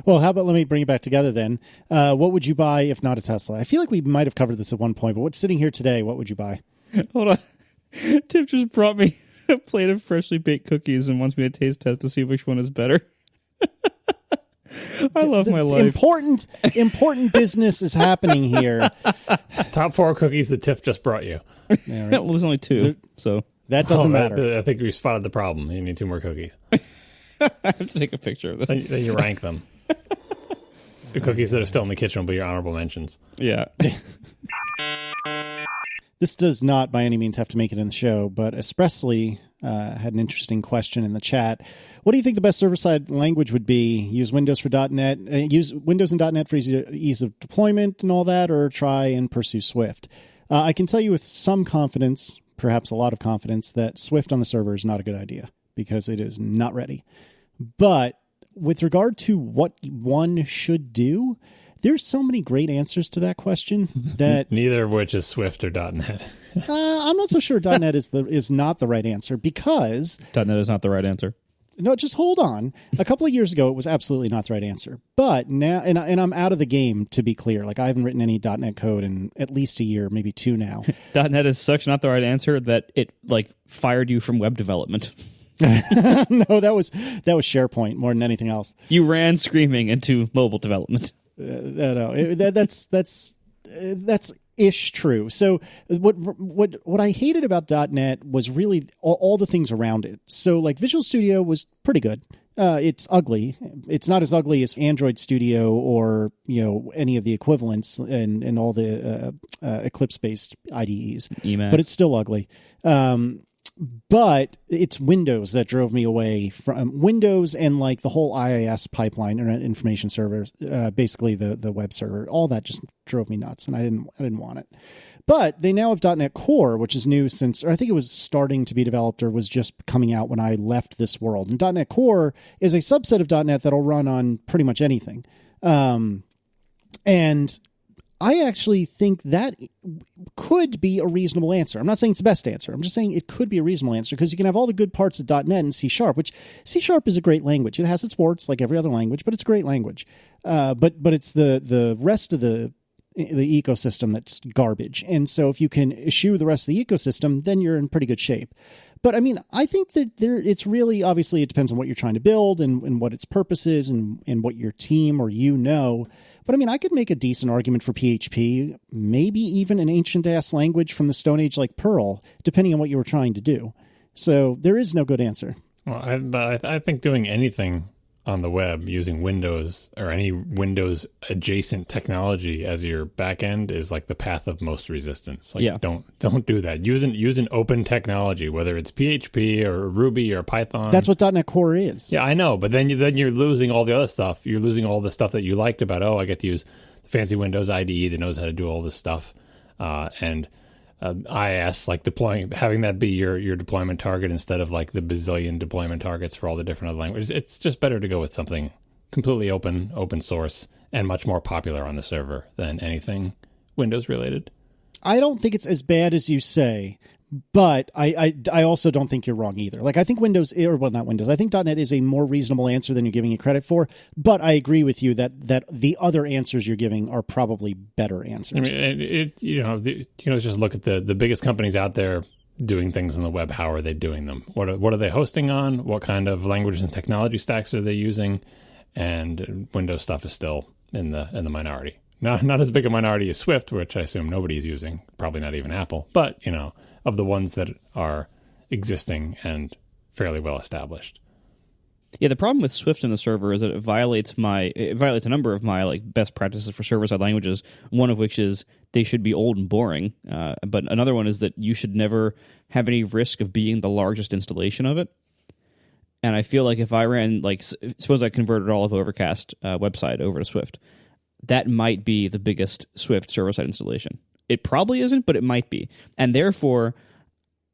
Well, how about let me bring it back together then. What would you buy if not a Tesla? I feel like we might have covered this at one point, but what's sitting here today, what would you buy? Hold on. Tiff just brought me a plate of freshly baked cookies and wants me to taste test to see which one is better. I love my life. Important business is happening here. Top 4 cookies that Tiff just brought you. Yeah, right. Well, there's only 2, so that doesn't matter. I think we spotted the problem. You need 2 more cookies. I have to take a picture of this. Then you rank them. The cookies that are still in the kitchen will be your honorable mentions. Yeah. This does not by any means have to make it in the show, but Espressly had an interesting question in the chat. What do you think the best server-side language would be? Use Windows for .NET, use Windows and .NET for ease of deployment and all that, or try and pursue Swift? I can tell you with some confidence, perhaps a lot of confidence, that Swift on the server is not a good idea because it is not ready. But with regard to what one should do, there's so many great answers to that question that neither of which is Swift or .NET. I'm not so sure .NET is not the right answer because .NET is not the right answer. No, just hold on. A couple of years ago, it was absolutely not the right answer. But now, and I'm out of the game, to be clear. Like, I haven't written any .NET code in at least a year, maybe 2 now. .NET is such not the right answer that it fired you from web development. No, that was SharePoint more than anything else. You ran screaming into mobile development. No, that's ish true. So what I hated about .NET was really all the things around it. So like Visual Studio was pretty good. It's ugly. It's not as ugly as Android Studio or any of the equivalents and all the Eclipse-based IDEs. Emacs. But it's still ugly. But it's Windows that drove me away from Windows and like the whole IIS pipeline, Internet Information Server, basically the web server. All that just drove me nuts, and I didn't want it. But they now have .NET Core, which is new since, or I think it was starting to be developed or was just coming out when I left this world. And .NET Core is a subset of .NET that'll run on pretty much anything. And I actually think that could be a reasonable answer. I'm not saying it's the best answer. I'm just saying it could be a reasonable answer because you can have all the good parts of .NET and C#, which C# is a great language. It has its warts like every other language, but it's a great language. But it's the rest of the ecosystem that's garbage. And so if you can eschew the rest of the ecosystem, then you're in pretty good shape. But I mean, I think that it's really, obviously it depends on what you're trying to build and what its purpose is and what your team or know. But I mean, I could make a decent argument for PHP, maybe even an ancient-ass language from the Stone Age like Perl, depending on what you were trying to do. So there is no good answer. Well, I think doing anything on the web using Windows or any Windows adjacent technology as your back end is like the path of most resistance. Like, don't do that. Use an open technology, whether it's PHP or Ruby or Python. That's what .NET Core is. Yeah, I know, but then you're losing all the other stuff. You're losing all the stuff that you liked about. I get to use the fancy Windows IDE that knows how to do all this stuff, and IIS, like having that be your deployment target instead of like the bazillion deployment targets for all the different other languages. It's just better to go with something completely open source and much more popular on the server than anything Windows related. I don't think it's as bad as you say, but I also don't think you're wrong either. Like I think I think .NET is a more reasonable answer than you're giving it credit for, but I agree with you that the other answers you're giving are probably better answers. I mean, just look at the biggest companies out there doing things on the web. How are they doing them? What are they hosting on? What kind of languages and technology stacks are they using? And Windows stuff is still in the minority. Not as big a minority as Swift, which I assume nobody's using, probably not even Apple, but of the ones that are existing and fairly well established. Yeah, the problem with Swift in the server is that it violates a number of my best practices for server-side languages, one of which is they should be old and boring. But another one is that you should never have any risk of being the largest installation of it. And I feel like if I ran, suppose I converted all of Overcast website over to Swift, that might be the biggest Swift server-side installation. It probably isn't, but it might be. And therefore,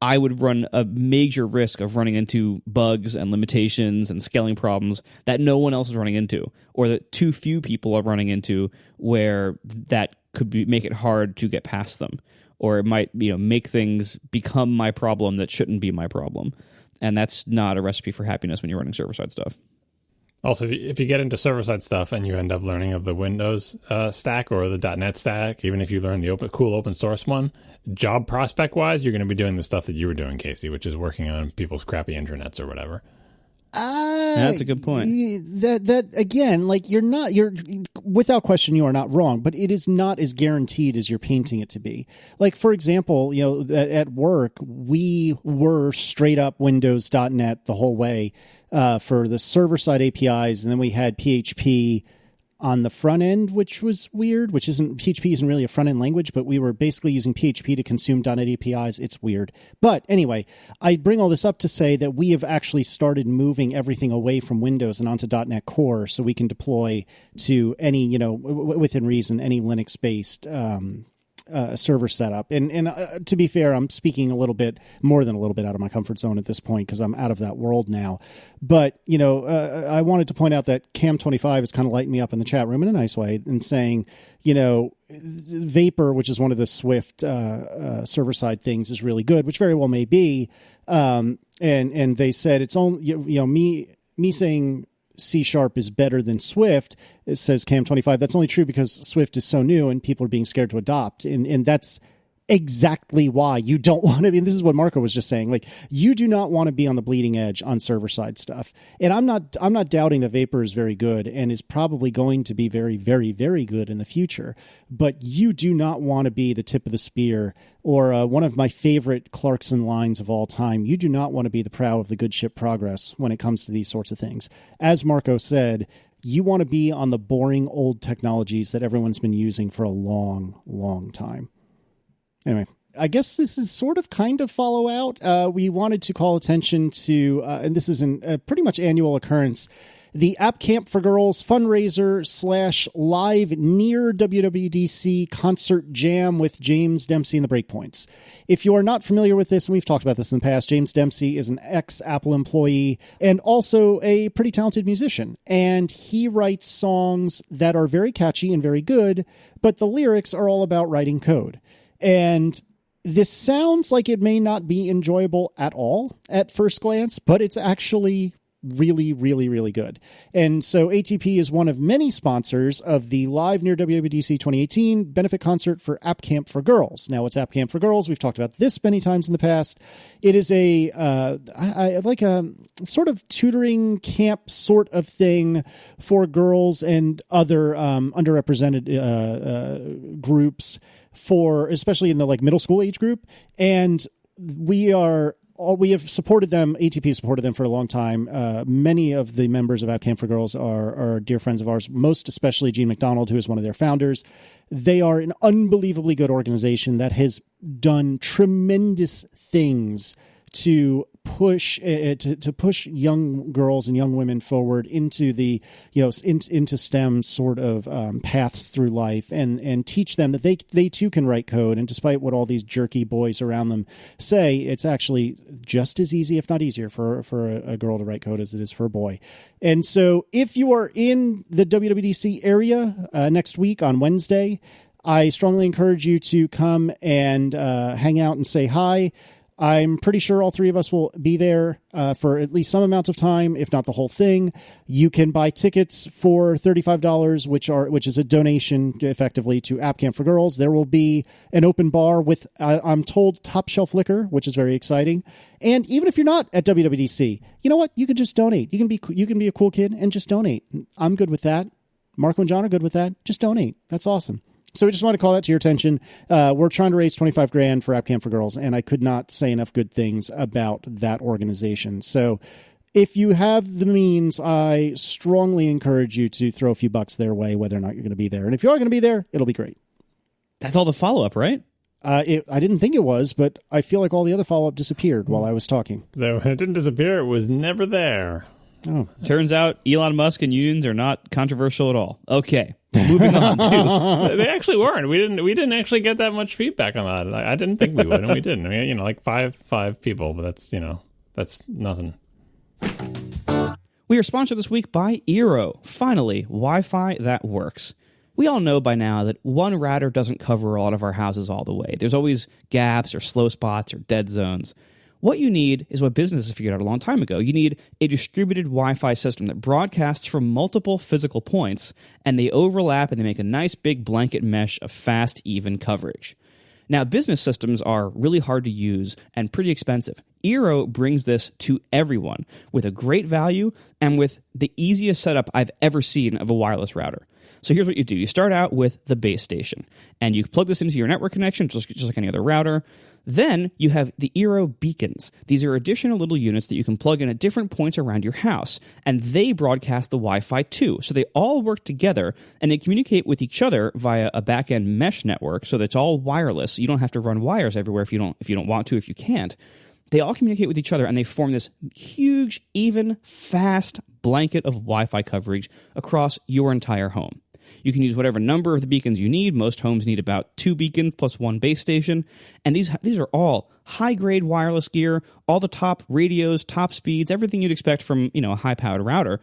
I would run a major risk of running into bugs and limitations and scaling problems that no one else is running into, or that too few people are running into, where that could make it hard to get past them. Or it might make things become my problem that shouldn't be my problem. And that's not a recipe for happiness when you're running server-side stuff. Also, if you get into server-side stuff and you end up learning of the Windows stack or the .NET stack, even if you learn the cool open source one, job prospect-wise, you're going to be doing the stuff that you were doing, Casey, which is working on people's crappy intranets or whatever. That's a good point. That again, like you're without question, you are not wrong, but it is not as guaranteed as you're painting it to be. Like, for example, at work, we were straight up Windows.NET the whole way for the server side APIs. And then we had PHP on the front end, which was weird, PHP isn't really a front end language, but we were basically using PHP to consume .NET APIs. It's weird. But anyway, I bring all this up to say that we have actually started moving everything away from Windows and onto .NET Core so we can deploy to any, within reason, any Linux-based server setup. And to be fair, I'm speaking more than a little bit out of my comfort zone at this point because I'm out of that world now. But, I wanted to point out that Cam25 is kind of lighting me up in the chat room in a nice way and saying, Vapor, which is one of the Swift server side things, is really good, which very well may be. And they said it's only, me saying C# is better than Swift, it says Cam25. That's only true because Swift is so new and people are being scared to adopt. And that's exactly why you don't want to be. And this is what Marco was just saying. Like, you do not want to be on the bleeding edge on server side stuff. And I'm not doubting that Vapor is very good and is probably going to be very, very, very good in the future. But you do not want to be the tip of the spear, or one of my favorite Clarkson lines of all time. You do not want to be the prow of the good ship Progress when it comes to these sorts of things. As Marco said, you want to be on the boring old technologies that everyone's been using for a long, long time. Anyway, I guess this is sort of kind of follow out. We wanted to call attention to, and this is a pretty much annual occurrence, the App Camp for Girls fundraiser / live near WWDC concert jam with James Dempsey and the Breakpoints. If you are not familiar with this, and we've talked about this in the past, James Dempsey is an ex-Apple employee and also a pretty talented musician. And he writes songs that are very catchy and very good, but the lyrics are all about writing code. And this sounds like it may not be enjoyable at all at first glance, but it's actually really, really, really good. And so ATP is one of many sponsors of the Live Near WWDC 2018 benefit concert for App Camp for Girls. Now, what's App Camp for Girls? We've talked about this many times in the past. It is a like a sort of tutoring camp sort of thing for girls and other underrepresented groups, especially in the middle school age group. And we have supported them. ATP supported them for a long time. Many of the members of App Camp for Girls are dear friends of ours, most especially Gene McDonald, who is one of their founders. They are an unbelievably good organization that has done tremendous things to push young girls and young women forward into the into STEM sort of paths through life, and teach them that they too can write code. And despite what all these jerky boys around them say, it's actually just as easy, if not easier, for a girl to write code as it is for a boy. And so if you are in the WWDC area next week on Wednesday, I strongly encourage you to come and hang out and say hi. I'm pretty sure all three of us will be there for at least some amount of time, if not the whole thing. You can buy tickets for $35, which is a donation effectively to App Camp for Girls. There will be an open bar with, I'm told, top shelf liquor, which is very exciting. And even if you're not at WWDC, you know what? You can just donate. You can be a cool kid and just donate. I'm good with that. Marco and John are good with that. Just donate. That's awesome. So we just want to call that to your attention. We're trying to raise $25,000 for App Camp for Girls, and I could not say enough good things about that organization. So if you have the means, I strongly encourage you to throw a few bucks their way, whether or not you're going to be there. And if you are going to be there, it'll be great. That's all the follow-up, right? I didn't think it was, but I feel like all the other follow-up disappeared while I was talking. Though it didn't disappear, it was never there. Oh, turns out Elon Musk and unions are not controversial at all. Okay, moving on to they actually weren't. We didn't actually get that much feedback on that. I didn't think we would, and we didn't. I mean, like five people, but that's nothing. We are sponsored this week by Eero. Finally, Wi-Fi that works. We all know by now that one router doesn't cover a lot of our houses all the way. There's always gaps or slow spots or dead zones. What you need is what businesses figured out a long time ago. You need a distributed Wi-Fi system that broadcasts from multiple physical points, and they overlap and they make a nice big blanket mesh of fast, even coverage. Now, business systems are really hard to use and pretty expensive. Eero brings this to everyone with a great value and with the easiest setup I've ever seen of a wireless router. So here's what you do. You start out with the base station, and you plug this into your network connection just like any other router. Then you have the Eero beacons. These are additional little units that you can plug in at different points around your house, and they broadcast the Wi-Fi too. So they all work together, and they communicate with each other via a back-end mesh network, so that it's all wireless. You don't have to run wires everywhere if you don't want to, if you can't. They all communicate with each other, and they form this huge, even, fast blanket of Wi-Fi coverage across your entire home. You can use whatever number of the beacons you need. Most homes need about 2 beacons plus 1 base station. And these are all high-grade wireless gear, all the top radios, top speeds, everything you'd expect from, a high-powered router.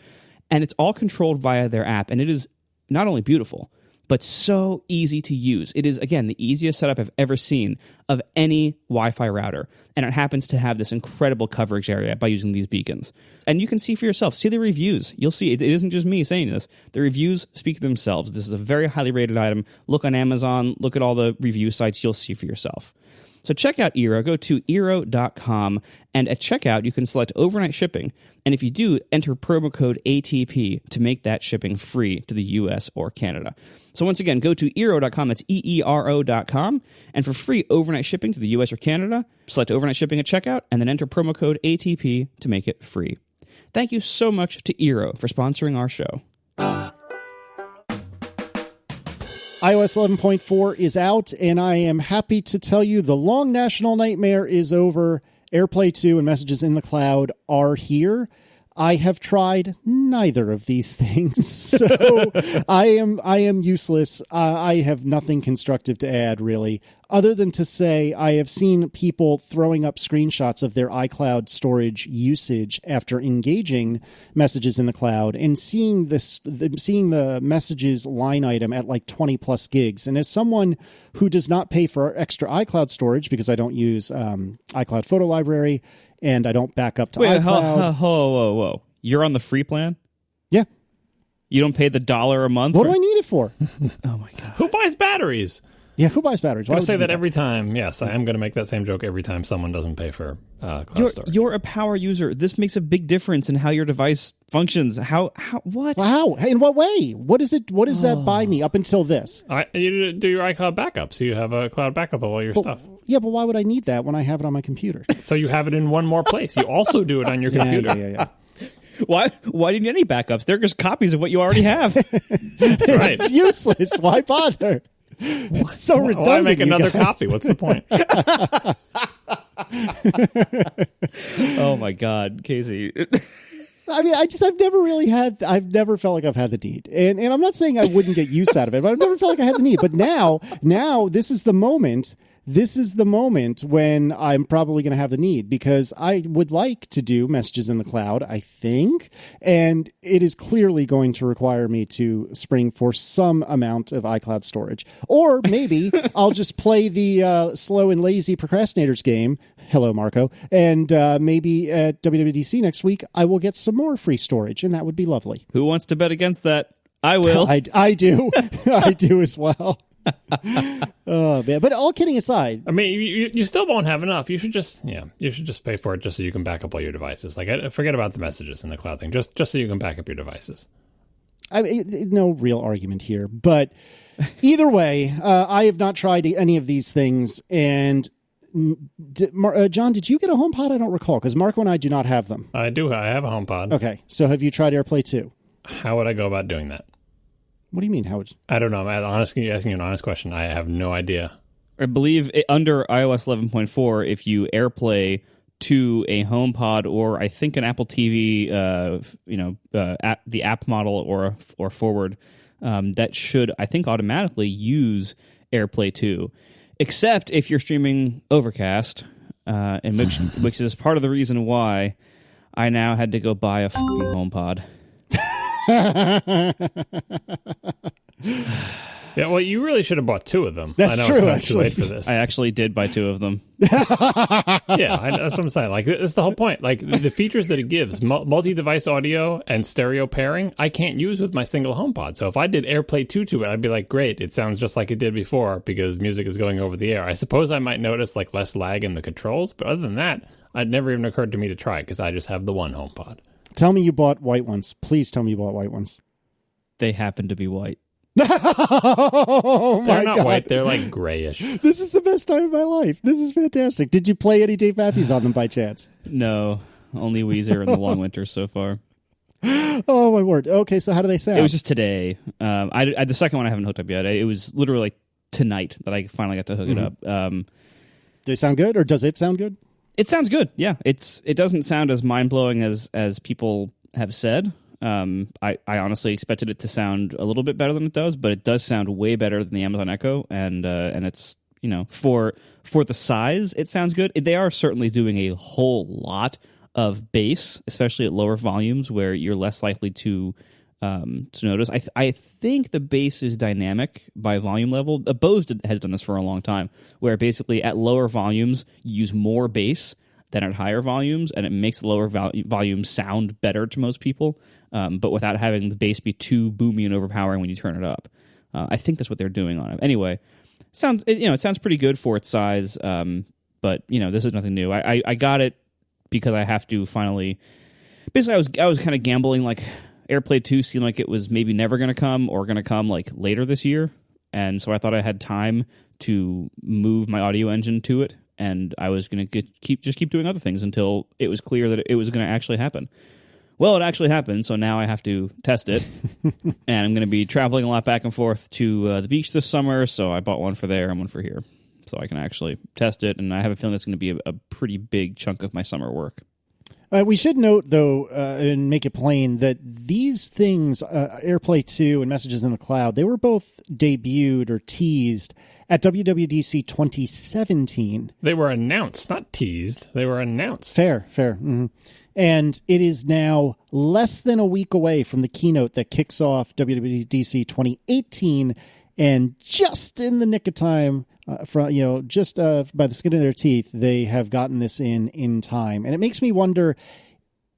And it's all controlled via their app. And it is not only beautiful, but so easy to use. It is, again, the easiest setup I've ever seen of any Wi-Fi router. And it happens to have this incredible coverage area by using these beacons. And you can see for yourself. See the reviews. You'll see it isn't just me saying this. The reviews speak for themselves. This is a very highly rated item. Look on Amazon. Look at all the review sites. You'll see for yourself. So check out Eero. Go to Eero.com, and at checkout, you can select overnight shipping. And if you do, enter promo code ATP to make that shipping free to the U.S. or Canada. So once again, go to Eero.com. That's EERO.com. And for free overnight shipping to the U.S. or Canada, select overnight shipping at checkout, and then enter promo code ATP to make it free. Thank you so much to Eero for sponsoring our show. iOS 11.4 is out, and I am happy to tell you the long national nightmare is over. AirPlay 2 and Messages in the Cloud are here. I have tried neither of these things, so I am useless. I have nothing constructive to add, really, other than to say I have seen people throwing up screenshots of their iCloud storage usage after engaging Messages in the Cloud and seeing the Messages line item at like 20 plus gigs. And as someone who does not pay for extra iCloud storage because I don't use iCloud Photo Library, and I don't back up to iCloud. Whoa. You're on the free plan? Yeah. You don't pay the $1 a month? What do I need it for? Oh, my God. Who buys batteries? Yeah, who buys batteries? I say that every time. Yes, I am going to make that same joke every time someone doesn't pay for cloud storage. You're a power user. This makes a big difference in how your device functions. What? How? In what way? What is it? What does that buy me up until this? You do your iCloud backup, so you have a cloud backup of all your stuff. Yeah, but why would I need that when I have it on my computer? So you have it in one more place. You also do it on your computer. Yeah. Why do you need any backups? They're just copies of what you already have. That's right. It's useless. Why bother? It's so redundant. Why make another copy? What's the point? Oh my God, Casey. I mean, I've never felt like I've had the need. And I'm not saying I wouldn't get use out of it, but I've never felt like I had the need. But now this is the moment. This is the moment when I'm probably going to have the need, because I would like to do Messages in the Cloud, I think, and it is clearly going to require me to spring for some amount of iCloud storage. Or maybe I'll just play the slow and lazy procrastinators game. Hello, Marco. And maybe at WWDC next week, I will get some more free storage, and that would be lovely. Who wants to bet against that? I will. I do. I do as well. Oh man! But all kidding aside, I mean, you still won't have enough. You should just pay for it just so you can back up all your devices. Like, forget about the Messages in the Cloud thing. Just so you can back up your devices. I mean, no real argument here, but either way, I have not tried any of these things. And John, did you get a HomePod? I don't recall, because Marco and I do not have them. I do. I have a HomePod. Okay, so have you tried AirPlay 2? How would I go about doing that? What do you mean? I don't know. Asking you an honest question. I have no idea. I believe under iOS 11.4, if you AirPlay to a HomePod or I think an Apple TV, the app model or forward, that should, I think, automatically use AirPlay 2. Except if you're streaming Overcast, and which is part of the reason why I now had to go buy a fucking HomePod. Yeah, well, you really should have bought 2 of them. That's I know true, it's kind of actually. too late for this. I actually did buy 2 of them. Yeah, that's what I'm saying. Like, that's the whole point. Like, the features that it gives, multi-device audio and stereo pairing, I can't use with my single HomePod. So if I did AirPlay 2 to it, I'd be like, great, it sounds just like it did before because music is going over the air. I suppose I might notice, like, less lag in the controls, but other than that, it never even occurred to me to try it because I just have the one HomePod. Tell me you bought white ones. Please tell me you bought white ones. They happen to be white. Oh, They're my not God. white, they're like grayish. This is the best time of my life. This is fantastic. Did you play any Dave Matthews on them by chance? No, only Weezer in the long winter so far. Oh, my word. Okay, so how do they sound? It was just today. The second one I haven't hooked up yet. It was literally like tonight that I finally got to hook it up. Do they sound good, or does it sound good? It sounds good. Yeah, it doesn't sound as mind blowing as people have said. I honestly expected it to sound a little bit better than it does, but it does sound way better than the Amazon Echo, and it's, you know, for the size, it sounds good. They are certainly doing a whole lot of bass, especially at lower volumes where you're less likely to notice. I think the bass is dynamic by volume level. Bose has done this for a long time, where basically at lower volumes you use more bass than at higher volumes, and it makes the lower volumes sound better to most people, but without having the bass be too boomy and overpowering when you turn it up. I think that's what they're doing on it. Anyway, it sounds pretty good for its size, but this is nothing new. I got it because I have to finally. Basically, I was kind of gambling, like AirPlay 2 seemed like it was maybe never going to come or going to come like later this year, and so I thought I had time to move my audio engine to it. And I was going to keep doing other things until it was clear that it was going to actually happen. Well, it actually happened, so now I have to test it. And I'm going to be traveling a lot back and forth to the beach this summer, so I bought one for there and one for here. So I can actually test it, and I have a feeling it's going to be a pretty big chunk of my summer work. We should note, though, and make it plain, that these things, AirPlay 2 and Messages in the Cloud, they were both debuted or teased at WWDC 2017. They were announced, not teased. They were announced. Fair. Mm-hmm. And it is now less than a week away from the keynote that kicks off WWDC 2018, and just in the nick of time, by the skin of their teeth, they have gotten this in time. And it makes me wonder,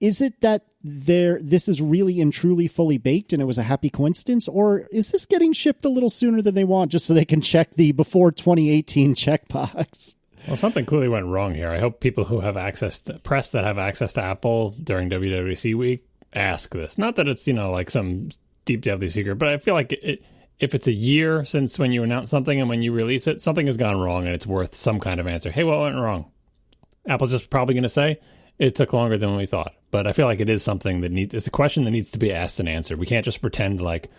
is it that this is really and truly fully baked and it was a happy coincidence, or is this getting shipped a little sooner than they want just so they can check the before 2018 checkbox? Well, something clearly went wrong here. I hope people who have press that have access to Apple during WWDC week ask this. Not that it's, like some deep deadly secret, but I feel like if it's a year since when you announce something and when you release it, something has gone wrong and it's worth some kind of answer. Hey, what went wrong? Apple's just probably going to say, it took longer than we thought. But I feel like it is something it's a question that needs to be asked and answered. We can't just pretend like,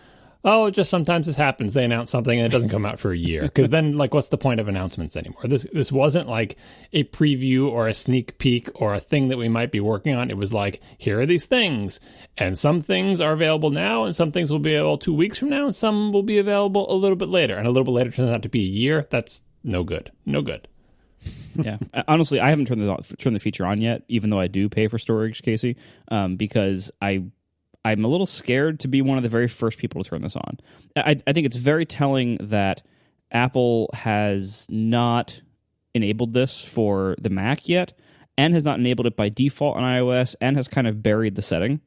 oh, just sometimes this happens. They announce something and it doesn't come out for a year. Because then, what's the point of announcements anymore? This wasn't like a preview or a sneak peek or a thing that we might be working on. It was like, here are these things. And some things are available now, and some things will be available 2 weeks from now, and some will be available a little bit later. And a little bit later turns out to be a year. That's no good. No good. Yeah, honestly, I haven't turned the feature on yet, even though I do pay for storage, Casey, because I'm a little scared to be one of the very first people to turn this on. I think it's very telling that Apple has not enabled this for the Mac yet, and has not enabled it by default on iOS, and has kind of buried the setting.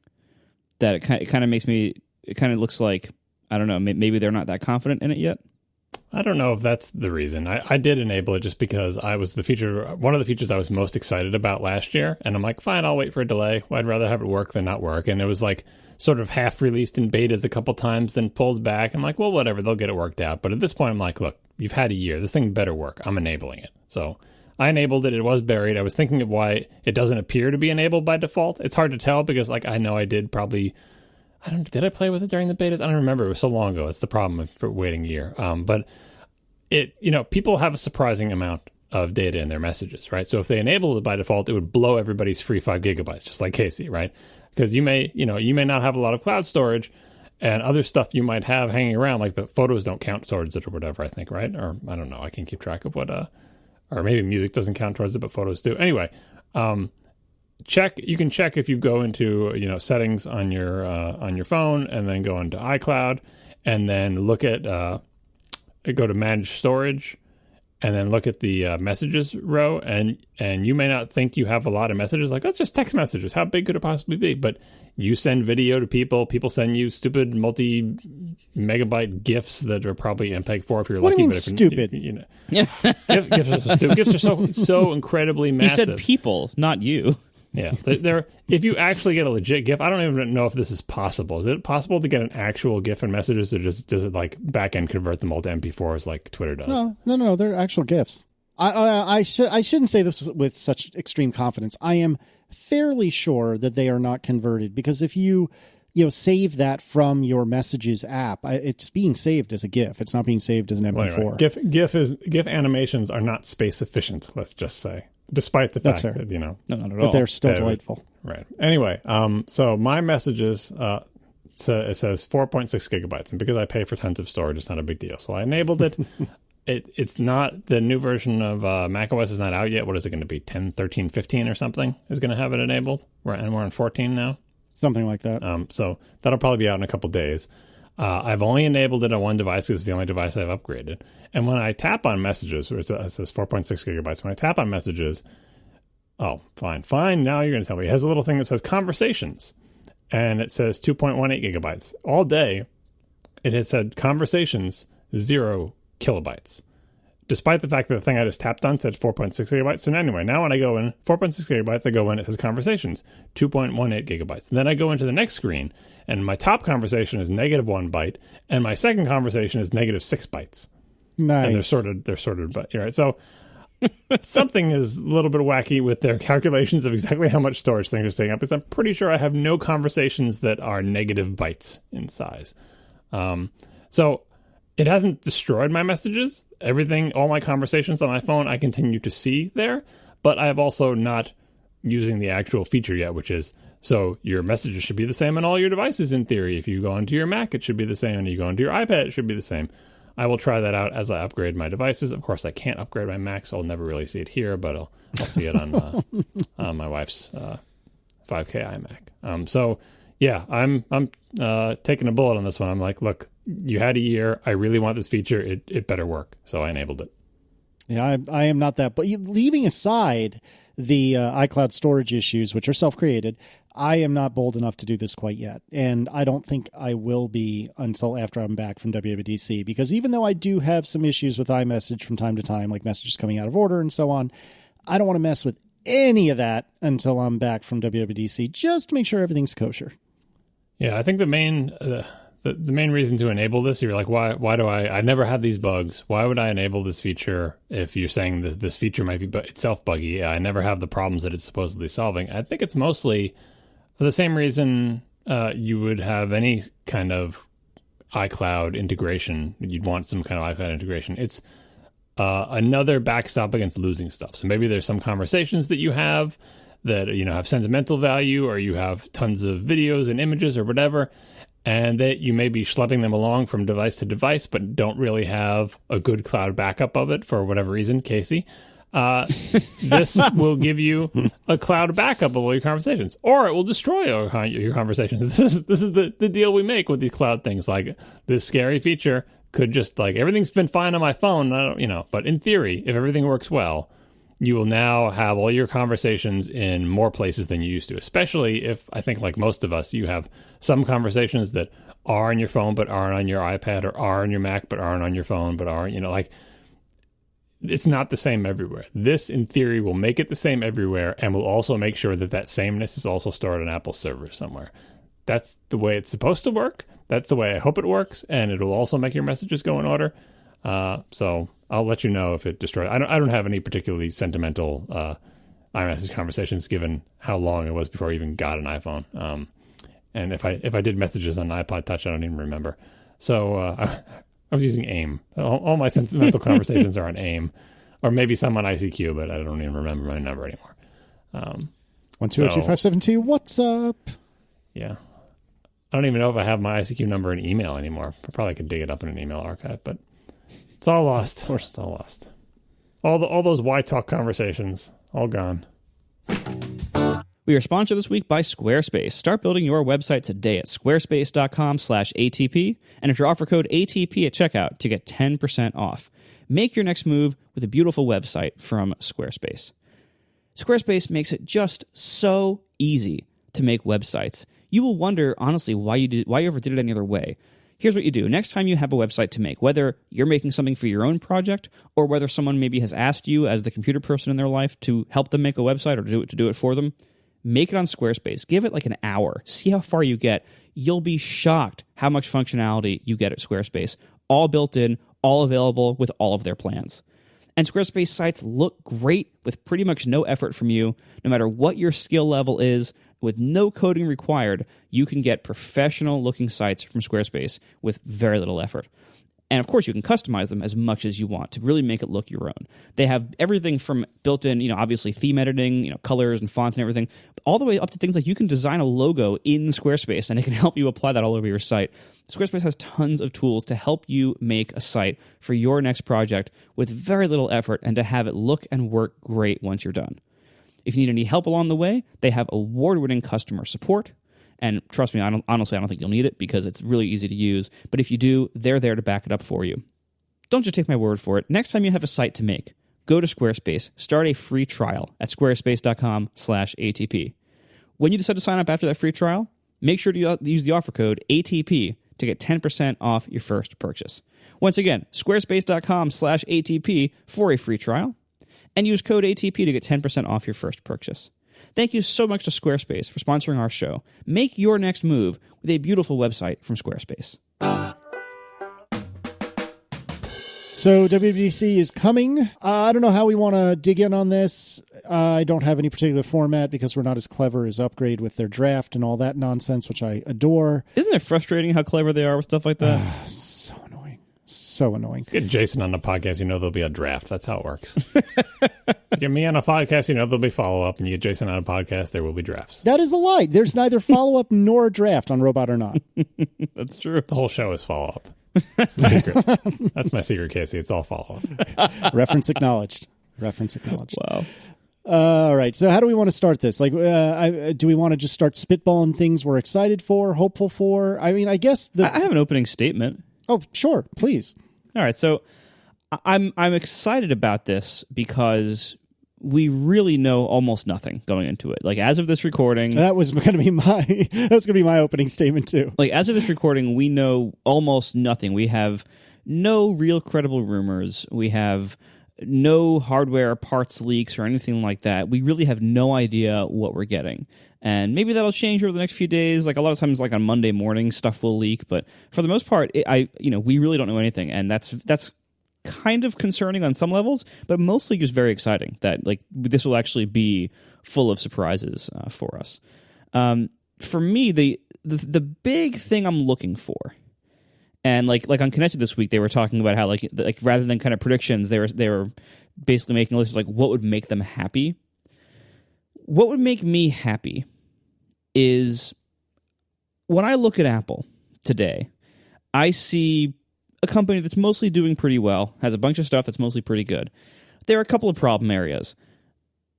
That it kind of makes me. It kind of looks like, I don't know. Maybe they're not that confident in it yet. I don't know if that's the reason. I did enable it just because one of the features I was most excited about last year, and I'm like, fine, I'll wait for a delay. Well, I'd rather have it work than not work. And it was like sort of half released in betas a couple times, then pulled back. I'm like, well, whatever, they'll get it worked out. But at this point, I'm like, look, you've had a year. This thing better work. I'm enabling it. So I enabled it. It was buried. I was thinking of why it doesn't appear to be enabled by default. It's hard to tell because, I know I did probably. Did I play with it during the betas? I don't remember. It was so long ago. It's the problem for waiting a year. But people have a surprising amount of data in their messages, right? So if they enable it by default, it would blow everybody's free 5 gigabytes, just like Casey, right? Because you may not have a lot of cloud storage, and other stuff you might have hanging around, like the photos don't count towards it or whatever, I think, right? Or I don't know. I can't keep track of what, or maybe music doesn't count towards it, but photos do. Anyway, you can check if you go into settings on your phone and then go into iCloud, and then look at go to manage storage, and then look at the messages row, and you may not think you have a lot of messages. Like, that's just text messages. How big could it possibly be? But you send video to people. People send you stupid multi-megabyte GIFs that are probably MPEG-4 if you're What lucky. do you mean but stupid? GIFs are stupid. GIFs are so incredibly massive. He said people, not you. Yeah, they're if you actually get a legit GIF, I don't even know if this is possible. Is it possible to get an actual GIF in messages, or does it like back end convert them all to MP4s like Twitter does? No. They're actual GIFs. I shouldn't say this with such extreme confidence. I am fairly sure that they are not converted, because if you save that from your messages app, it's being saved as a GIF. It's not being saved as an MP4. Well, anyway, GIF animations are not space efficient. Let's just say. Despite the fact that, no, not at but all. they're still delightful. Right. Anyway, so my messages, it says 4.6 gigabytes. And because I pay for tons of storage, it's not a big deal. So I enabled it. It's not, the new version of macOS is not out yet. What is it going to be? 10, 13, 15 or something is going to have it enabled. And we're on 14 now. Something like that. So that'll probably be out in a couple days. I've only enabled it on one device because it's the only device I've upgraded. And when I tap on messages, where it says 4.6 gigabytes, when I tap on messages, fine. Now you're going to tell me. It has a little thing that says conversations, and it says 2.18 gigabytes. All day, it has said conversations, 0 kilobytes. Despite the fact that the thing I just tapped on said 4.6 gigabytes. So anyway, now when I go in, 4.6 gigabytes, I go in, it says conversations, 2.18 gigabytes. And then I go into the next screen, and my top conversation is -1 byte, and my second conversation is -6 bytes. Nice. And they're sorted, but you're right. So something is a little bit wacky with their calculations of exactly how much storage things are taking up, because I'm pretty sure I have no conversations that are negative bytes in size. So it hasn't destroyed my messages. Everything, all my conversations on my phone, I continue to see there, but I have also not using the actual feature yet, which is, so your messages should be the same on all your devices in theory. If you go onto your Mac, it should be the same. And you go onto your iPad, it should be the same. I will try that out as I upgrade my devices. Of course, I can't upgrade my Mac, so I'll never really see it here, but I'll see it on my wife's 5K iMac. So yeah, I'm taking a bullet on this one. I'm like, look, you had a year. I really want this feature. It better work. So I enabled it. Yeah, I am not that. But leaving aside the iCloud storage issues, which are self-created, I am not bold enough to do this quite yet. And I don't think I will be until after I'm back from WWDC. Because even though I do have some issues with iMessage from time to time, like messages coming out of order and so on, I don't want to mess with any of that until I'm back from WWDC, just to make sure everything's kosher. Yeah, I think the main reason to enable this, you're like, why do I never had these bugs. Why would I enable this feature if you're saying that this feature might be itself buggy? I never have the problems that it's supposedly solving. I think it's mostly for the same reason you would have any kind of iCloud integration. You'd want some kind of iCloud integration. It's another backstop against losing stuff. So maybe there's some conversations that you have that have sentimental value, or you have tons of videos and images or whatever, and that you may be schlepping them along from device to device, but don't really have a good cloud backup of it for whatever reason, Casey. This will give you a cloud backup of all your conversations, or it will destroy your conversations. This is the deal we make with these cloud things. Like, this scary feature could just, like, everything's been fine on my phone, but in theory, if everything works well, you will now have all your conversations in more places than you used to, especially if, I think like most of us, you have some conversations that are on your phone but aren't on your iPad, or are on your Mac but aren't on your phone, but aren't, it's not the same everywhere. This, in theory, will make it the same everywhere, and will also make sure that sameness is also stored on Apple's server somewhere. That's the way it's supposed to work. That's the way I hope it works, and it'll also make your messages go in order. So I'll let you know if it destroys. I don't have any particularly sentimental iMessage conversations, given how long it was before I even got an iPhone. And if I did messages on an iPod Touch, I don't even remember. So I was using AIM. All my sentimental conversations are on AIM, or maybe some on ICQ, but I don't even remember my number anymore. 1-202-572. What's up? Yeah. I don't even know if I have my ICQ number in email anymore. I probably could dig it up in an email archive, but it's all lost. Of course, it's all lost. All those Y Talk conversations, all gone. We are sponsored this week by Squarespace. Start building your website today at squarespace.com/ATP. And enter offer code ATP at checkout to get 10% off. Make your next move with a beautiful website from Squarespace. Squarespace makes it just so easy to make websites. You will wonder, honestly, why you ever did it any other way. Here's what you do. Next time you have a website to make, whether you're making something for your own project or whether someone maybe has asked you as the computer person in their life to help them make a website or to do it for them, make it on Squarespace. Give it like an hour. See how far you get. You'll be shocked how much functionality you get at Squarespace. All built in, all available with all of their plans. And Squarespace sites look great with pretty much no effort from you. No matter what your skill level is, with no coding required, you can get professional-looking sites from Squarespace with very little effort. And of course, you can customize them as much as you want to really make it look your own. They have everything from built-in, obviously theme editing, colors and fonts and everything, all the way up to things like you can design a logo in Squarespace and it can help you apply that all over your site. Squarespace has tons of tools to help you make a site for your next project with very little effort and to have it look and work great once you're done. If you need any help along the way, they have award-winning customer support. And trust me, honestly, I don't think you'll need it because it's really easy to use. But if you do, they're there to back it up for you. Don't just take my word for it. Next time you have a site to make, go to Squarespace. Start a free trial at squarespace.com/ATP. When you decide to sign up after that free trial, make sure to use the offer code ATP to get 10% off your first purchase. Once again, squarespace.com/ATP for a free trial. And use code ATP to get 10% off your first purchase. Thank you so much to Squarespace for sponsoring our show. Make your next move with a beautiful website from Squarespace. So WWDC is coming. I don't know how we want to dig in on this. I don't have any particular format because we're not as clever as Upgrade with their draft and all that nonsense, which I adore. Isn't it frustrating how clever they are with stuff like that? So annoying. Get Jason on the podcast, there'll be a draft. That's how it works. Get me on a podcast, there'll be follow-up, and you get Jason on a podcast, there will be drafts. That is a lie. There's neither follow-up nor a draft on Robot or Not. That's true. The whole show is follow-up. That's the secret. That's my secret, Casey. It's all follow-up. Reference acknowledged. Wow. All right. So how do we want to start this? Do we want to just start spitballing things we're excited for, hopeful for? I mean, I guess I have an opening statement. Oh, sure. Please. All right. So I'm excited about this because we really know almost nothing going into it. Like, as of this recording, that was going to be my opening statement too. Like, as of this recording, we know almost nothing. We have no real credible rumors. We have no hardware parts leaks or anything like that. We really have no idea what we're getting. And maybe that'll change over the next few days. Like, a lot of times, like on Monday morning, stuff will leak. But for the most part, we really don't know anything, and that's kind of concerning on some levels, but mostly just very exciting that like this will actually be full of surprises for us. For me, the big thing I'm looking for, and like on Connected this week, they were talking about how like rather than kind of predictions, they were basically making a list of like what would make them happy. What would make me happy is when I look at Apple today, I see a company that's mostly doing pretty well, has a bunch of stuff that's mostly pretty good. There are a couple of problem areas.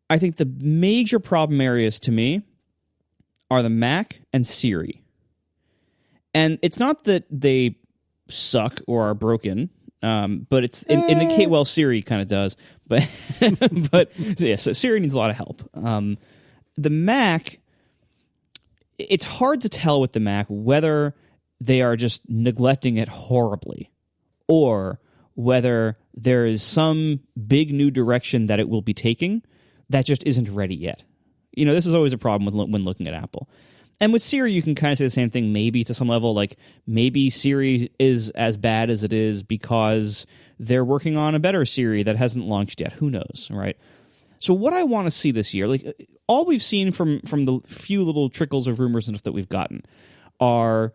I think the major problem areas to me are the Mac and Siri. And it's not that they suck or are broken, but it's in the case, well, Siri kind of does, but so Siri needs a lot of help. The Mac, it's hard to tell with the Mac whether they are just neglecting it horribly or whether there is some big new direction that it will be taking that just isn't ready yet. This is always a problem when looking at Apple. And with Siri, you can kind of say the same thing maybe to some level. Like, maybe Siri is as bad as it is because they're working on a better Siri that hasn't launched yet. Who knows, right? So what I want to see this year, like all we've seen from the few little trickles of rumors and stuff that we've gotten are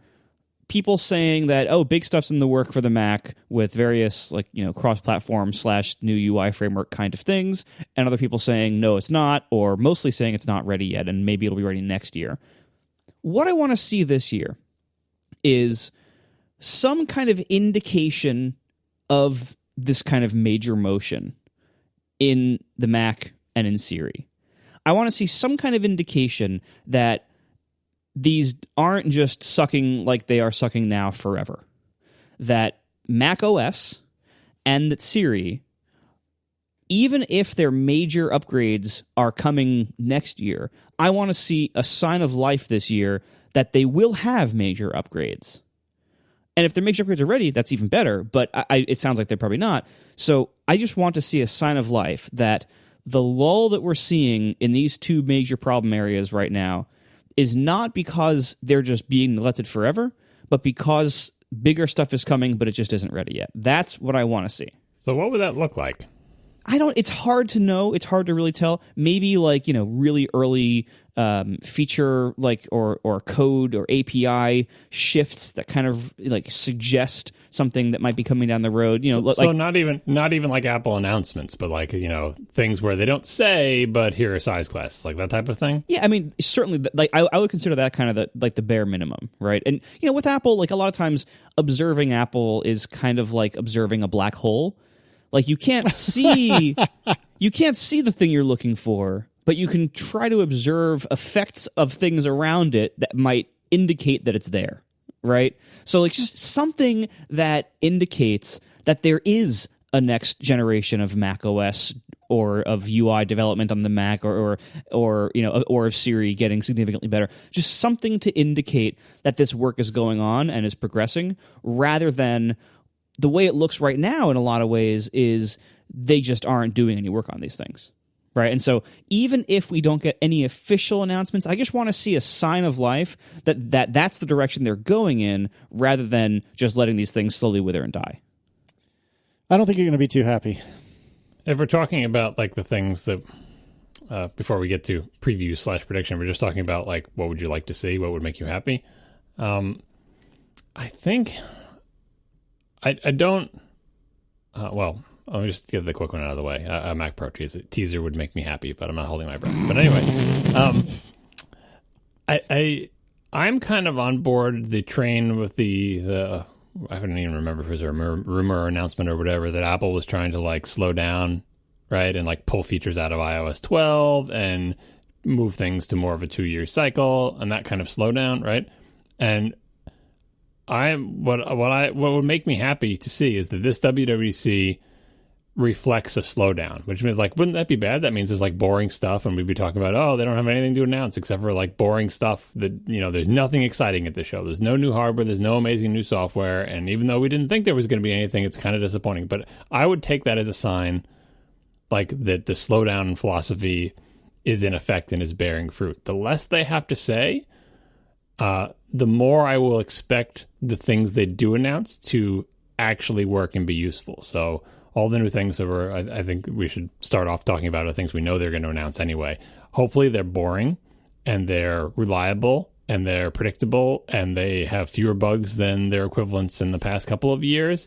people saying that, oh, big stuff's in the work for the Mac with various cross-platform / new UI framework kind of things, and other people saying, no, it's not, or mostly saying it's not ready yet, and maybe it'll be ready next year. What I want to see this year is some kind of indication of this kind of major motion in the Mac and in Siri. I want to see some kind of indication that these aren't just sucking like they are sucking now forever. That Mac OS and that Siri, even if their major upgrades are coming next year, I want to see a sign of life this year that they will have major upgrades. And if their major upgrades are ready, that's even better, but it sounds like they're probably not. So I just want to see a sign of life that the lull that we're seeing in these two major problem areas right now is not because they're just being neglected forever, but because bigger stuff is coming, but it just isn't ready yet. That's what I want to see. So what would that look like? It's hard to know. It's hard to really tell. Maybe really early feature or code or API shifts that kind of suggest something that might be coming down the road. So not even like Apple announcements, but things where they don't say, but here are size classes, like that type of thing. Yeah, I mean, certainly, I would consider that kind of the bare minimum, right? And with Apple, a lot of times observing Apple is kind of like observing a black hole. You can't see the thing you're looking for, but you can try to observe effects of things around it that might indicate that it's there, right? So just something that indicates that there is a next generation of Mac OS or of UI development on the Mac or of Siri getting significantly better. Just something to indicate that this work is going on and is progressing, rather than the way it looks right now in a lot of ways is they just aren't doing any work on these things, right? And so even if we don't get any official announcements, I just want to see a sign of life that's the direction they're going in, rather than just letting these things slowly wither and die. I don't think you're going to be too happy. If we're talking about the things that, before we get to preview / prediction, we're just talking about what would you like to see? What would make you happy? I think... I don't. Well, let me just get the quick one out of the way. A Mac Pro teaser would make me happy, but I'm not holding my breath. But anyway, I'm kind of on board the train with the. I don't even remember if it was a rumor or announcement or whatever that Apple was trying to slow down, right, and pull features out of iOS 12 and move things to more of a 2-year cycle and that kind of slowdown, right, and. What would make me happy to see is that this WWDC reflects a slowdown, which means wouldn't that be bad? That means there's boring stuff, and we'd be talking about they don't have anything to announce except for boring stuff that there's nothing exciting at the show. There's no new hardware, there's no amazing new software, and even though we didn't think there was going to be anything, it's kind of disappointing. But I would take that as a sign that the slowdown philosophy is in effect and is bearing fruit. The less they have to say, the more I will expect the things they do announce to actually work and be useful. So all the new things that I think we should start off talking about are things we know they're going to announce anyway. Hopefully they're boring and they're reliable and they're predictable and they have fewer bugs than their equivalents in the past couple of years.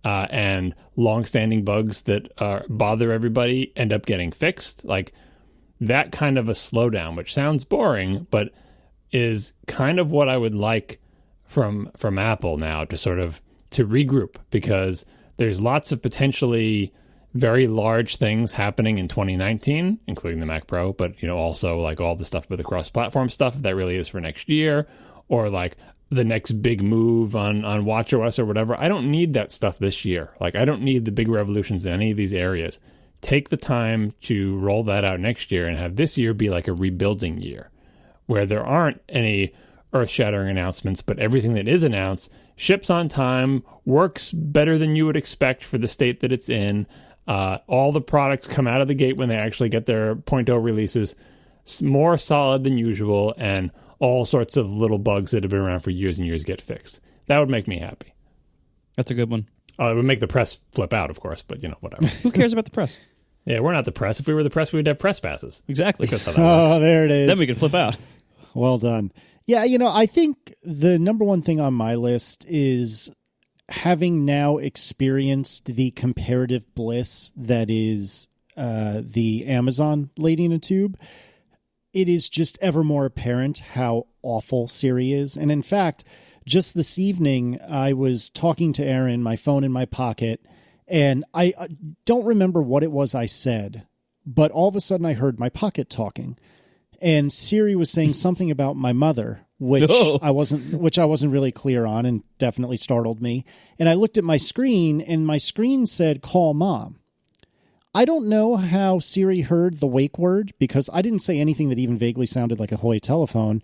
And long-standing bugs that bother everybody end up getting fixed. That kind of a slowdown, which sounds boring, but is kind of what I would like from Apple now to to regroup, because there's lots of potentially very large things happening in 2019, including the Mac Pro, but also all the stuff with the cross-platform stuff that really is for next year, or the next big move on watchOS or whatever. I don't need that stuff this year. I don't need the big revolutions in any of these areas. Take the time to roll that out next year and have this year be a rebuilding year, where there aren't any earth-shattering announcements, but everything that is announced ships on time, works better than you would expect for the state that it's in. All the products come out of the gate when they actually get their 0.0 releases more solid than usual, and all sorts of little bugs that have been around for years and years get fixed. That would make me happy. That's a good one. It would make the press flip out, of course, but whatever. Who cares about the press? Yeah, we're not the press. If we were the press, we'd have press passes. Exactly. That's how that works. There it is. Then we could flip out. Well done. Yeah, I think the number one thing on my list is having now experienced the comparative bliss that is the Amazon Lady in a Tube. It is just ever more apparent how awful Siri is. And in fact, just this evening, I was talking to Aaron, my phone in my pocket, and I don't remember what it was I said, but all of a sudden I heard my Pocket talking, and Siri was saying something about my mother, which I wasn't really clear on, and definitely startled me. And I looked at my screen, and my screen said, "Call Mom." I don't know how Siri heard the wake word, because I didn't say anything that even vaguely sounded like a Hoy telephone.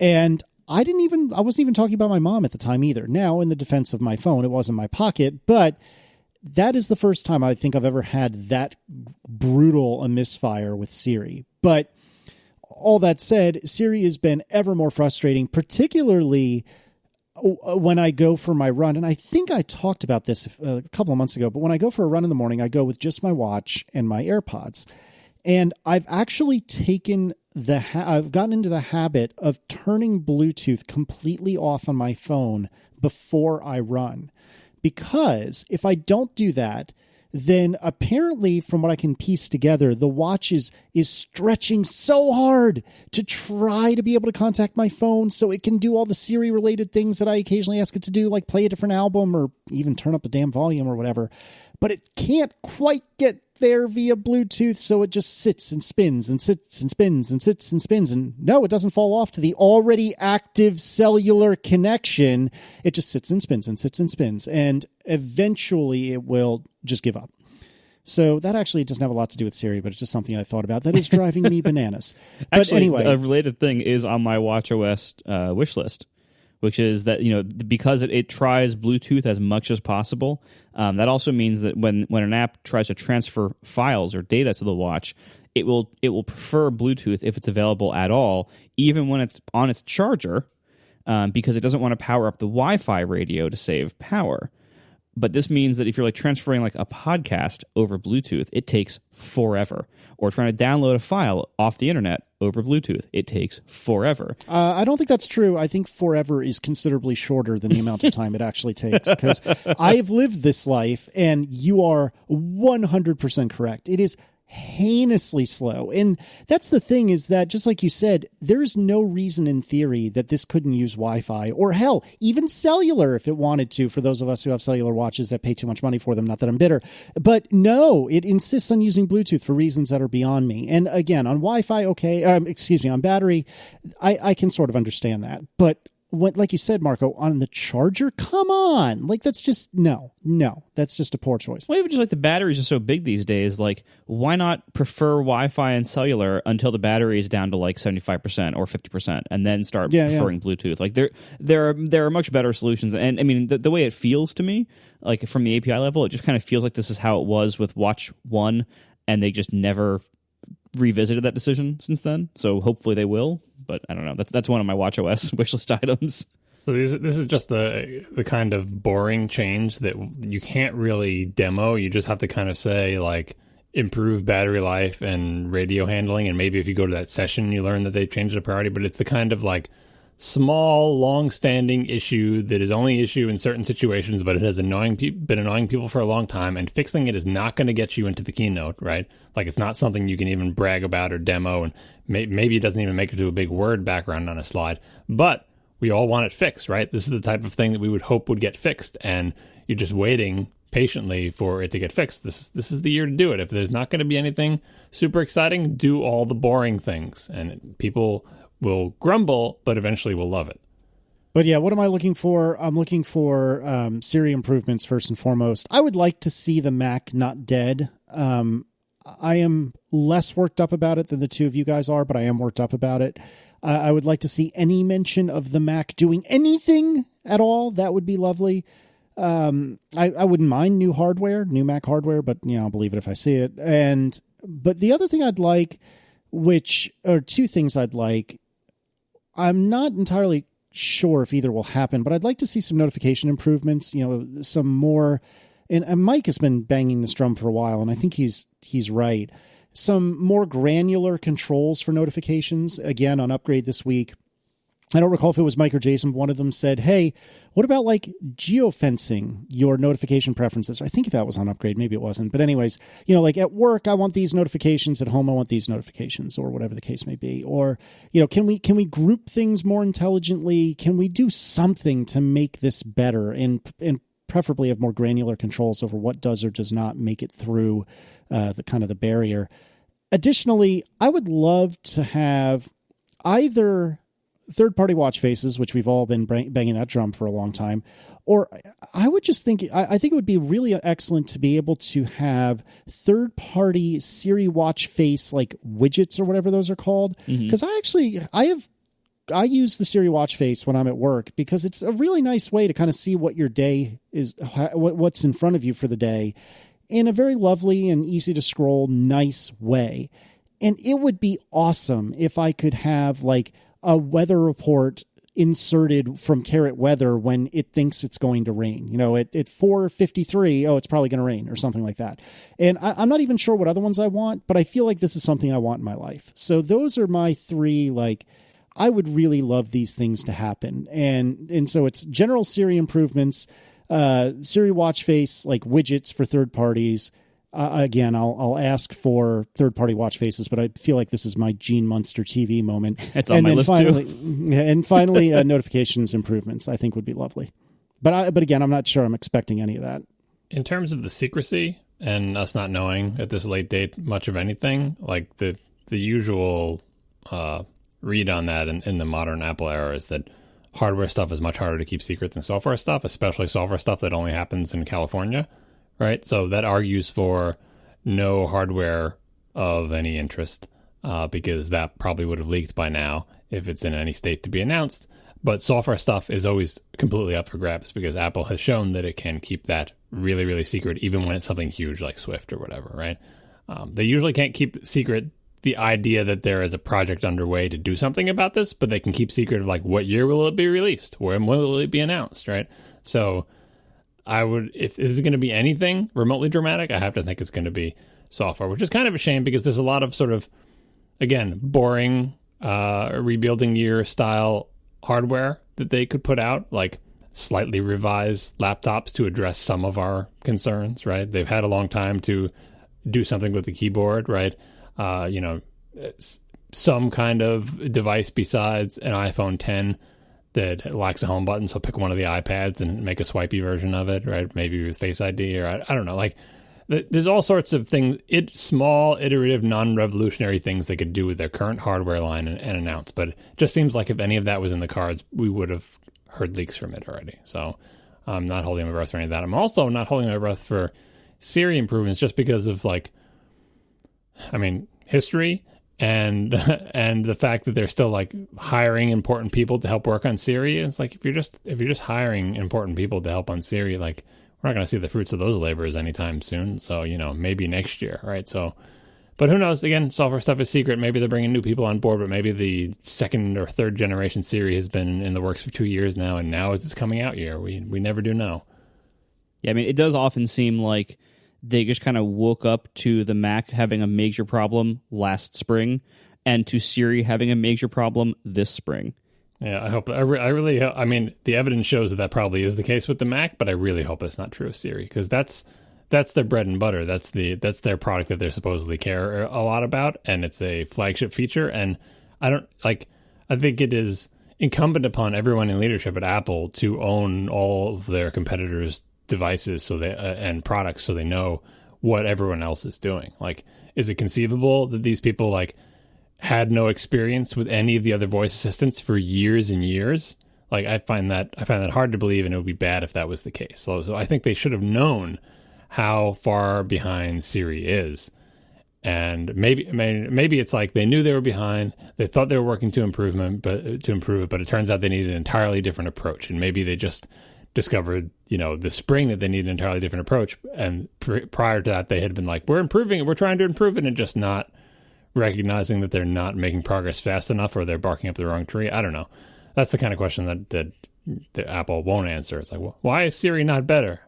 And I wasn't even talking about my mom at the time either. Now, in the defense of my phone, it was in my pocket, but that is the first time I think I've ever had that brutal a misfire with Siri. But all that said, Siri has been ever more frustrating, particularly when I go for my run. And I think I talked about this a couple of months ago, but when I go for a run in the morning, I go with just my watch and my AirPods. And I've actually I've gotten into the habit of turning Bluetooth completely off on my phone before I run. Because if I don't do that, then apparently, from what I can piece together, the watch is stretching so hard to try to be able to contact my phone so it can do all the Siri-related things that I occasionally ask it to do, like play a different album or even turn up the damn volume or whatever. But it can't quite get there via Bluetooth, so it just sits and spins and sits and spins and sits and spins. And no, it doesn't fall off to the already active cellular connection. It just sits and spins and sits and spins. And eventually it will just give up. So that actually doesn't have a lot to do with Siri, but it's just something I thought about that is driving me bananas. But actually, anyway, a related thing is on my watchOS wish list, which is that, because it tries Bluetooth as much as possible. That also means that when an app tries to transfer files or data to the watch, it will prefer Bluetooth if it's available at all, even when it's on its charger, because it doesn't want to power up the Wi-Fi radio to save power. But this means that if you're transferring a podcast over Bluetooth, it takes forever. Or trying to download a file off the internet over Bluetooth, it takes forever. I don't think that's true. I think forever is considerably shorter than the amount of time it actually takes, because I've lived this life, and you are 100% correct. It is heinously slow. And that's the thing, is that, just like you said, there is no reason in theory that this couldn't use Wi-Fi, or hell, even cellular if it wanted to, for those of us who have cellular watches that pay too much money for them. Not that I'm bitter, but no, it insists on using Bluetooth for reasons that are beyond me. And again, on Wi-Fi, on battery, I can sort of understand that. But like you said, Marco, on the charger, come on. That's just, no, that's just a poor choice. Well, even just the batteries are so big these days, why not prefer Wi-Fi and cellular until the battery is down to 75% or 50% and then start preferring Bluetooth? There are much better solutions. And I mean, the way it feels to me, from the API level, it just kind of feels like this is how it was with Watch 1, and they just never revisited that decision since then. So hopefully they will. But I don't know. That's one of my watchOS wishlist items. So this is just the kind of boring change that you can't really demo. You just have to kind of say improve battery life and radio handling, and maybe if you go to that session, you learn that they've changed the priority. But it's the kind of small, long-standing issue that is only issue in certain situations, but it has been annoying people for a long time, and fixing it is not going to get you into the keynote, right? It's not something you can even brag about or demo, and maybe it doesn't even make it to a big word background on a slide, but we all want it fixed, right? This is the type of thing that we would hope would get fixed, and you're just waiting patiently for it to get fixed. This is the year to do it. If there's not going to be anything super exciting, do all the boring things, and people will grumble, but eventually will love it. But yeah, what am I looking for? I'm looking for Siri improvements first and foremost. I would like to see the Mac not dead. I am less worked up about it than the two of you guys are, but I am worked up about it. I would like to see any mention of the Mac doing anything at all. That would be lovely. I wouldn't mind new Mac hardware, but I'll believe it if I see it. But the other thing I'd like, two things I'd like, I'm not entirely sure if either will happen, but I'd like to see some notification improvements, some more, and Mike has been banging this drum for a while, and I think he's right. Some more granular controls for notifications, again, on Upgrade this week. I don't recall if it was Mike or Jason, but one of them said, hey, what about geofencing your notification preferences? I think that was on Upgrade. Maybe it wasn't. But anyways, at work, I want these notifications. At home, I want these notifications, or whatever the case may be. Or, can we group things more intelligently? Can we do something to make this better and preferably have more granular controls over what does or does not make it through the barrier? Additionally, I would love to have either third-party watch faces, which we've all been banging that drum for a long time, or I would just think, I think it would be really excellent to be able to have third-party Siri watch face like widgets or whatever those are called. Because I use the Siri watch face when I'm at work because it's a really nice way to kind of see what your day is, what's in front of you for the day in a very lovely and easy to scroll, nice way. And it would be awesome if I could have like a weather report inserted from Carrot Weather when it thinks it's going to rain. You know, at 4:53, oh, it's probably going to rain or something like that. And I'm not even sure what other ones I want, but I feel like this is something I want in my life. So those are my three, like, I would really love these things to happen. And so it's general Siri improvements, Siri watch face, like widgets for third parties. Again, I'll ask for third-party watch faces, but I feel like this is my Gene Munster TV moment. It's on my list too. And finally, notifications improvements I think would be lovely. But again, I'm not sure I'm expecting any of that. In terms of the secrecy and us not knowing at this late date much of anything, like the usual read on that in the modern Apple era is that hardware stuff is much harder to keep secret than software stuff, especially software stuff that only happens in California. Right, so that argues for no hardware of any interest because that probably would have leaked by now if it's in any state to be announced. But software stuff is always completely up for grabs because Apple has shown that it can keep that really, really secret even when it's something huge like Swift or whatever, right? They usually can't keep secret the idea that there is a project underway to do something about this, but they can keep secret of like what year will it be released? When will it be announced, right? So I would, if this is going to be anything remotely dramatic, I have to think it's going to be software, which is kind of a shame because there's a lot of sort of, again, boring rebuilding year style hardware that they could put out, like slightly revised laptops to address some of our concerns, right? They've had a long time to do something with the keyboard, right? Some kind of device besides an iPhone 10 that lacks a home button, so pick one of the iPads and make a swipey version of it, right? Maybe with Face ID or I don't know. Like, there's all sorts of things, small, iterative, non-revolutionary things they could do with their current hardware line and announce. But it just seems like if any of that was in the cards, we would have heard leaks from it already. So I'm not holding my breath for any of that. I'm also not holding my breath for Siri improvements just because of, like, history and the fact that they're still like hiring important people to help work on Siri. It's like if you're just hiring important people to help on Siri, like we're not going to see the fruits of those labors anytime soon. So maybe next year, right? So, but who knows? Again, software stuff is secret. Maybe they're bringing new people on board, but maybe the second or third generation Siri has been in the works for 2 years now, and now is its coming out year. We never do know. Yeah, it does often seem like they just kind of woke up to the Mac having a major problem last spring and to Siri having a major problem this spring. Yeah, I hope. I really. The evidence shows that probably is the case with the Mac, but I really hope it's not true of Siri because that's their bread and butter. That's their product that they supposedly care a lot about, and it's a flagship feature. And I think it is incumbent upon everyone in leadership at Apple to own all of their competitors' devices and products so they know what everyone else is doing. Like, is it conceivable that these people had no experience with any of the other voice assistants for years and years? Like, I find that hard to believe, and it would be bad if that was the case. So I think they should have known how far behind Siri is. And maybe it's like they knew they were behind. They thought they were working to improve it, but it turns out they needed an entirely different approach. And maybe they just discovered, the spring that they need an entirely different approach. And prior to that, they had been like, we're improving it, we're trying to improve it, and just not recognizing that they're not making progress fast enough or they're barking up the wrong tree. I don't know. That's the kind of question that Apple won't answer. It's like, well, why is Siri not better?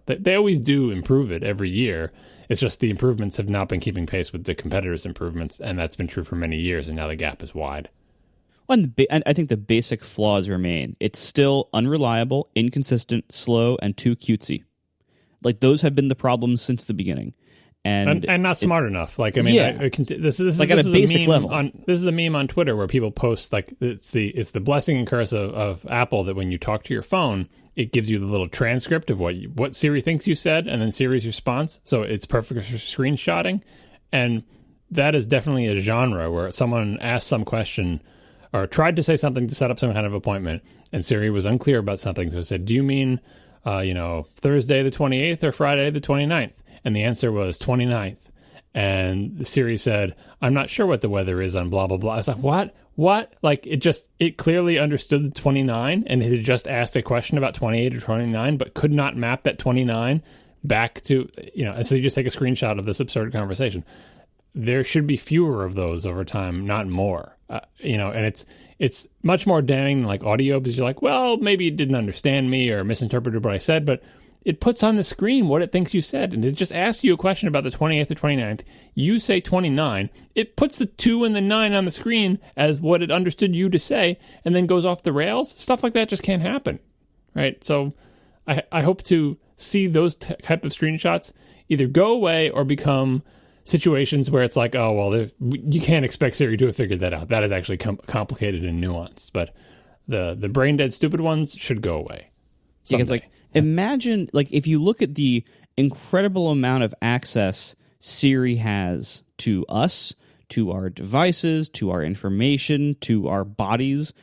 They always do improve it every year. It's just the improvements have not been keeping pace with the competitors' improvements, and that's been true for many years, and now the gap is wide. And I think the basic flaws remain. It's still unreliable, inconsistent, slow, and too cutesy. Like, those have been the problems since the beginning. And not smart enough. Like, this is like at a basic level. This is a meme on Twitter where people post, like, it's the blessing and curse of Apple that when you talk to your phone, it gives you the little transcript of what Siri thinks you said and then Siri's response. So it's perfect for screenshotting. And that is definitely a genre where someone asked some question or tried to say something to set up some kind of appointment, and Siri was unclear about something. So it said, do you mean, Thursday the 28th or Friday the 29th? And the answer was 29th. And Siri said, I'm not sure what the weather is on blah, blah, blah. I was like, what? Like, it clearly understood the 29, and it had just asked a question about 28 or 29, but could not map that 29 back to, and so you just take a screenshot of this absurd conversation. There should be fewer of those over time, not more. And it's much more damning than like audio, because you're like, well, maybe it didn't understand me or misinterpreted what I said, but it puts on the screen what it thinks you said, and it just asks you a question about the 28th or 29th. You say 29. It puts the 2 and the 9 on the screen as what it understood you to say, and then goes off the rails. Stuff like that just can't happen, right? So I hope to see those type of screenshots either go away or become situations where it's like, oh, well, you can't expect Siri to have figured that out. That is actually complicated and nuanced. But the brain-dead stupid ones should go away. Yeah, it's like, imagine, like, if you look at the incredible amount of access Siri has to us, to our devices, to our information, to our bodies.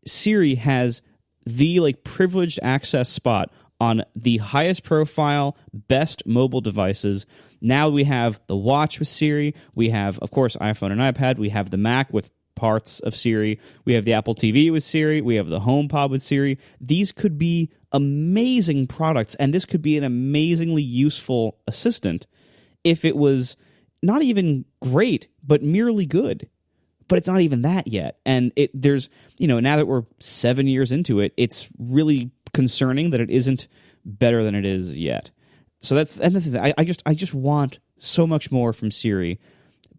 Siri has the, like, privileged access spot on the highest profile, best mobile devices. Now we have the watch with Siri. We have, of course, iPhone and iPad. We have the Mac with parts of Siri. We have the Apple TV with Siri. We have the HomePod with Siri. These could be amazing products, and this could be an amazingly useful assistant if it was not even great, but merely good. But it's not even that yet. And there's, now that we're 7 years into it, it's really concerning that it isn't better than it is yet. So that's the thing. I just want so much more from Siri,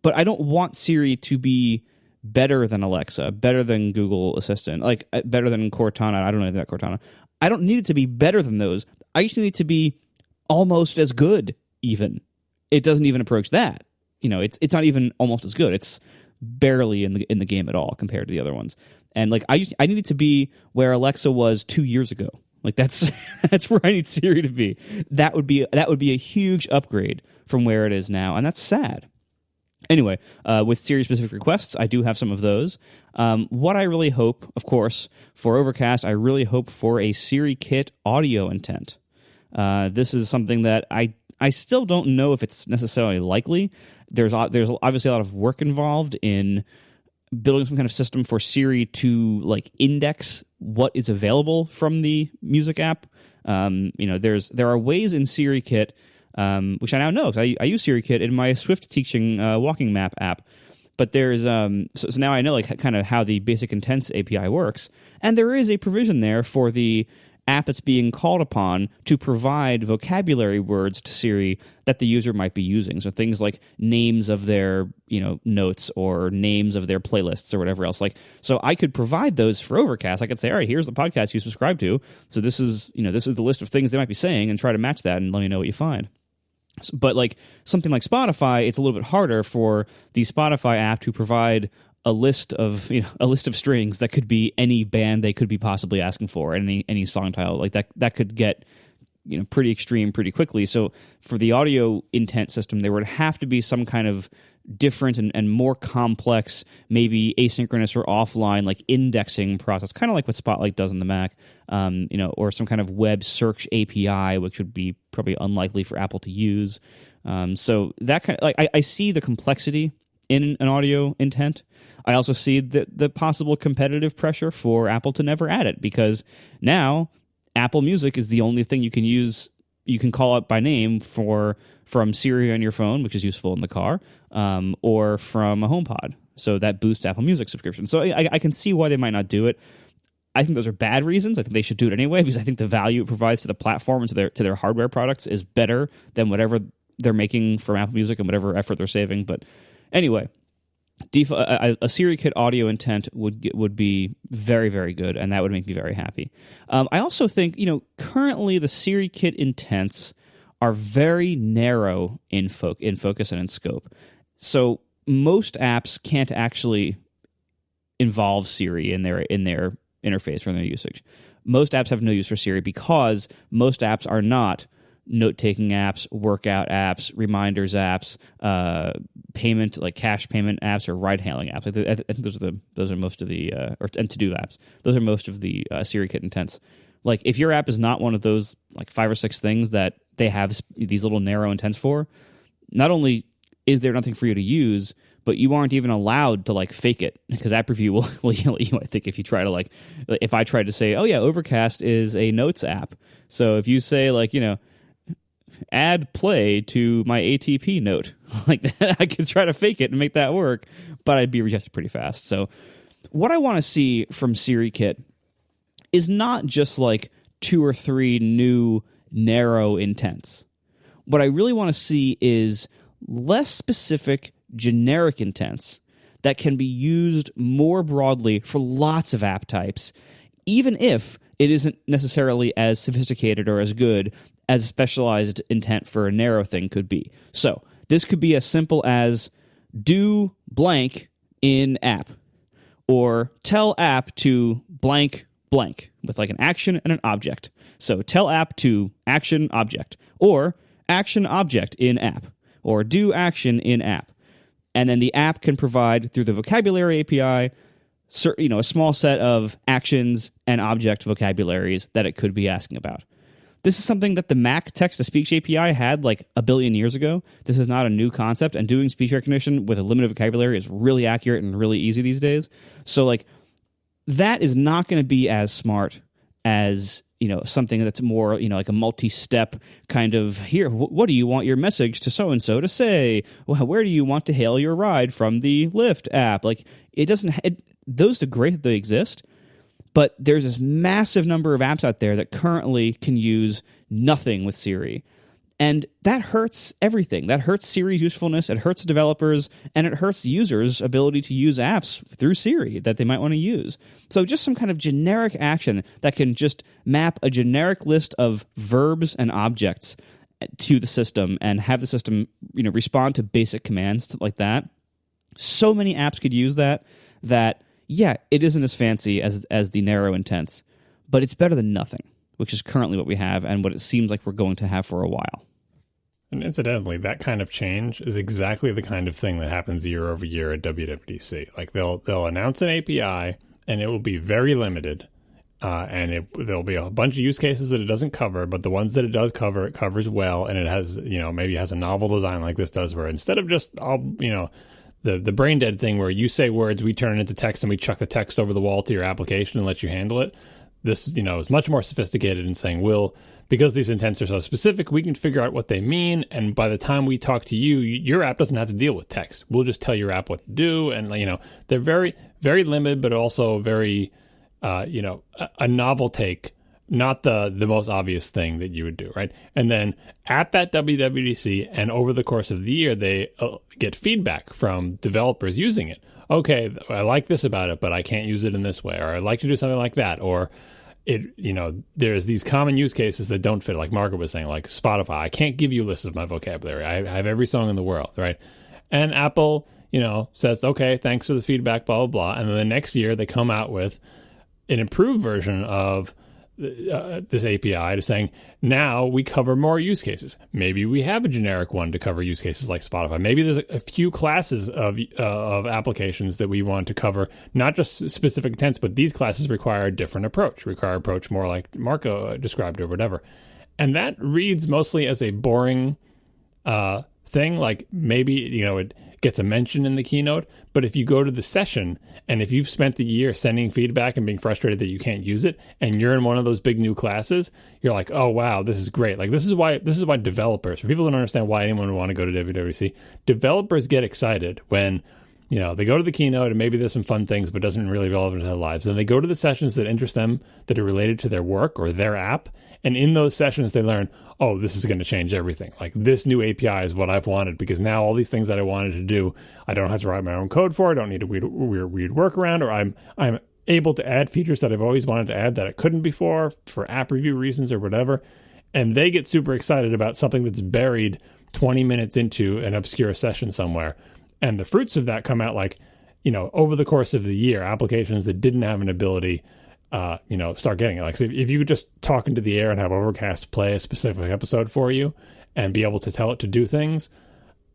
but I don't want Siri to be better than Alexa, better than Google Assistant, like better than Cortana. I don't know about Cortana. I don't need it to be better than those. I just need it to be almost as good. Even it doesn't even approach that. It's not even almost as good. It's barely in the game at all compared to the other ones. And like I need it to be where Alexa was 2 years ago. Like that's where I need Siri to be. That would be a huge upgrade from where it is now, and that's sad. Anyway, with Siri-specific requests, I do have some of those. What I really hope, of course, for Overcast, I really hope for a Siri Kit audio intent. This is something that I still don't know if it's necessarily likely. There's obviously a lot of work involved in building some kind of system for Siri to like index what is available from the music app. There are ways in Siri Kit, which I now know because I use Siri Kit in my Swift teaching walking map app. But there's so now I know like kind of how the basic intents API works, and there is a provision there for the app that's being called upon to provide vocabulary words to Siri that the user might be using. So things like names of their, notes or names of their playlists or whatever else. Like, so I could provide those for Overcast. I could say, all right, here's the podcast you subscribe to. So this is the list of things they might be saying, and try to match that and let me know what you find. But like something like Spotify, it's a little bit harder for the Spotify app to provide a list of strings that could be any band they could be possibly asking for, and any song title like that could get pretty extreme pretty quickly. So for the audio intent system, there would have to be some kind of different and more complex, maybe asynchronous or offline like indexing process, kind of like what Spotlight does on the Mac, or some kind of web search API, which would be probably unlikely for Apple to use. So that kind of like I see the complexity in an audio intent. I also see the possible competitive pressure for Apple to never add it, because now Apple Music is the only thing you can use. You can call it by name from Siri on your phone, which is useful in the car, or from a HomePod. So that boosts Apple Music subscription. So I can see why they might not do it. I think those are bad reasons. I think they should do it anyway, because I think the value it provides to the platform and to their hardware products is better than whatever they're making from Apple Music and whatever effort they're saving. But anyway, a Siri Kit audio intent would be very, very good, and that would make me very happy. I also think, currently the Siri Kit intents are very narrow in focus and in scope. So most apps can't actually involve Siri in their interface or in their usage. Most apps have no use for Siri because most apps are not note-taking apps, workout apps, reminders apps, payment, like cash payment apps, or ride-hailing apps. I think those are most of the and to-do apps. Those are most of the SiriKit intents. Like, if your app is not one of those like 5 or 6 things that they have these little narrow intents for, not only is there nothing for you to use, but you aren't even allowed to like fake it, because app review will yell at you, I think, if you try to if I tried to say, oh yeah, Overcast is a notes app. So if you say add play to my ATP note, like that, I could try to fake it and make that work, but I'd be rejected pretty fast. So what I want to see from SiriKit is not just 2 or 3 new narrow intents. What I really want to see is less specific generic intents that can be used more broadly for lots of app types, even if it isn't necessarily as sophisticated or as good as a specialized intent for a narrow thing could be. So this could be as simple as do blank in app, or tell app to blank blank with an action and an object. So tell app to action object, or action object in app, or do action in app. And then the app can provide, through the vocabulary API, a small set of actions and object vocabularies that it could be asking about. This is something that the Mac text-to-speech API had a billion years ago. This is not a new concept, and doing speech recognition with a limited vocabulary is really accurate and really easy these days. So, that is not going to be as smart as something that's more like a multi-step kind of, here, what do you want your message to so-and-so to say? Well, where do you want to hail your ride from the Lyft app? Those are great that they exist, but there's this massive number of apps out there that currently can use nothing with Siri. And that hurts everything. That hurts Siri's usefulness, it hurts developers, and it hurts users' ability to use apps through Siri that they might want to use. So just some kind of generic action that can just map a generic list of verbs and objects to the system and have the system, respond to basic commands like that. So many apps could use that, yeah, it isn't as fancy as the narrow intents, but it's better than nothing, which is currently what we have and what it seems like we're going to have for a while. And incidentally, that kind of change is exactly the kind of thing that happens year over year at WWDC. They'll announce an API, and it will be very limited, and there'll be a bunch of use cases that it doesn't cover, but the ones that it does cover, it covers well, and it has, maybe it has a novel design like this does, where instead of just the brain dead thing where you say words, we turn it into text, and we chuck the text over the wall to your application and let you handle it. This, is much more sophisticated in saying, because these intents are so specific, we can figure out what they mean, and by the time we talk to you, your app doesn't have to deal with text. We'll just tell your app what to do, and they're very, very limited, but also very, a novel take, not the most obvious thing that you would do, right? And then at that WWDC and over the course of the year, they get feedback from developers using it. Okay, I like this about it, but I can't use it in this way, or I'd like to do something like that, or there's these common use cases that don't fit, like Margaret was saying, like Spotify. I can't give you lists of my vocabulary. I have every song in the world, right? And Apple, says, okay, thanks for the feedback, blah, blah, blah. And then the next year they come out with an improved version of this API to saying, now we cover more use cases. Maybe we have a generic one to cover use cases like Spotify. Maybe there's a few classes of applications that we want to cover, not just specific intents, but these classes require a different approach, more like Marco described or whatever. And that reads mostly as a boring thing. Like maybe, it gets a mention in the keynote, but if you go to the session and if you've spent the year sending feedback and being frustrated that you can't use it, and you're in one of those big new classes, you're like, oh wow, this is great. This is why developers, for people who don't understand why anyone would want to go to WWDC, developers get excited when they go to the keynote and maybe there's some fun things, but doesn't really relevant to their lives. Then they go to the sessions that interest them, that are related to their work or their app. And in those sessions, they learn, oh, this is going to change everything. This new API is what I've wanted, because now all these things that I wanted to do, I don't have to write my own code for. I don't need a weird workaround, or I'm able to add features that I've always wanted to add that I couldn't before for app review reasons or whatever. And they get super excited about something that's buried 20 minutes into an obscure session somewhere. And the fruits of that come out over the course of the year, applications that didn't have an ability start getting it. Like, so if you could just talk into the air and have Overcast play a specific episode for you and be able to tell it to do things,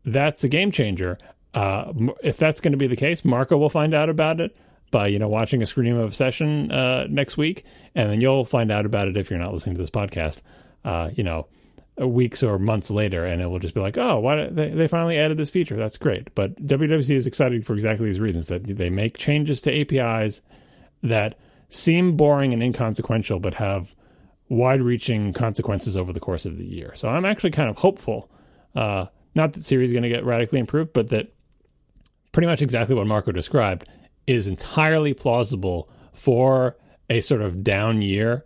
that's a game changer. If that's going to be the case, Marco will find out about it by, watching a Scream of Obsession next week, and then you'll find out about it if you're not listening to this podcast, weeks or months later, and it will just be like, oh, why they finally added this feature? That's great. But WWDC is excited for exactly these reasons, that they make changes to APIs that seem boring and inconsequential, but have wide-reaching consequences over the course of the year. So I'm actually kind of hopeful, not that Siri is going to get radically improved, but that pretty much exactly what Marco described is entirely plausible for a sort of down year,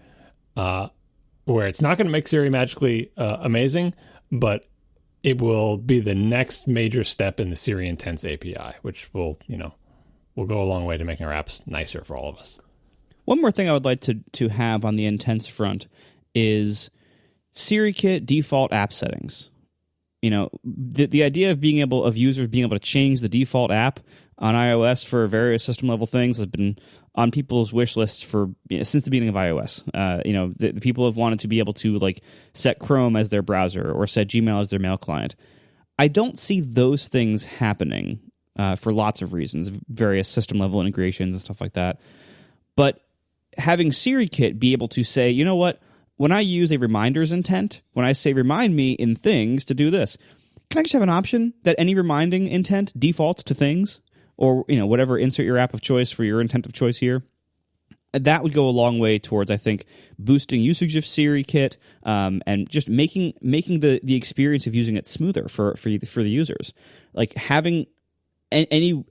where it's not going to make Siri magically amazing, but it will be the next major step in the Siri Intents API, which will go a long way to making our apps nicer for all of us. One more thing I would like to have on the Intents front is SiriKit default app settings. The idea of users being able to change the default app on iOS for various system level things has been on people's wish lists for since the beginning of iOS. The people have wanted to be able to set Chrome as their browser or set Gmail as their mail client. I don't see those things happening for lots of reasons, various system level integrations and stuff like that. But having SiriKit be able to say, you know what, when I use a reminders intent, when I say remind me in things to do this, can I just have an option that any reminding intent defaults to things? Or, whatever, insert your app of choice for your intent of choice here. That would go a long way towards, I think, boosting usage of SiriKit, and just making the experience of using it smoother for the users. Like, having any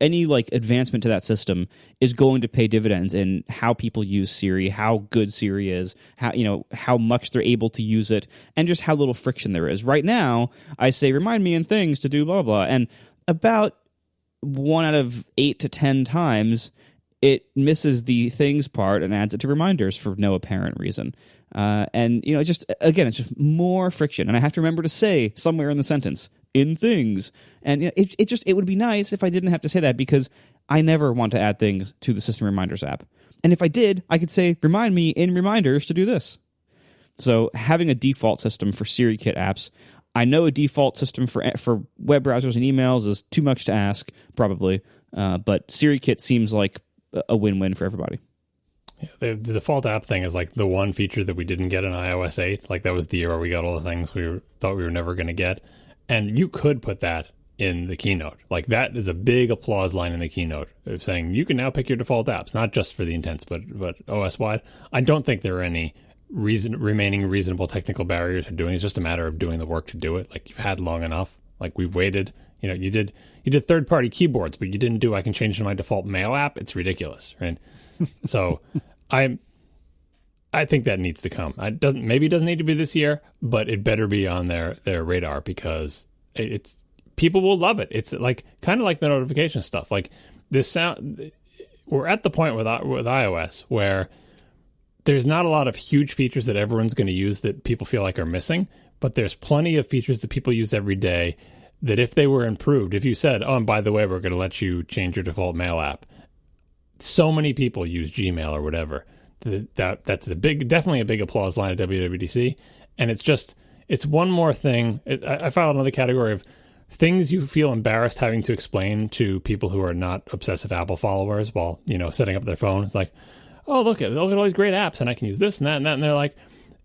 advancement to that system is going to pay dividends in how people use Siri, how good Siri is, how much they're able to use it, and just how little friction there is. Right now, I say remind me in things to do blah blah, and about 1 out of 8 to 10 times it misses the things part and adds it to reminders for no apparent reason. It's just more friction, and I have to remember to say somewhere in the sentence in things, and it would be nice if I didn't have to say that, because I never want to add things to the System Reminders app, and if I did, I could say remind me in reminders to do this. So having a default system for SiriKit apps, I know a default system for web browsers and emails is too much to ask, probably, but SiriKit seems like a win-win for everybody. Yeah, the default app thing is like the one feature that we didn't get in iOS 8. Like, that was the year where we got all the things we thought we were never going to get. And you could put that in the keynote. Like, that is a big applause line in the keynote of saying you can now pick your default apps, not just for the intents, but OS-wide. I don't think there are any remaining reasonable technical barriers for doing it. It's just a matter of doing the work to do it. Like, you've had long enough. Like, we've waited. You did third-party keyboards, but you didn't do I can change to my default mail app. It's ridiculous, right? So I think that needs to come. Maybe it doesn't need to be this year, but it better be on their radar, because people will love it. It's like kind of like the notification stuff. Like, this sound, we're at the point with iOS where there's not a lot of huge features that everyone's going to use that people feel like are missing, but there's plenty of features that people use every day that if they were improved, if you said, oh, and by the way, we're going to let you change your default mail app. So many people use Gmail or whatever. That's definitely a big applause line at WWDC. And it's one more thing. I filed another category of things you feel embarrassed having to explain to people who are not obsessive Apple followers while, setting up their phone. It's like, oh, look at all these great apps, and I can use this and that and that. And they're like,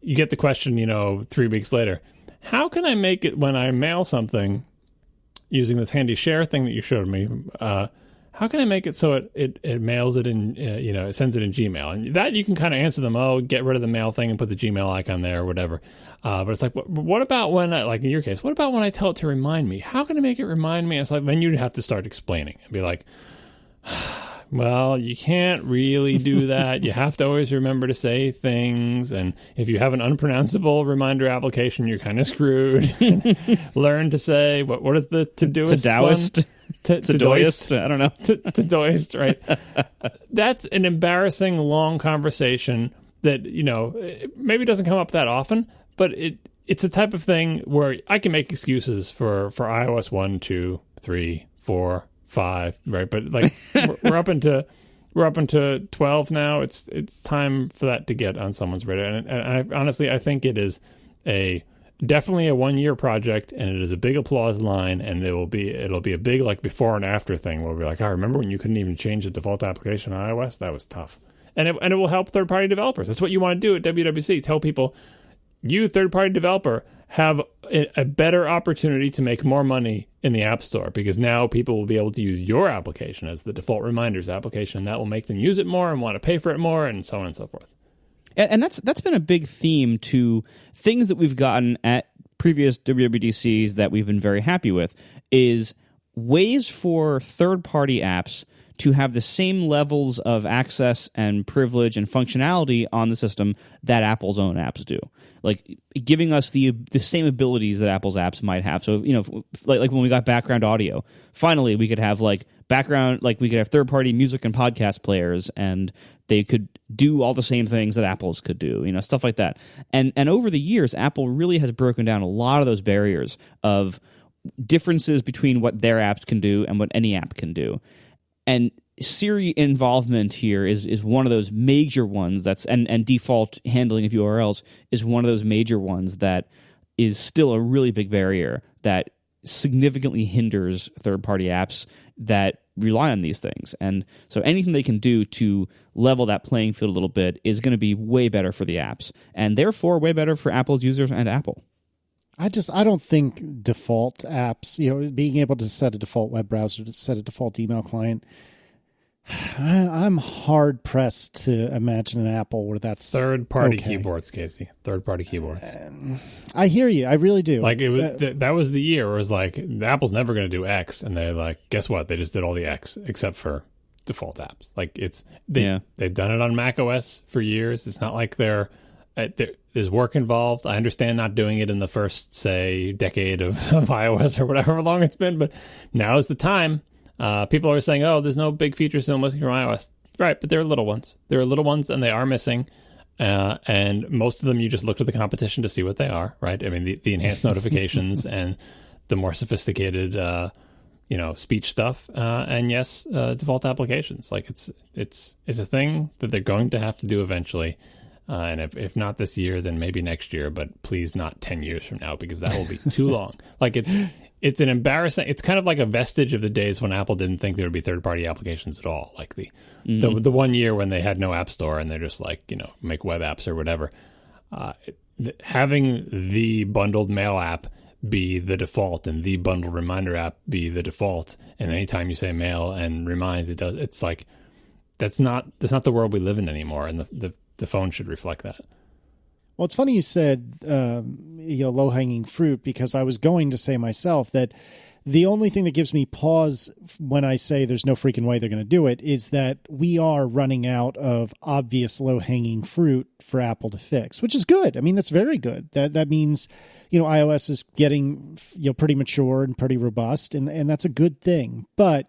you get the question, 3 weeks later, how can I make it when I mail something using this handy share thing that you showed me? How can I make it so it mails it in, it sends it in Gmail? And that you can kind of answer them, get rid of the mail thing and put the Gmail icon there or whatever. But it's like, what about when, like in your case, what about when I tell it to remind me? How can I make it remind me? It's like, then you'd have to start explaining and be like, well, you can't really do that. You have to always remember to say things. And if you have an unpronounceable reminder application, you're kind of screwed. Learn to say, what is the Todoist? Todoist? Todoist? I don't know. Todoist, right? That's an embarrassing long conversation that, maybe doesn't come up that often, but it's a type of thing where I can make excuses for iOS 1, 2, 3, 4, 5, right? But like we're up into we're up into 12 now. It's time for that to get on someone's radar. And I honestly, I think it is definitely a 1-year project, and it is a big applause line, and it'll be a big like before and after thing where we're like, I remember when you couldn't even change the default application on iOS? That was tough. And it will help third-party developers. That's what you want to do at WWDC. Tell people, you third-party developer have a better opportunity to make more money in the App Store, because now people will be able to use your application as the default reminders application. That will make them use it more and want to pay for it more, and so on and so forth. And that's been a big theme to things that we've gotten at previous WWDCs that we've been very happy with, is ways for third-party apps to have the same levels of access and privilege and functionality on the system that Apple's own apps do. Like giving us the same abilities that Apple's apps might have. So, like when we got background audio, finally we could have we could have third-party music and podcast players, and they could do all the same things that Apple's could do, stuff like that. And over the years, Apple really has broken down a lot of those barriers of differences between what their apps can do and what any app can do. And Siri involvement here is one of those major ones and default handling of URLs is one of those major ones that is still a really big barrier that significantly hinders third-party apps that rely on these things. And so anything they can do to level that playing field a little bit is going to be way better for the apps, and therefore way better for Apple's users and Apple. I don't think default apps, being able to set a default web browser, to set a default email client, I'm hard pressed to imagine an Apple where that's third-party okay. keyboards, Casey. Third-party keyboards. I hear you. I really do. Like it was, that was the year where it was like Apple's never going to do X, and they're like, guess what? They just did all the X except for default apps. Like they've done it on Mac OS for years. It's not like there's work involved. I understand not doing it in the first, say, decade of iOS or whatever long it's been, but now is the time. People are saying, oh, there's no big features still missing from iOS. Right, but there are little ones. There are little ones, and they are missing. And most of them, you just look to the competition to see what they are, right? I mean, the enhanced notifications and the more sophisticated, speech stuff. And yes, default applications. Like it's a thing that they're going to have to do eventually. And if not this year, then maybe next year. But please not 10 years from now, because that will be too long. Like it's an embarrassing. It's kind of like a vestige of the days when Apple didn't think there would be third-party applications at all. Like the 1 year when they had no app store and they're just like, make web apps or whatever. Having the bundled mail app be the default and the bundled reminder app be the default, and anytime you say mail and remind, it does. It's like that's not the world we live in anymore, and the phone should reflect that. Well, it's funny you said low-hanging fruit, because I was going to say myself that the only thing that gives me pause when I say there's no freaking way they're going to do it is that we are running out of obvious low-hanging fruit for Apple to fix, which is good. I mean, that's very good. That means, iOS is getting pretty mature and pretty robust, and that's a good thing. But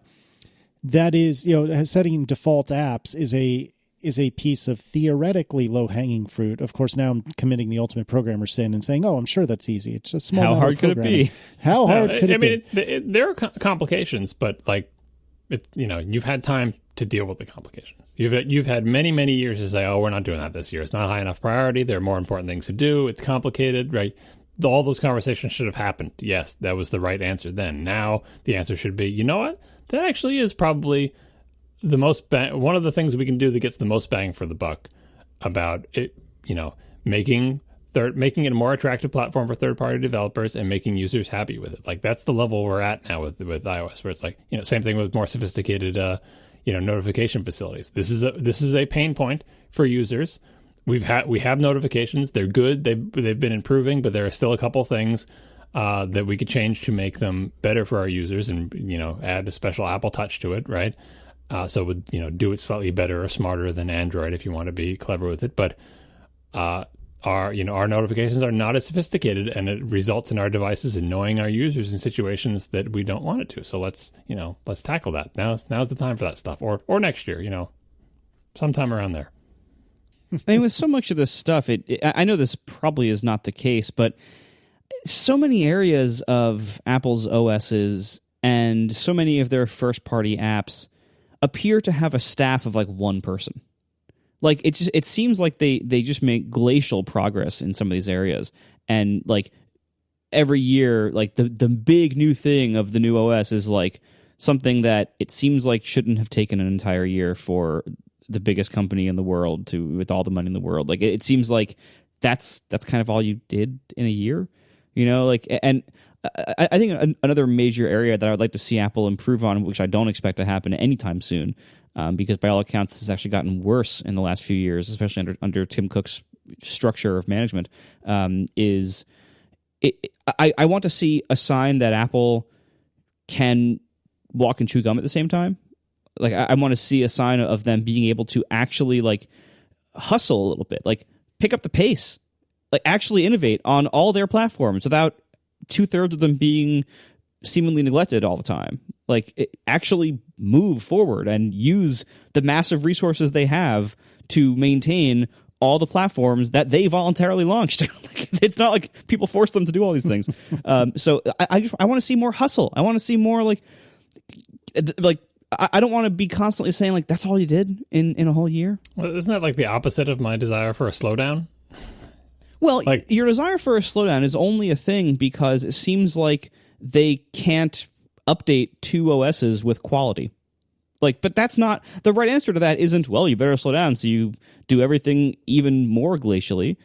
that is, setting default apps is a piece of theoretically low-hanging fruit. Of course, now I'm committing the ultimate programmer sin and saying, I'm sure that's easy. It's a small. How hard could it be? How hard could it be? I mean, there are complications, but you've had time to deal with the complications. You've had many, many years to say, we're not doing that this year. It's not high enough priority. There are more important things to do. It's complicated, right? All those conversations should have happened. Yes, that was the right answer then. Now the answer should be, you know what? That actually is probably the most one of the things we can do that gets the most bang for the buck about it, making it a more attractive platform for third-party developers and making users happy with it. Like that's the level we're at now with iOS, where it's like, same thing with more sophisticated, notification facilities. This is a pain point for users. We have notifications. They're good. They've been improving, but there are still a couple things that we could change to make them better for our users, and add a special Apple touch to it, right? So would do it slightly better or smarter than Android if you want to be clever with it. But our notifications are not as sophisticated, and it results in our devices annoying our users in situations that we don't want it to. So let's tackle that. Now's the time for that stuff, or next year, sometime around there. I mean, with so much of this stuff, I know this probably is not the case, but so many areas of Apple's OSs and so many of their first-party apps appear to have a staff of like one person. Like it seems like they just make glacial progress in some of these areas, and like every year, like the big new thing of the new OS is like something that it seems like shouldn't have taken an entire year for the biggest company in the world to, with all the money in the world. Like it seems like that's kind of all you did in a year, you know, like, and I think another major area that I would like to see Apple improve on, which I don't expect to happen anytime soon, because by all accounts, this has actually gotten worse in the last few years, especially under Tim Cook's structure of management, is I want to see a sign that Apple can walk and chew gum at the same time. Like I want to see a sign of them being able to actually like hustle a little bit, like pick up the pace, like actually innovate on all their platforms without 2/3 of them being seemingly neglected all the time. Like actually move forward and use the massive resources they have to maintain all the platforms that they voluntarily launched. It's not like people force them to do all these things. So I want to see more hustle. I want to see more like I don't want to be constantly saying like that's all you did in a whole year. Well, isn't that like the opposite of my desire for a slowdown? Well, like, your desire for a slowdown is only a thing because it seems like they can't update two OSs with quality. Like, but that's not the right answer to that. Isn't, well, you better slow down so you do everything even more glacially.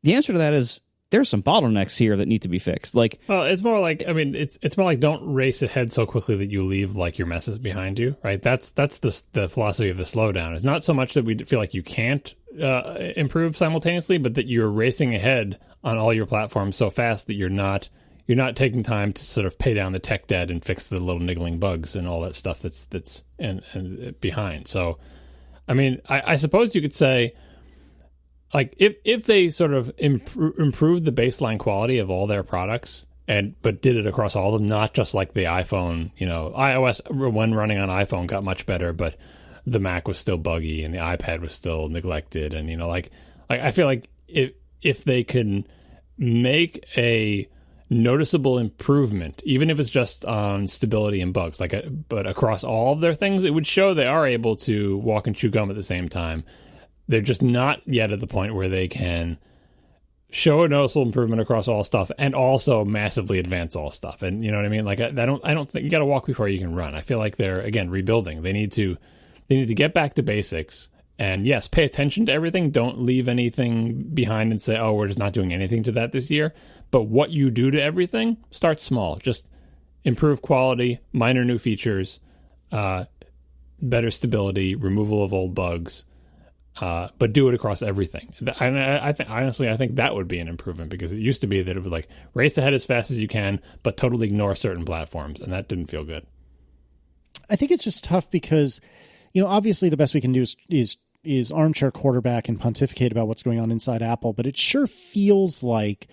The answer to that is there's some bottlenecks here that need to be fixed. Like, well, it's more like, I mean, it's more like don't race ahead so quickly that you leave like your messes behind you, right? That's the philosophy of the slowdown. It's not so much that we feel like you can't improve simultaneously, but that you're racing ahead on all your platforms so fast that you're not taking time to sort of pay down the tech debt and fix the little niggling bugs and all that stuff that's and behind. So, I mean, I suppose you could say, like, if they sort of improved the baseline quality of all their products, but did it across all of them, not just like the iPhone, you know, iOS when running on iPhone got much better, but the Mac was still buggy and the iPad was still neglected, and you know, like I feel like if they can make a noticeable improvement, even if it's just on stability and bugs, but across all of their things, it would show they are able to walk and chew gum at the same time. They're just not yet at the point where they can show a noticeable improvement across all stuff and also massively advance all stuff. And you know what I mean? Like I don't think you got to walk before you can run. I feel like they're, again, rebuilding. They need to get back to basics. And yes, pay attention to everything. Don't leave anything behind and say, oh, we're just not doing anything to that this year. But what you do to everything, start small. Just improve quality, minor new features, better stability, removal of old bugs, but do it across everything. And I think that would be an improvement, because it used to be that it would like race ahead as fast as you can, but totally ignore certain platforms, and that didn't feel good. I think it's just tough because, you know, obviously the best we can do is armchair quarterback and pontificate about what's going on inside Apple, but it sure feels like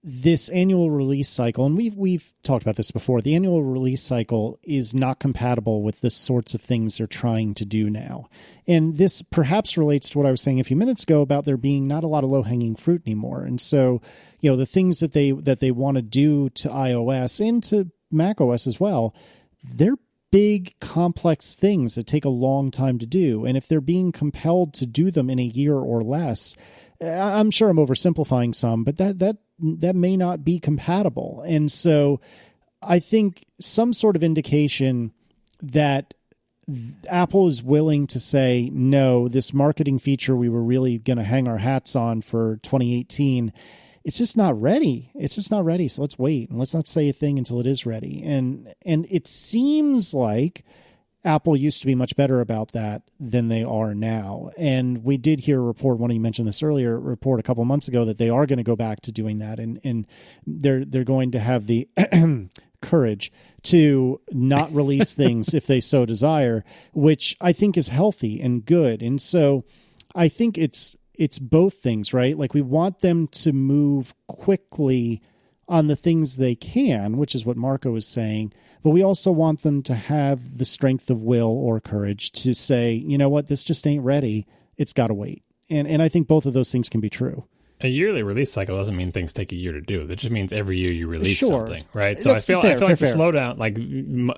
this annual release cycle, and we've talked about this before, the annual release cycle is not compatible with the sorts of things they're trying to do now. And this perhaps relates to what I was saying a few minutes ago about there being not a lot of low-hanging fruit anymore. And so, you know, the things that they want to do to iOS and to macOS as well, they're big, complex things that take a long time to do. And if they're being compelled to do them in a year or less, I'm sure I'm oversimplifying some, but that may not be compatible. And so I think some sort of indication that Apple is willing to say, no, this marketing feature we were really going to hang our hats on for 2018, it's just not ready. It's just not ready. So let's wait and let's not say a thing until it is ready. And it seems like Apple used to be much better about that than they are now. And we did hear a report, one of you mentioned this earlier, report a couple of months ago that they are going to go back to doing that. And they're going to have the courage to not release things if they so desire, which I think is healthy and good. And so I think it's both things, right? Like we want them to move quickly on the things they can, which is what Marco was saying, but we also want them to have the strength of will or courage to say, you know what, this just ain't ready. It's got to wait. And I think both of those things can be true. A yearly release cycle doesn't mean things take a year to do. That just means every year you release something, right? So I feel like the slowdown, like,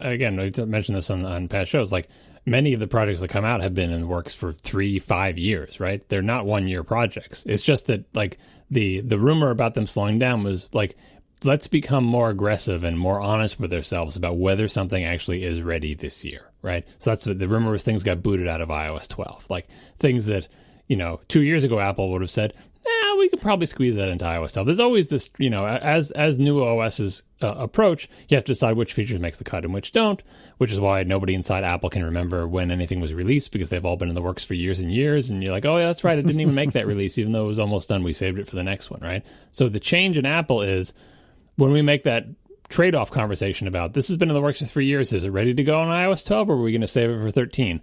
again, I mentioned this on past shows, like many of the projects that come out have been in the works for 3-5 years, right? They're not 1-year projects. It's just that like the rumor about them slowing down was like, let's become more aggressive and more honest with ourselves about whether something actually is ready this year, right? So that's what the rumor was. Things got booted out of iOS 12, like things that, 2 years ago, Apple would have said, we could probably squeeze that into iOS 12. There's always this, as new OSs approach, you have to decide which features makes the cut and which don't, which is why nobody inside Apple can remember when anything was released, because they've all been in the works for years and years. And you're like, oh, yeah, that's right. It didn't even make that release, even though it was almost done. We saved it for the next one, right? So the change in Apple is when we make that trade-off conversation about this has been in the works for 3 years, is it ready to go on iOS 12 or are we going to save it for 13?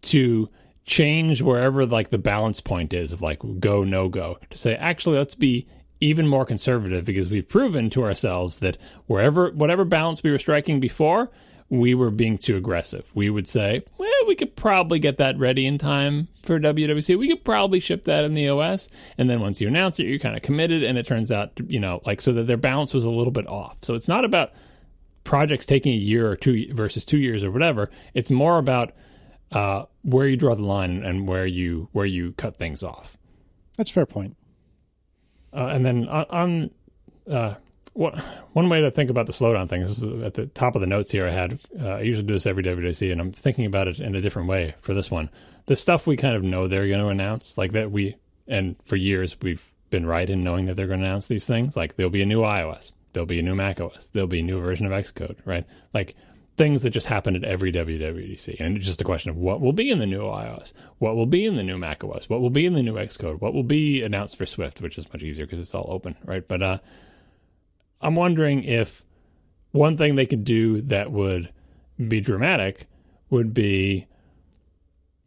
To change wherever like the balance point is of like go, no go, to say, actually, let's be even more conservative, because we've proven to ourselves that whatever balance we were striking before, we were being too aggressive. We would say, well, we could probably get that ready in time for WWDC. We could probably ship that in the OS. And then once you announce it, you're kind of committed. And it turns out, so that their balance was a little bit off. So it's not about projects taking a year or two versus 2 years or whatever. It's more about where you draw the line and where you cut things off. That's a fair point. And then one way to think about the slowdown thing is at the top of the notes here. I usually do this every WWDC, and I'm thinking about it in a different way for this one. The stuff we kind of know they're going to announce, like that and for years we've been right in knowing that they're going to announce these things. Like there'll be a new iOS, there'll be a new macOS, there'll be a new version of Xcode, right? Like things that just happen at every WWDC. And it's just a question of what will be in the new iOS, what will be in the new macOS, what will be in the new Xcode, what will be announced for Swift, which is much easier because it's all open, right? But I'm wondering if one thing they could do that would be dramatic would be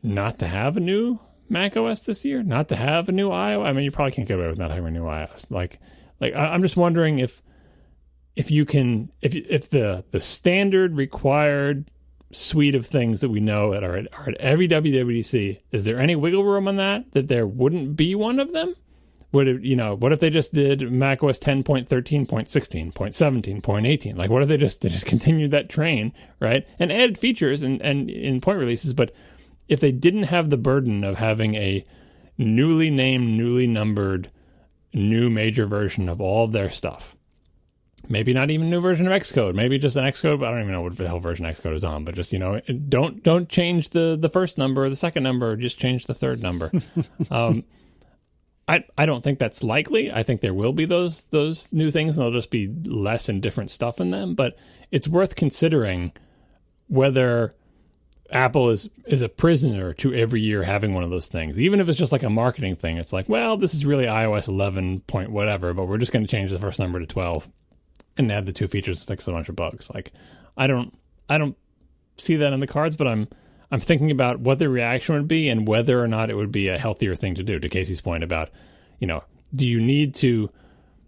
not to have a new macOS this year, not to have a new iOS. I mean, you probably can't get away with not having a new iOS. Like I'm just wondering if the standard required suite of things that we know are at every WWDC, is there any wiggle room on that there wouldn't be one of them? What if they just did macOS 10.13.16, 0.17, 0.18? Like, what if they just continued that train, right? And added features and in point releases, but if they didn't have the burden of having a newly named, newly numbered, new major version of all of their stuff, maybe not even a new version of Xcode, maybe just an Xcode, I don't even know what the hell version Xcode is on, but just, don't change the first number or the second number, just change the third number. I don't think that's likely. I think there will be those new things, and there'll just be less and different stuff in them. But it's worth considering whether Apple is a prisoner to every year having one of those things. Even if it's just like a marketing thing, it's like, well, this is really iOS 11 point whatever, but we're just going to change the first number to 12 and add the 2 features to fix a bunch of bugs. Like, I don't see that in the cards, but I'm thinking about what the reaction would be and whether or not it would be a healthier thing to do. To Casey's point about, do you need to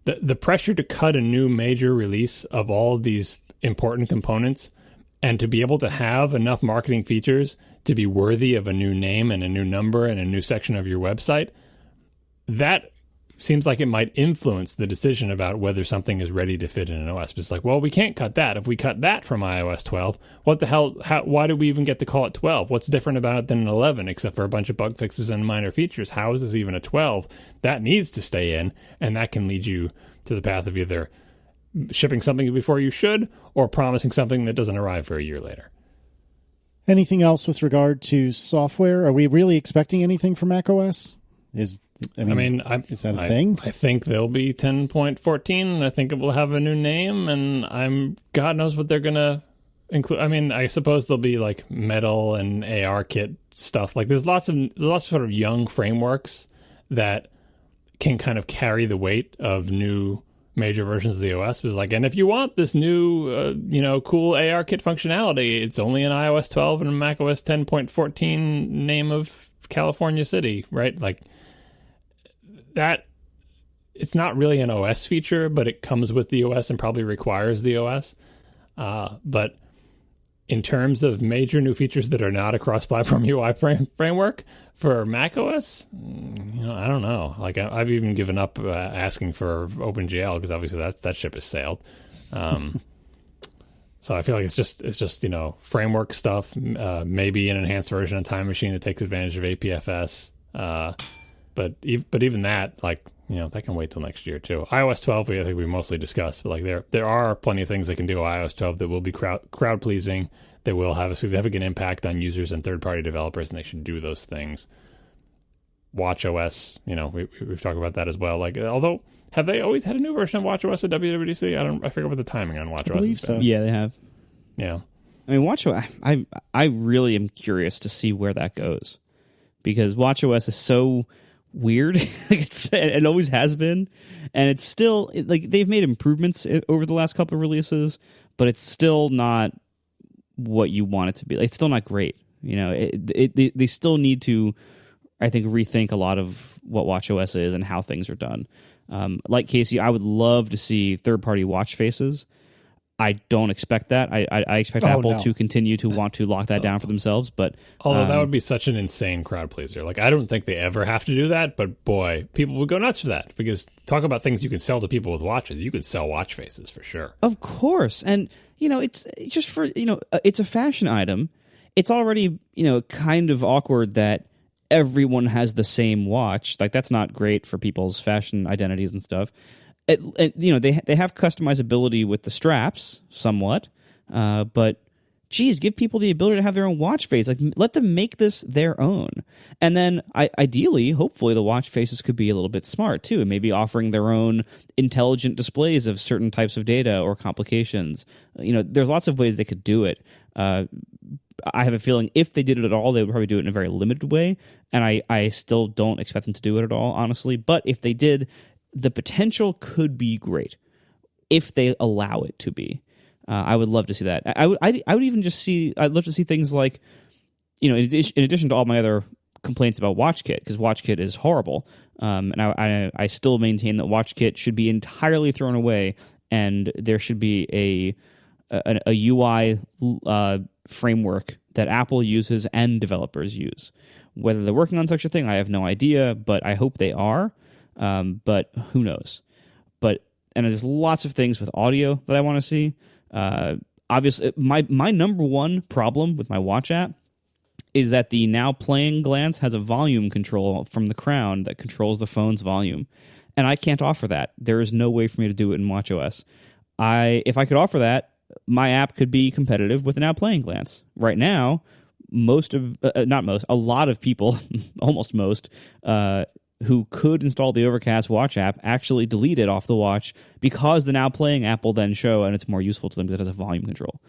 the pressure to cut a new major release of all of these important components and to be able to have enough marketing features to be worthy of a new name and a new number and a new section of your website? That seems like it might influence the decision about whether something is ready to fit in an OS. But it's like, well, we can't cut that. If we cut that from iOS 12, what the hell? Why did we even get to call it 12? What's different about it than an 11, except for a bunch of bug fixes and minor features? How is this even a 12? That needs to stay in, and that can lead you to the path of either shipping something before you should or promising something that doesn't arrive for a year later. Anything else with regard to software? Are we really expecting anything from macOS? Is that a thing? I think there'll be 10.14, and I think it will have a new name, and God knows what they're going to include. I mean, I suppose there'll be like Metal and ARKit stuff. Like there's lots of sort of young frameworks that can kind of carry the weight of new major versions of the OS. It's like, and if you want this new, cool ARKit functionality, it's only in iOS 12 and macOS 10.14 name of California City, right? Like, that it's not really an OS feature, but it comes with the OS and probably requires the OS. But in terms of major new features that are not a cross-platform UI framework for macOS, I don't know. Like I've even given up asking for OpenGL because obviously that ship has sailed. So I feel like it's just framework stuff, maybe an enhanced version of Time Machine that takes advantage of APFS. But even that, like, that can wait till next year too. iOS 12, I think we mostly discussed, but like there are plenty of things they can do on iOS 12 that will be crowd pleasing, that will have a significant impact on users and third party developers, and they should do those things. WatchOS, we've talked about that as well. Like, although, have they always had a new version of WatchOS at WWDC? I forget what the timing on WatchOS. I believe so. Yeah, they have. Yeah. I mean, WatchOS, I really am curious to see where that goes, because WatchOS is so weird. It always has been, and it's still like they've made improvements over the last couple of releases, but it's still not what you want it to be. Like, it's still not great. They still need to, I think, rethink a lot of what WatchOS is and how things are done. Like Casey, I would love to see third-party watch faces. I don't expect that. I expect Apple to continue to want to lock that down for themselves. But although that would be such an insane crowd pleaser. Like, I don't think they ever have to do that. But boy, people would go nuts for that, because talk about things you can sell to people with watches. You could sell watch faces for sure. Of course, and it's just for it's a fashion item. It's already kind of awkward that everyone has the same watch. Like, that's not great for people's fashion identities and stuff. They have customizability with the straps somewhat, but geez, give people the ability to have their own watch face. Like, let them make this their own. And then ideally, hopefully, the watch faces could be a little bit smart too, and maybe offering their own intelligent displays of certain types of data or complications. There's lots of ways they could do it. I have a feeling if they did it at all, they would probably do it in a very limited way, and I still don't expect them to do it at all, honestly. But if they did, the potential could be great if they allow it to be. I would love to see that. I would even just see. I'd love to see things like, in addition to all my other complaints about WatchKit, because WatchKit is horrible, and I still maintain that WatchKit should be entirely thrown away, and there should be a UI framework that Apple uses and developers use. Whether they're working on such a thing, I have no idea, but I hope they are. But who knows? And there's lots of things with audio that I want to see. Obviously, my number one problem with my watch app is that the now playing glance has a volume control from the crown that controls the phone's volume, and I can't offer that. There is no way for me to do it in watchOS. If I could offer that, my app could be competitive with the now playing glance. Right now, a lot of people, almost most, who could install the Overcast watch app actually delete it off the watch, because the now playing app will then show, and it's more useful to them because it has a volume control.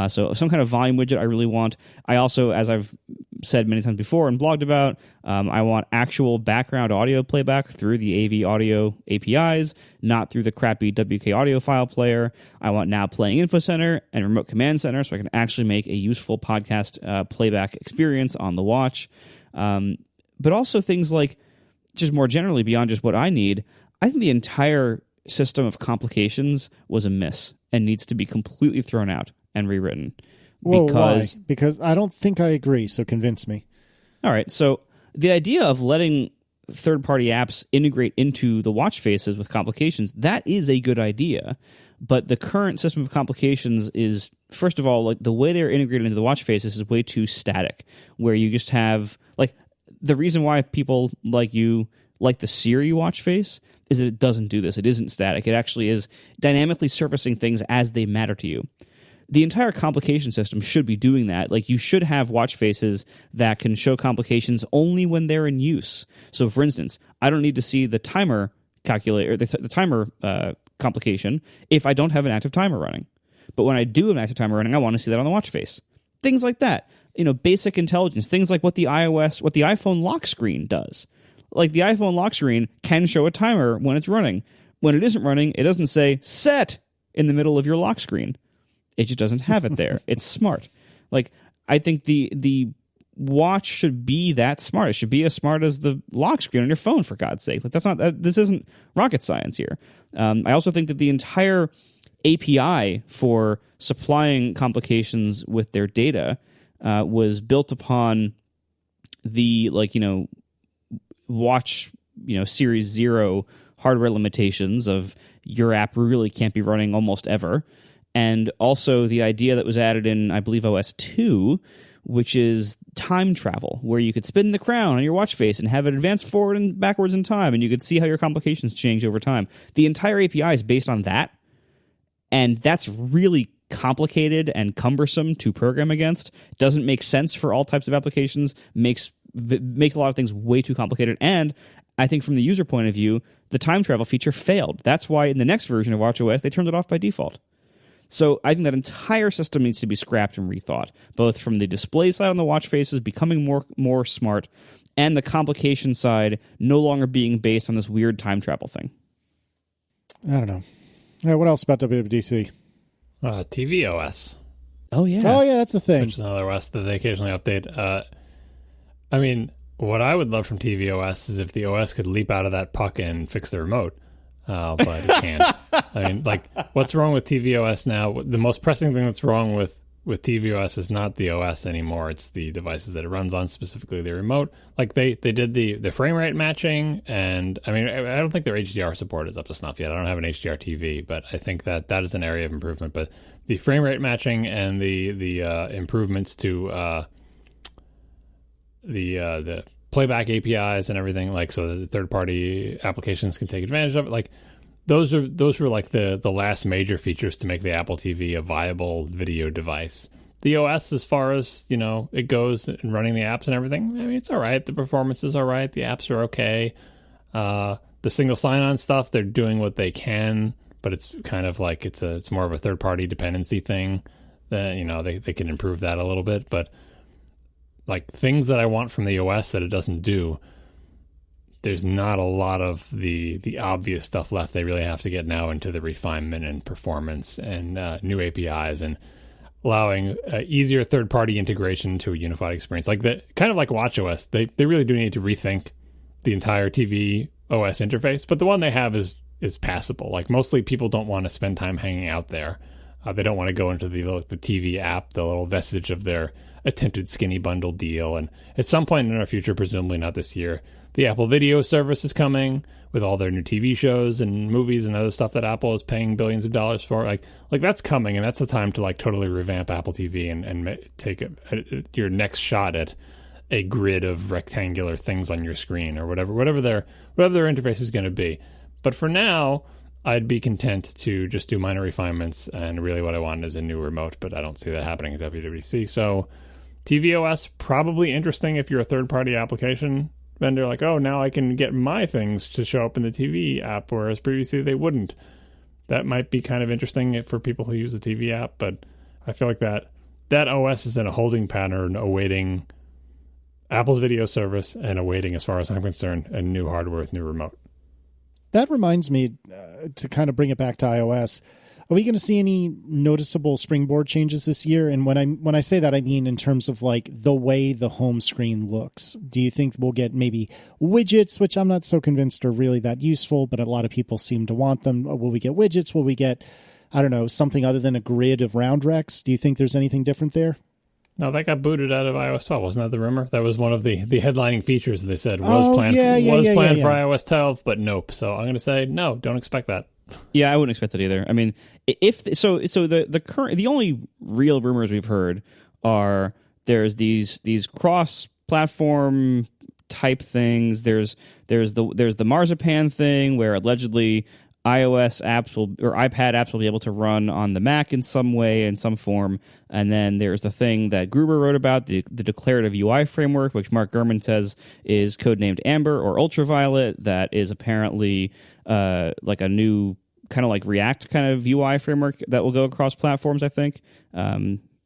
So some kind of volume widget I really want. I also, as I've said many times before and blogged about, I want actual background audio playback through the AV audio APIs, not through the crappy WK audio file player. I want now playing Info Center and Remote Command Center, so I can actually make a useful podcast playback experience on the watch. But also things like, just more generally, beyond just what I need, I think the entire system of complications was a miss and needs to be completely thrown out and rewritten. Whoa, why? Because I don't think I agree, so convince me. All right, so the idea of letting third-party apps integrate into the watch faces with complications, that is a good idea. But the current system of complications is, first of all, like, the way they're integrated into the watch faces is way too static, where you just have, like, the reason why people like you like the Siri watch face is that it doesn't do this. It isn't static. It actually is dynamically surfacing things as they matter to you. The entire complication system should be doing that. Like, you should have watch faces that can show complications only when they're in use. So, for instance, I don't need to see the timer calculator, the timer complication if I don't have an active timer running. But when I do have an active timer running, I want to see that on the watch face. Things like that. Basic intelligence, things like what the iPhone lock screen does. Like, the iPhone lock screen can show a timer when it's running. When it isn't running, it doesn't say set in the middle of your lock screen. It just doesn't have it there. It's smart. Like, I think the watch should be that smart. It should be as smart as the lock screen on your phone, for God's sake. Like, this isn't rocket science here. I also think that the entire API for supplying complications with their data was built upon the, watch, Series 0 hardware limitations of your app really can't be running almost ever. and also the idea that was added in, I believe, OS 2, which is time travel, where you could spin the crown on your watch face and have it advance forward and backwards in time, and you could see how your complications change over time. The entire API is based on that, and that's really complicated and cumbersome to program against. Doesn't make sense for all types of applications, makes a lot of things way too complicated, and I think from the user point of view, the time travel feature failed. That's why in the next version of watchOS, they turned it off by default. So I think that entire system needs to be scrapped and rethought, both from the display side on the watch faces becoming more smart, and the complication side no longer being based on this weird time travel thing. I don't know. Yeah, what else about WWDC? tvOS. Oh, yeah. Oh, yeah, that's a thing. Which is another OS that they occasionally update. I mean, what I would love from tvOS is if the OS could leap out of that puck and fix the remote. But it can't. I mean, like, what's wrong with tvOS now? The most pressing thing that's wrong with tvOS is not the OS anymore. It's the devices that it runs on, specifically the remote. Like, they did the frame rate matching, and I mean, I don't think their HDR support is up to snuff yet. I don't have an HDR TV, but I think that is an area of improvement. But the frame rate matching and the improvements to the playback APIs and everything, like, so that the third-party applications can take advantage of it. Like, those were like the last major features to make the Apple TV a viable video device. The OS, as far as, you know, it goes and running the apps and everything, I mean, it's all right. The performance is all right. The apps are okay. The single sign-on stuff, they're doing what they can, but it's kind of like it's more of a third-party dependency thing. That, you know, they can improve that a little bit, but like things that I want from the OS that it doesn't do, there's not a lot of the obvious stuff left. They really have to get now into the refinement and performance and new APIs and allowing easier third-party integration to a unified experience. Like kind of like watchOS, they really do need to rethink the entire TV OS interface. But the one they have is passable. Like, mostly people don't want to spend time hanging out there. They don't want to go into the TV app, the little vestige of their attempted skinny bundle deal. And at some point in our future, presumably not this year, the Apple Video service is coming with all their new TV shows and movies and other stuff that Apple is paying billions of dollars for. Like that's coming, and that's the time to like totally revamp Apple TV and take your next shot at a grid of rectangular things on your screen or whatever their interface is going to be. But for now, I'd be content to just do minor refinements, and really what I want is a new remote, but I don't see that happening at WWDC. So tvOS, probably interesting if you're a third-party application vendor, like, oh, now I can get my things to show up in the TV app, whereas previously they wouldn't. That might be kind of interesting for people who use the TV app, but I feel like that OS is in a holding pattern, awaiting Apple's video service and awaiting, as far as I'm concerned, a new hardware with new remote. That reminds me, to kind of bring it back to iOS, are we going to see any noticeable Springboard changes this year? And when I say that, I mean in terms of like the way the home screen looks. Do you think we'll get maybe widgets, which I'm not so convinced are really that useful, but a lot of people seem to want them? Or will we get widgets? Will we get, I don't know, something other than a grid of round recs? Do you think there's anything different there? No, that got booted out of iOS 12. Wasn't that the rumor? That was one of the headlining features they said was planned for iOS 12, but nope. So I'm going to say no, don't expect that. Yeah, I wouldn't expect that either. I mean, the only real rumors we've heard are there's these cross-platform type things. There's the Marzipan thing where allegedly iOS apps or iPad apps will be able to run on the Mac in some way, in some form. And then there's the thing that Gruber wrote about, the declarative UI framework, which Mark Gurman says is codenamed Amber or Ultraviolet, that is apparently like a new kind of like React kind of UI framework that will go across platforms, I think.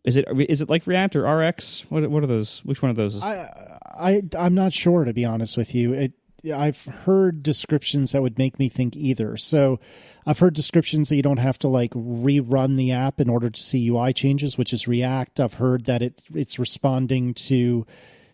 Is it like React or RX? What are those? Which one of those is? I'm not sure, to be honest with you. I've heard descriptions that would make me think either. So I've heard descriptions that you don't have to like rerun the app in order to see UI changes, which is React. I've heard that it's responding to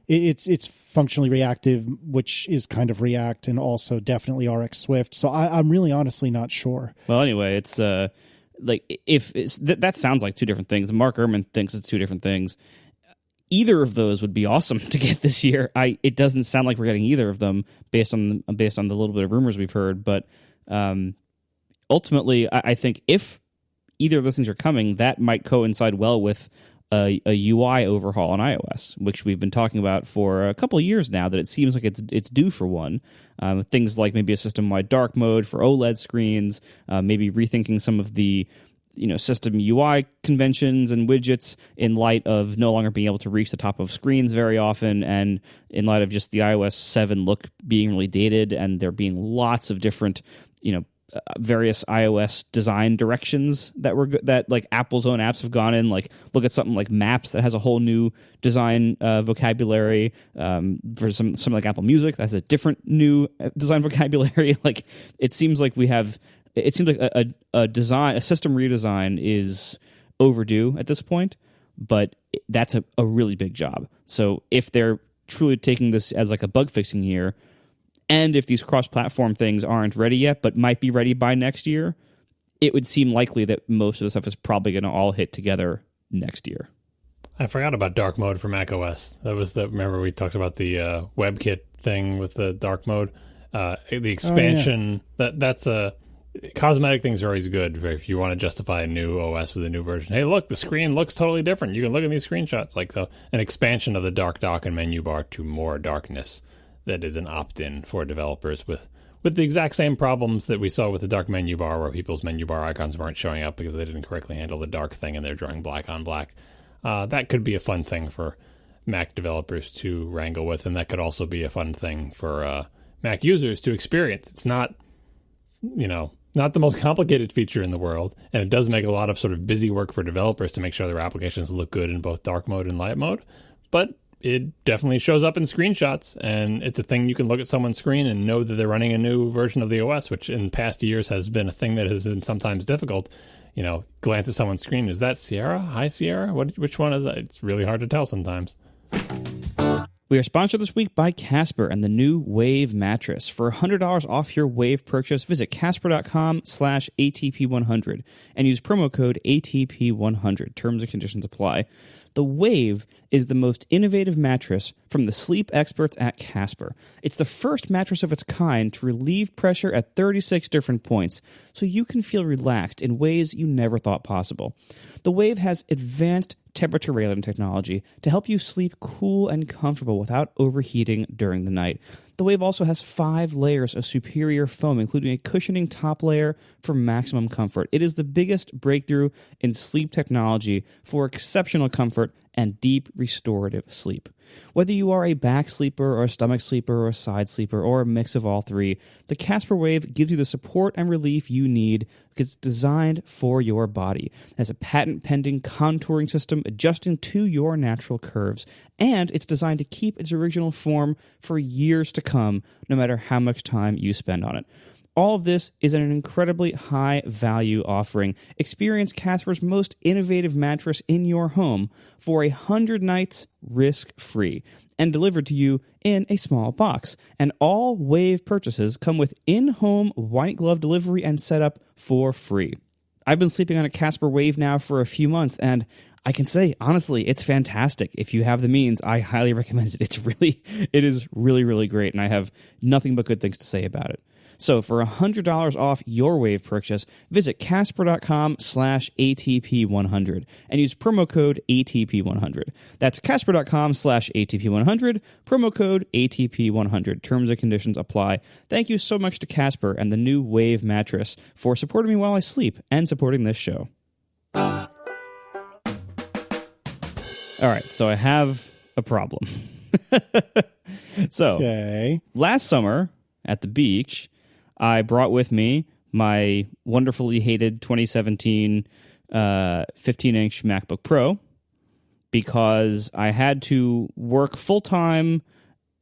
it's functionally reactive, which is kind of React, and also definitely RX Swift. So I'm really honestly not sure. Well, anyway, it's like if that sounds like two different things. Mark Gurman thinks it's two different things. Either of those would be awesome to get this year. It doesn't sound like we're getting either of them based on the little bit of rumors we've heard. But ultimately, I think if either of those things are coming, that might coincide well with a UI overhaul on iOS, which we've been talking about for a couple of years now, that it seems like it's due for one. Things like maybe a system-wide dark mode for OLED screens, maybe rethinking some of the system UI conventions and widgets in light of no longer being able to reach the top of screens very often, and in light of just the iOS 7 look being really dated, and there being lots of different, various iOS design directions that like Apple's own apps have gone in. Like, look at something like Maps that has a whole new design vocabulary. For something like Apple Music, that has a different new design vocabulary. Like, it seems like a system redesign is overdue at this point, but that's a really big job. So if they're truly taking this as like a bug fixing year, and if these cross-platform things aren't ready yet, but might be ready by next year, it would seem likely that most of the stuff is probably going to all hit together next year. I forgot about dark mode for macOS. Remember we talked about the WebKit thing with the dark mode, the expansion. Oh, yeah. That's a cosmetic things are always good if you want to justify a new OS with a new version. Hey, look, the screen looks totally different. You can look at these screenshots. Like, so an expansion of the dark dock and menu bar to more darkness. That is an opt-in for developers with the exact same problems that we saw with the dark menu bar, where people's menu bar icons weren't showing up because they didn't correctly handle the dark thing and they're drawing black on black. That could be a fun thing for Mac developers to wrangle with, and that could also be a fun thing for Mac users to experience. It's not, not the most complicated feature in the world, and it does make a lot of sort of busy work for developers to make sure their applications look good in both dark mode and light mode, but it definitely shows up in screenshots, and it's a thing you can look at someone's screen and know that they're running a new version of the OS, which in past years has been a thing that has been sometimes difficult. Glance at someone's screen. Is that Sierra? High Sierra? Which one is that? It's really hard to tell sometimes. We are sponsored this week by Casper and the new Wave mattress. For $100 off your Wave purchase, visit casper.com/ATP100 and use promo code ATP100. Terms and conditions apply. The Wave is the most innovative mattress from the sleep experts at Casper. It's the first mattress of its kind to relieve pressure at 36 different points, so you can feel relaxed in ways you never thought possible. The Wave has advanced temperature regulating technology to help you sleep cool and comfortable without overheating during the night. The Wave also has 5 layers of superior foam, including a cushioning top layer for maximum comfort. It is the biggest breakthrough in sleep technology for exceptional comfort and deep restorative sleep. Whether you are a back sleeper or a stomach sleeper or a side sleeper or a mix of all three, the Casper Wave gives you the support and relief you need because it's designed for your body. It has a patent-pending contouring system adjusting to your natural curves, and it's designed to keep its original form for years to come, no matter how much time you spend on it. All of this is an incredibly high-value offering. Experience Casper's most innovative mattress in your home for 100 nights risk-free and delivered to you in a small box. And all Wave purchases come with in-home white glove delivery and setup for free. I've been sleeping on a Casper Wave now for a few months, and I can say, honestly, it's fantastic. If you have the means, I highly recommend it. It is really, really great, and I have nothing but good things to say about it. So for $100 off your Wave purchase, visit casper.com/ATP100 and use promo code ATP100. That's casper.com/ATP100, promo code ATP100. Terms and conditions apply. Thank you so much to Casper and the new Wave mattress for supporting me while I sleep and supporting this show. All right, so I have a problem. Last summer at the beach, I brought with me my wonderfully hated 2017 15-inch MacBook Pro because I had to work full-time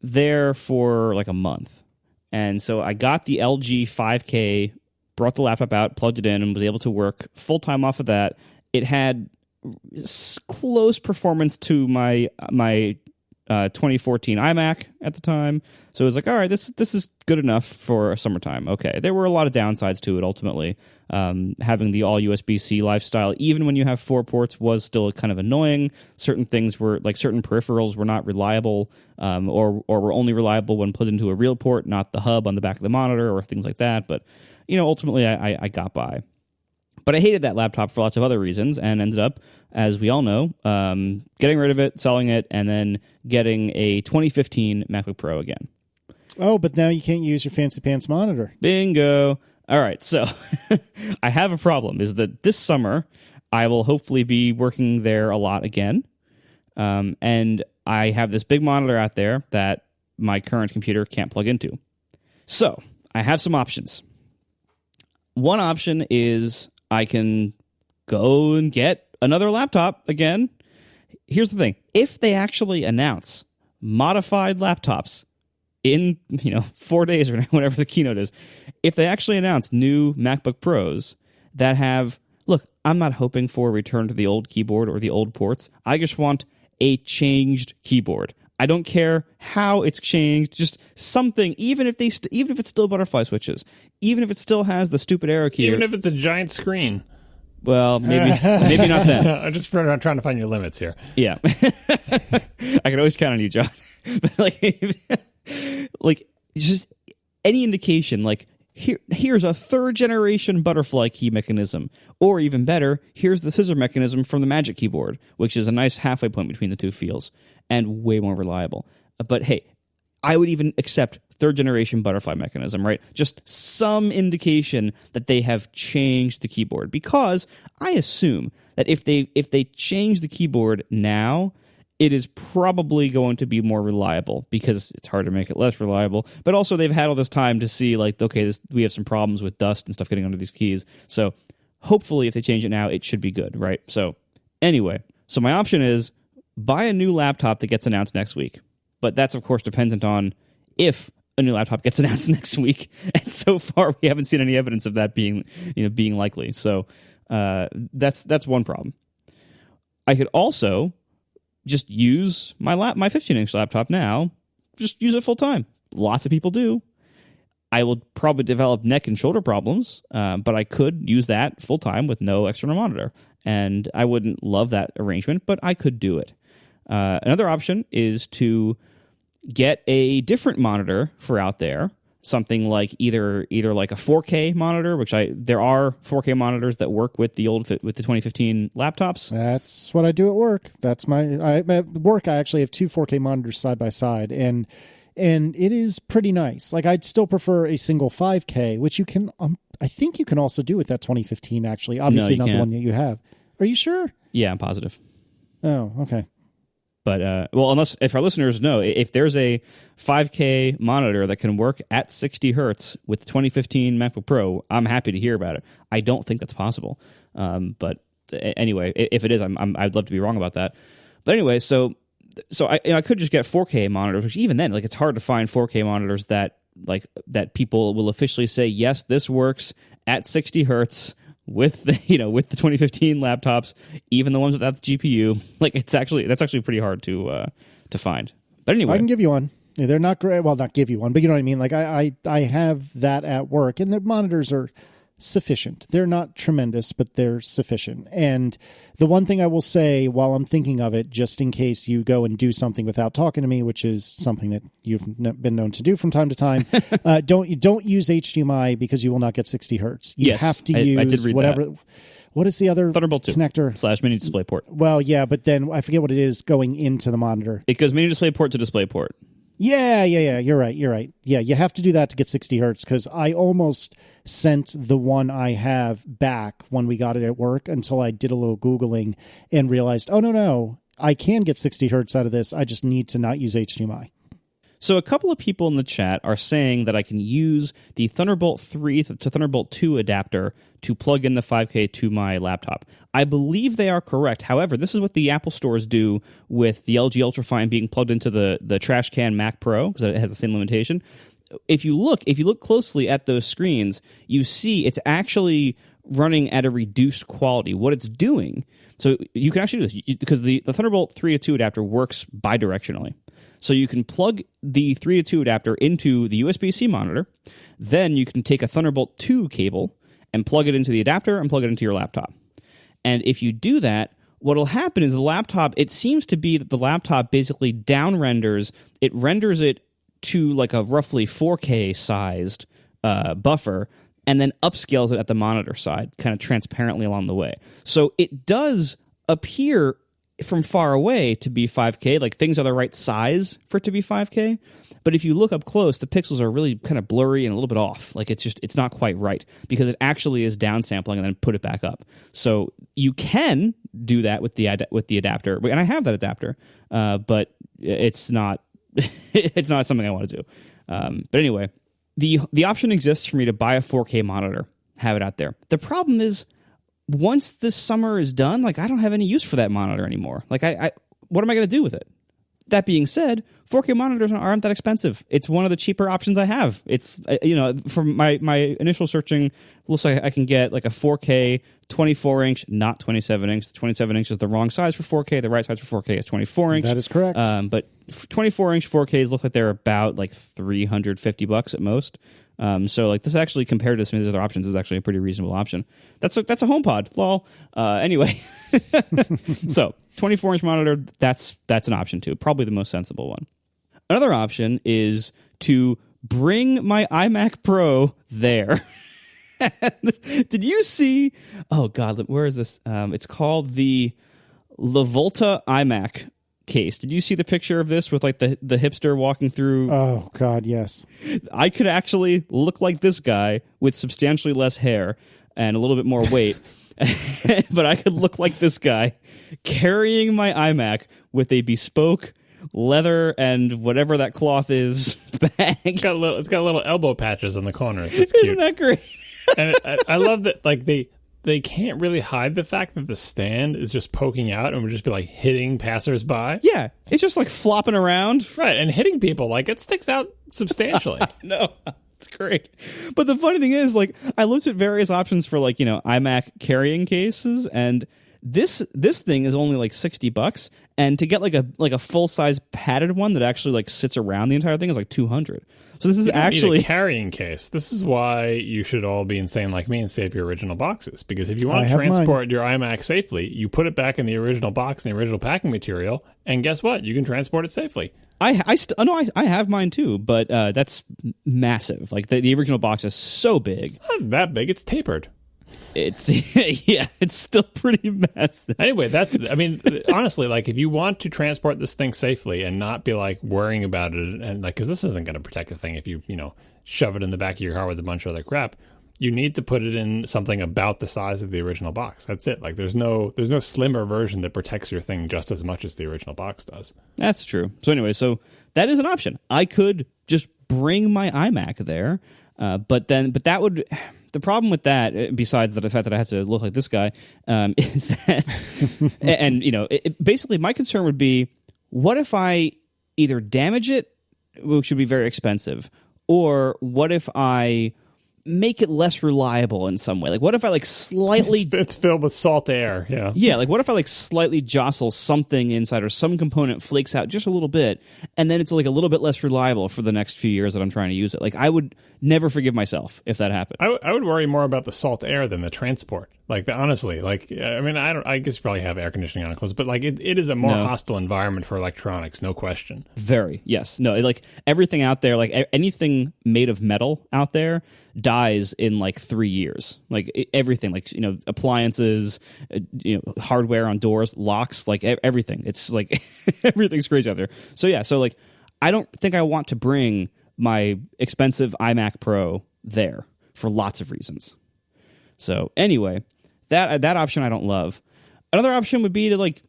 there for like a month. And so I got the LG 5K, brought the laptop out, plugged it in, and was able to work full-time off of that. It had close performance to my 2014 iMac at the time. So it was like, all right, this is good enough for summertime. Okay. There were a lot of downsides to it, ultimately. Having the all USB-C lifestyle, even when you have 4 ports, was still kind of annoying. Certain things were, like certain peripherals were not reliable, or were only reliable when put into a real port, not the hub on the back of the monitor or things like that. But, ultimately I got by. But I hated that laptop for lots of other reasons and ended up, as we all know, getting rid of it, selling it, and then getting a 2015 MacBook Pro again. Oh, but now you can't use your fancy pants monitor. Bingo. All right, so I have a problem, is that this summer I will hopefully be working there a lot again. And I have this big monitor out there that my current computer can't plug into. So I have some options. One option is I can go and get another laptop again. Here's the thing. If they actually announce modified laptops in 4 days or whatever the keynote is, if they actually announce new MacBook Pros that have, look, I'm not hoping for a return to the old keyboard or the old ports. I just want a changed keyboard. I don't care how it's changed, just something, even if it's still butterfly switches, even if it still has the stupid arrow key. Even if it's a giant screen. Well, maybe not then. I'm just trying to find your limits here. Yeah. I can always count on you, John. But just any indication, here's a third generation butterfly key mechanism, or even better, here's the scissor mechanism from the Magic Keyboard, which is a nice halfway point between the two feels and way more reliable. But hey, I would even accept third generation butterfly mechanism, right? Just some indication that they have changed the keyboard, because I assume that if they change the keyboard now, it is probably going to be more reliable, because it's hard to make it less reliable. But also they've had all this time to see, we have some problems with dust and stuff getting under these keys. So hopefully if they change it now, it should be good, right? So anyway, so my option is buy a new laptop that gets announced next week. But that's, of course, dependent on if a new laptop gets announced next week. And so far, we haven't seen any evidence of that being likely. So that's one problem. I could also just use my 15-inch laptop now, just use it full time. Lots of people do. I will probably develop neck and shoulder problems, but I could use that full time with no external monitor. And I wouldn't love that arrangement, but I could do it. Another option is to get a different monitor for out there, something like either like a 4K monitor, which there are 4K monitors that work with the 2015 laptops. That's what I do at work. At work I actually have two 4K monitors side by side, and it is pretty nice. I'd still prefer a single 5K, which you can I think you can also do with that 2015 actually. Obviously not the one that you have. Are you sure? Yeah, I'm positive. Oh, okay. But, if our listeners know, if there's a 5K monitor that can work at 60 hertz with the 2015 MacBook Pro, I'm happy to hear about it. I don't think that's possible. But anyway, if it is, I'd love to be wrong about that. But anyway, so I could just get 4K monitors, which even then, it's hard to find 4K monitors that people will officially say, yes, this works at 60 hertz with the 2015 laptops, even the ones without the GPU. That's actually pretty hard to find. But anyway, I can give you one. They're not great. Well, not give you one, but you know what I mean. I have that at work, and the monitors are sufficient. They're not tremendous, but they're sufficient. And the one thing I will say while I'm thinking of it, just in case you go and do something without talking to me, which is something that you've been known to do from time to time, don't use HDMI, because you will not get 60 hertz. You have to use I did read whatever. That. What is the other Thunderbolt 2 connector? / mini display port. Well, yeah, but then I forget what it is going into the monitor. It goes mini display port to display port. Yeah. You're right. Yeah, you have to do that to get 60 hertz, because I almost sent the one I have back when we got it at work until I did a little Googling and realized, oh, no, I can get 60 hertz out of this. I just need to not use HDMI. So a couple of people in the chat are saying that I can use the Thunderbolt 3 to Thunderbolt 2 adapter to plug in the 5K to my laptop. I believe they are correct. However, this is what the Apple stores do with the LG Ultrafine being plugged into the trash can Mac Pro, because it has the same limitation. If you look closely at those screens, you see it's actually running at a reduced quality. What it's doing, so you can actually do this, because the Thunderbolt 3 to 2 adapter works bidirectionally. So you can plug the 3 to 2 adapter into the USB-C monitor, then you can take a Thunderbolt 2 cable and plug it into the adapter and plug it into your laptop. And if you do that, what will happen is it seems to be that the laptop basically down renders it to a roughly 4K sized buffer, and then upscales it at the monitor side, kind of transparently along the way. So it does appear from far away to be 5K, like things are the right size for it to be 5K. But if you look up close, the pixels are really kind of blurry and a little bit off. Like it's not quite right because it actually is downsampling and then put it back up. So you can do that with the adapter, and I have that adapter, but it's not it's not something I want to do. But anyway, the option exists for me to buy a 4K monitor, have it out there. The problem is, once this summer is done, like I don't have any use for that monitor anymore. Like I what am I going to do with it? That being said, 4K monitors aren't that expensive. It's one of the cheaper options I have. It's, from my initial searching, looks like I can get like a 4K 24-inch, not 27-inch. 27-inch is the wrong size for 4K. The right size for 4K is 24-inch. That is correct. But 24-inch 4Ks look like they're about like $350 at most. So like this actually, compared to some of these other options, is actually a pretty reasonable option. That's a HomePod. Lol. Anyway, so 24-inch monitor, that's an option too. Probably the most sensible one. Another option is to bring my iMac Pro there. Did you see? Oh God, where is this? It's called the LaVolta iMac case. Did you see the picture of this with like the hipster walking through? Oh God, yes. I could actually look like this guy with substantially less hair and a little bit more weight. But I could look like this guy carrying my iMac with a bespoke leather and whatever that cloth is bag. It's got little elbow patches on the corners. It's cute. Isn't that great? And I love that, like, they can't really hide the fact that the stand is just poking out and would just be like hitting passersby. Yeah, it's just like flopping around. Right, and hitting people. Like, it sticks out substantially. No, it's great. But the funny thing is, like, I looked at various options for, like, iMac carrying cases, and this thing is only like $60, and to get like a full size padded one that actually like sits around the entire thing is like $200. So this is actually a carrying case. This is why you should all be insane like me and save your original boxes. Because if you want to transport your iMac safely, you put it back in the original box and the original packing material, and guess what? You can transport it safely. I have mine too, but that's massive. Like the original box is so big. It's not that big. It's tapered. It's it's still pretty massive. Anyway, honestly, like if you want to transport this thing safely and not be like worrying about it, and like, because this isn't going to protect the thing if you shove it in the back of your car with a bunch of other crap, you need to put it in something about the size of the original box. That's it. Like there's no slimmer version that protects your thing just as much as the original box does. That's true. So anyway, so that is an option. I could just bring my iMac there, but that would. The problem with that, besides the fact that I have to look like this guy, is that, and basically my concern would be, what if I either damage it, which would be very expensive, or what if I make it less reliable in some way? Like, what if I like slightly... It's filled with salt air, yeah. Yeah, like what if I like slightly jostle something inside or some component flakes out just a little bit, and then it's like a little bit less reliable for the next few years that I'm trying to use it. Like, I would never forgive myself if that happened. I would worry more about the salt air than the transport. Like, honestly, like, I mean, I guess you probably have air conditioning on close, but like it is a more hostile environment for electronics, no question. Very, yes. No, like everything out there, like anything made of metal out there dies in like 3 years. Like everything, like, appliances, hardware on doors, locks, like everything. It's like everything's crazy out there. So yeah, so like I don't think I want to bring my expensive iMac Pro there for lots of reasons. So anyway, that option I don't love. Another option would be to like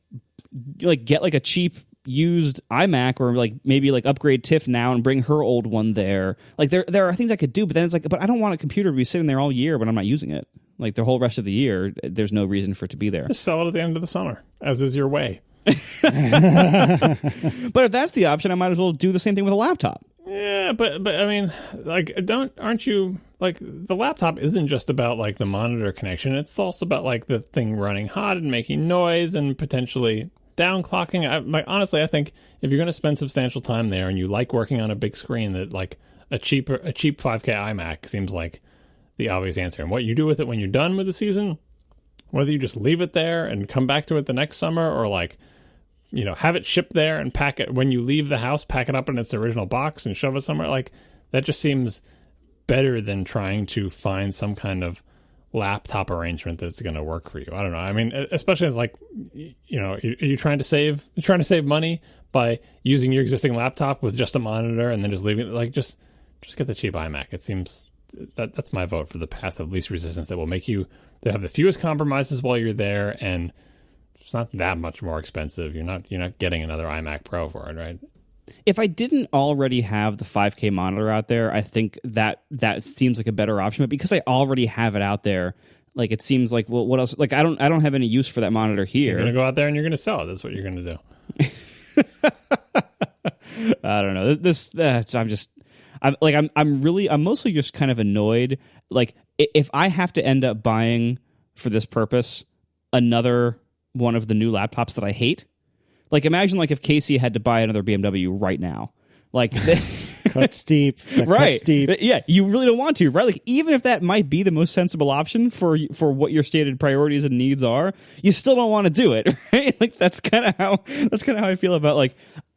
get like a cheap used iMac, or like maybe like upgrade Tiff now and bring her old one there. Like there are things I could do, but then it's like, but I don't want a computer to be sitting there all year when I'm not using it. Like the whole rest of the year, there's no reason for it to be there. Just sell it at the end of the summer, as is your way. But if that's the option, I might as well do the same thing with a laptop. Yeah, but I mean, like, aren't you, like, the laptop isn't just about like the monitor connection. It's also about like the thing running hot and making noise and potentially downclocking. Honestly, I think if you're going to spend substantial time there and you like working on a big screen, that like a cheap 5K iMac seems like the obvious answer. And what you do with it when you're done with the season, whether you just leave it there and come back to it the next summer, or like, have it shipped there and pack it when you leave the house, pack it up in its original box and shove it somewhere, like that just seems better than trying to find some kind of laptop arrangement that's going to work for you. I don't know. I mean, especially as like, are you trying to save money by using your existing laptop with just a monitor and then just leaving it? Like, just get the cheap iMac. It seems that's my vote for the path of least resistance that will make you to have the fewest compromises while you're there, and it's not that much more expensive. You're not getting another iMac Pro for it, right? If I didn't already have the 5K monitor out there, I think that seems like a better option. But because I already have it out there, like it seems like, well, what else? Like I don't have any use for that monitor here. You're gonna go out there and you're gonna sell it. That's what you're gonna do. I don't know. I'm mostly just kind of annoyed. Like if I have to end up buying for this purpose another one of the new laptops that I hate. Like, imagine like if Casey had to buy another BMW right now. Like, cuts deep, right? Cuts deep. Yeah, you really don't want to, right? Like, even if that might be the most sensible option for what your stated priorities and needs are, you still don't want to do it, right? Like, that's kind of how I feel about, like,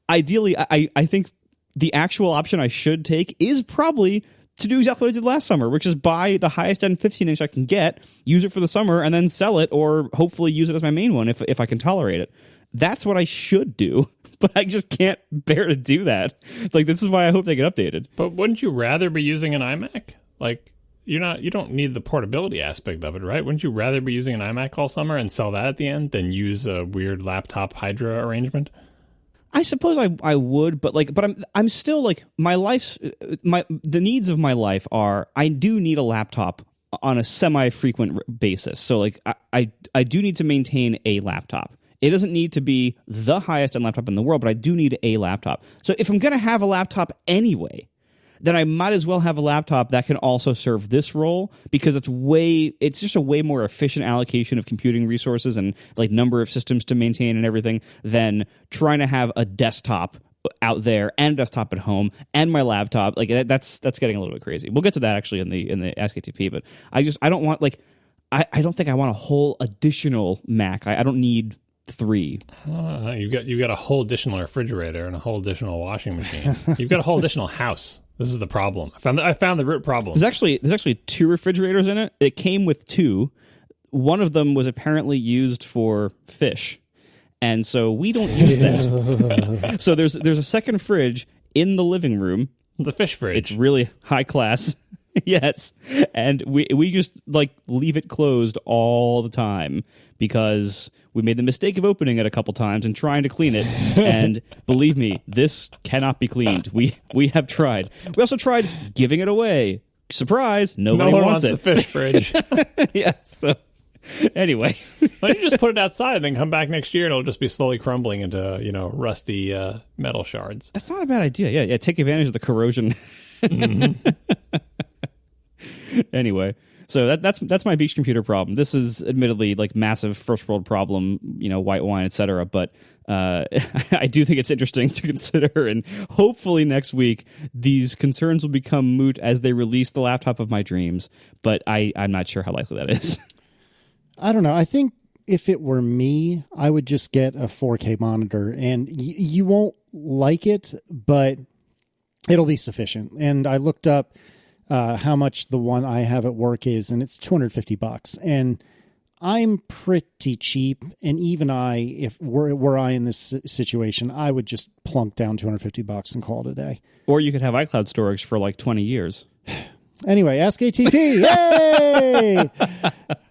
ideally, I think the actual option I should take is probably to do exactly what I did last summer, which is buy the highest end 15-inch I can get, use it for the summer, and then sell it, or hopefully use it as my main one if I can tolerate it. That's what I should do, but I just can't bear to do that. Like, this is why I hope they get updated. But wouldn't you rather be using an iMac? Like, you don't need the portability aspect of it, right? Wouldn't you rather be using an iMac all summer and sell that at the end than use a weird laptop Hydra arrangement? I suppose I would, but I'm still like, the needs of my life are, I do need a laptop on a semi-frequent basis. So like I do need to maintain a laptop. It doesn't need to be the highest end laptop in the world, but I do need a laptop. So if I'm going to have a laptop anyway, then I might as well have a laptop that can also serve this role, because it's just a way more efficient allocation of computing resources and like number of systems to maintain and everything than trying to have a desktop out there and a desktop at home and my laptop. Like that's getting a little bit crazy. We'll get to that actually in the askatp, but I don't want like I don't think I want a whole additional Mac. I don't need 3. You've got a whole additional refrigerator and a whole additional washing machine. You've got a whole additional house. This is the problem. I found the root problem. There's actually 2 refrigerators in it. It came with 2. One of them was apparently used for fish, and so we don't use that. So there's a second fridge in the living room. The fish fridge. It's really high class. Yes, and we just like leave it closed all the time because we made the mistake of opening it a couple times and trying to clean it. And believe me, this cannot be cleaned. We have tried. We also tried giving it away. Surprise! Nobody no one wants it. The fish fridge. Yeah. So anyway, why don't you just put it outside and then come back next year and it'll just be slowly crumbling into rusty metal shards. That's not a bad idea. Yeah. Take advantage of the corrosion. Mm-hmm. Anyway, so that's my beach computer problem. This is admittedly like massive first world problem, white wine, etc. But I do think it's interesting to consider, and hopefully next week these concerns will become moot as they release the laptop of my dreams. But I'm not sure how likely that is. I don't know. I think if it were me, I would just get a 4K monitor, and you won't like it, but it'll be sufficient. And I looked up how much the one I have at work is, and it's $250. And I'm pretty cheap, and even if were I in this situation, I would just plunk down $250 and call it a day. Or you could have iCloud storage for like 20 years. Anyway, Ask ATP. Yay!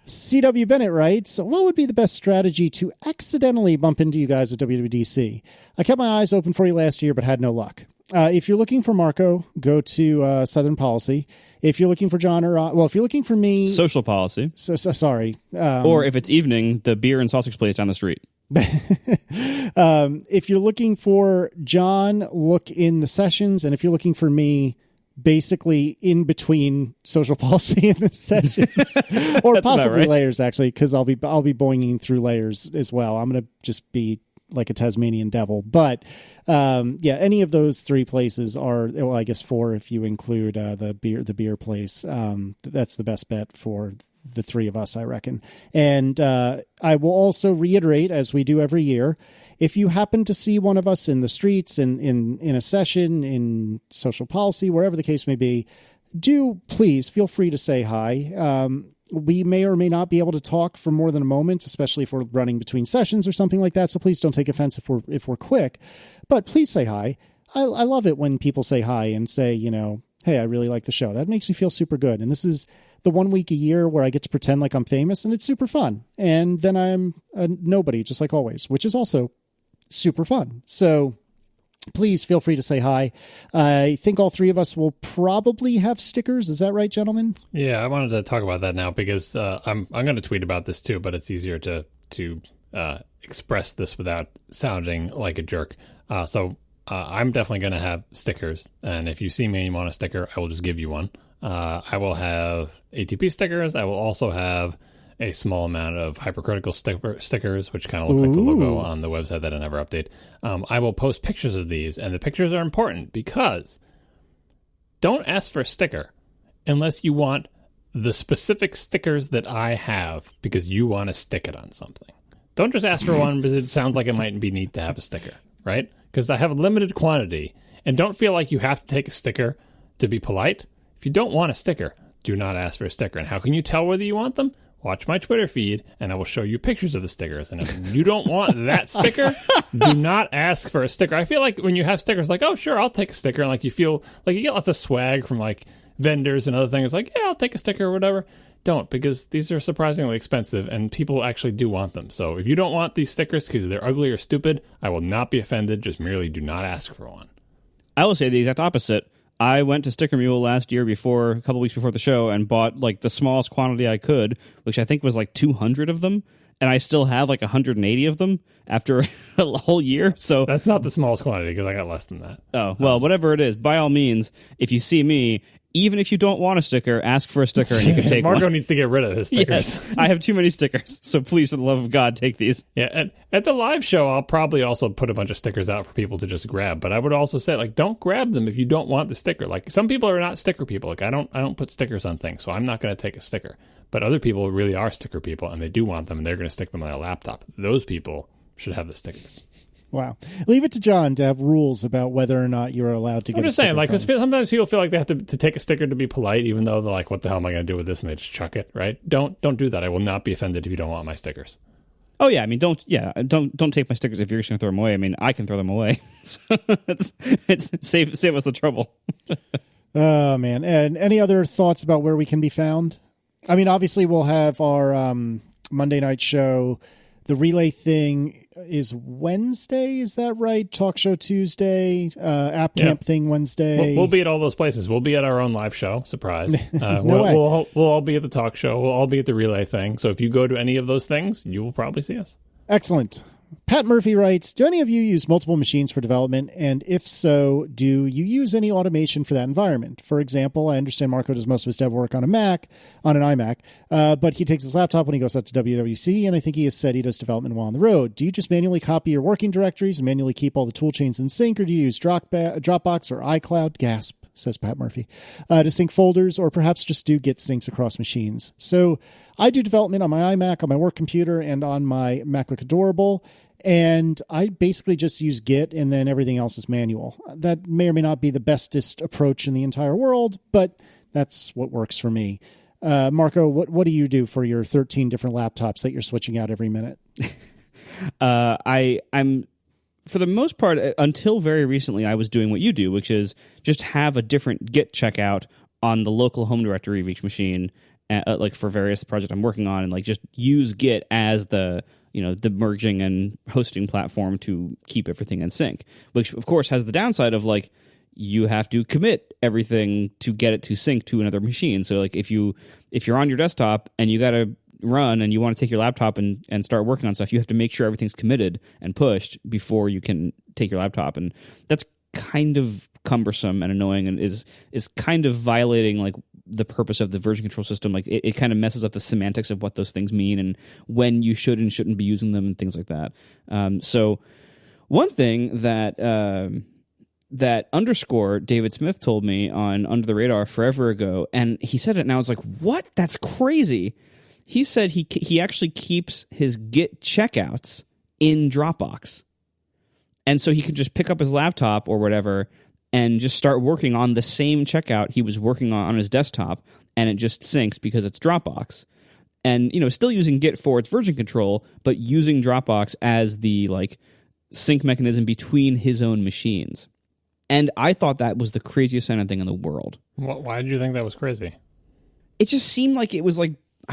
CW Bennett writes, what would be the best strategy to accidentally bump into you guys at WWDC? I kept my eyes open for you last year, but had no luck. If you're looking for Marco, go to Southern Policy. If you're looking for John if you're looking for me... Social Policy. Sorry. Or if it's evening, the beer and sausage place down the street. If you're looking for John, look in the sessions. And if you're looking for me, basically in between Social Policy and the sessions. Or possibly right. Layers, actually, because I'll be boinging through Layers as well. I'm going to just be like a Tasmanian devil. But any of those 3 places are, well, I guess 4 if you include the beer place. That's the best bet for the 3 of us, I reckon. And I will also reiterate, as we do every year, if you happen to see one of us in the streets, in a session, in Social Policy, wherever the case may be, do please feel free to say hi. We may or may not be able to talk for more than a moment, especially if we're running between sessions or something like that. So please don't take offense if we're quick, but please say hi. I love it when people say hi and say, hey, I really like the show. That makes me feel super good. And this is the 1 week a year where I get to pretend like I'm famous, and it's super fun. And then I'm a nobody, just like always, which is also super fun. So please feel free to say hi. I think all three of us will probably have stickers. Is that right, gentlemen? Yeah, I wanted to talk about that now because I'm going to tweet about this too, but it's easier to express this without sounding like a jerk. So I'm definitely going to have stickers, and if you see me and you want a sticker, I will just give you one. I will have ATP stickers. I will also have a small amount of hypercritical stickers, which kind of look like the logo on the website that I never update. I will post pictures of these, and the pictures are important because don't ask for a sticker unless you want the specific stickers that I have because you want to stick it on something. Don't just ask for one because it sounds like it might be neat to have a sticker, right? Because I have a limited quantity, and don't feel like you have to take a sticker to be polite. If you don't want a sticker, do not ask for a sticker. And how can you tell whether you want them? Watch my Twitter feed, and I will show you pictures of the stickers. And if you don't want that sticker, do not ask for a sticker. I feel like when you have stickers, like, oh, sure, I'll take a sticker. And like you feel like you get lots of swag from like vendors and other things. Like, yeah, I'll take a sticker or whatever. Don't, because these are surprisingly expensive, and people actually do want them. So if you don't want these stickers because they're ugly or stupid, I will not be offended. Just merely do not ask for one. I will say the exact opposite. I went to Sticker Mule last year a couple weeks before the show, and bought like the smallest quantity I could, which I think was like 200 of them, and I still have like 180 of them after a whole year. So that's not the smallest quantity because I got less than that. Oh, well, whatever it is, by all means, if you see me, even if you don't want a sticker, ask for a sticker and you can take Marco one. needs to get rid of his stickers. Yes, I have too many stickers, so please, for the love of God, take these. Yeah, at the live show, I'll probably also put a bunch of stickers out for people to just grab. But I would also say, like, don't grab them if you don't want the sticker. Like, some people are not sticker people. Like, I don't put stickers on things, so I'm not going to take a sticker. But other people really are sticker people, and they do want them, and they're going to stick them on their laptop. Those people should have the stickers. Wow. Leave it to John to have rules about whether or not you're allowed to get I'm just saying, like, sometimes people feel like they have to take a sticker to be polite, even though they're like, what the hell am I going to do with this? And they just chuck it, right? Don't do that. I will not be offended if you don't want my stickers. Oh, yeah. I mean, don't take my stickers if you're just going to throw them away. I mean, I can throw them away. So it's save us the trouble. Oh, man. And any other thoughts about where we can be found? I mean, obviously, we'll have our Monday night show. The relay thing is Wednesday, is that right? Talk show Tuesday, app camp thing Wednesday. We'll be at all those places. We'll be at our own live show. Surprise. We'll all be at the talk show. We'll all be at the relay thing. So if you go to any of those things, you will probably see us. Excellent. Pat Murphy writes, do any of you use multiple machines for development? And if so, do you use any automation for that environment? For example, I understand Marco does most of his dev work on an iMac, but he takes his laptop when he goes out to WWDC, and I think he has said he does development while on the road. Do you just manually copy your working directories and manually keep all the tool chains in sync, or do you use Dropbox or iCloud? Gasp, says Pat Murphy, to sync folders, or perhaps just do Git syncs across machines. So I do development on my iMac, on my work computer, and on my MacBook Adorable. And I basically just use Git, and then everything else is manual. That may or may not be the bestest approach in the entire world, but that's what works for me. Marco, what do you do for your 13 different laptops that you're switching out every minute? I'm for the most part, until very recently, I was doing what you do, which is just have a different Git checkout on the local home directory of each machine, like for various projects I'm working on, and like just use Git as the merging and hosting platform to keep everything in sync, which of course has the downside of like you have to commit everything to get it to sync to another machine. So like if you're on your desktop and you got to run and you want to take your laptop and start working on stuff, you have to make sure everything's committed and pushed before you can take your laptop. And that's kind of cumbersome and annoying, and is kind of violating like the purpose of the version control system. Like it kind of messes up the semantics of what those things mean and when you should and shouldn't be using them and things like that. So one thing that underscore David Smith told me on Under the Radar forever ago, and he said it and I was like, what? That's crazy. He said he actually keeps his Git checkouts in Dropbox. And so he can just pick up his laptop or whatever and just start working on the same checkout he was working on his desktop, and it just syncs because it's Dropbox. And, still using Git for its version control, but using Dropbox as the, sync mechanism between his own machines. And I thought that was the craziest sounding thing in the world. Why did you think that was crazy? It just seemed like it was I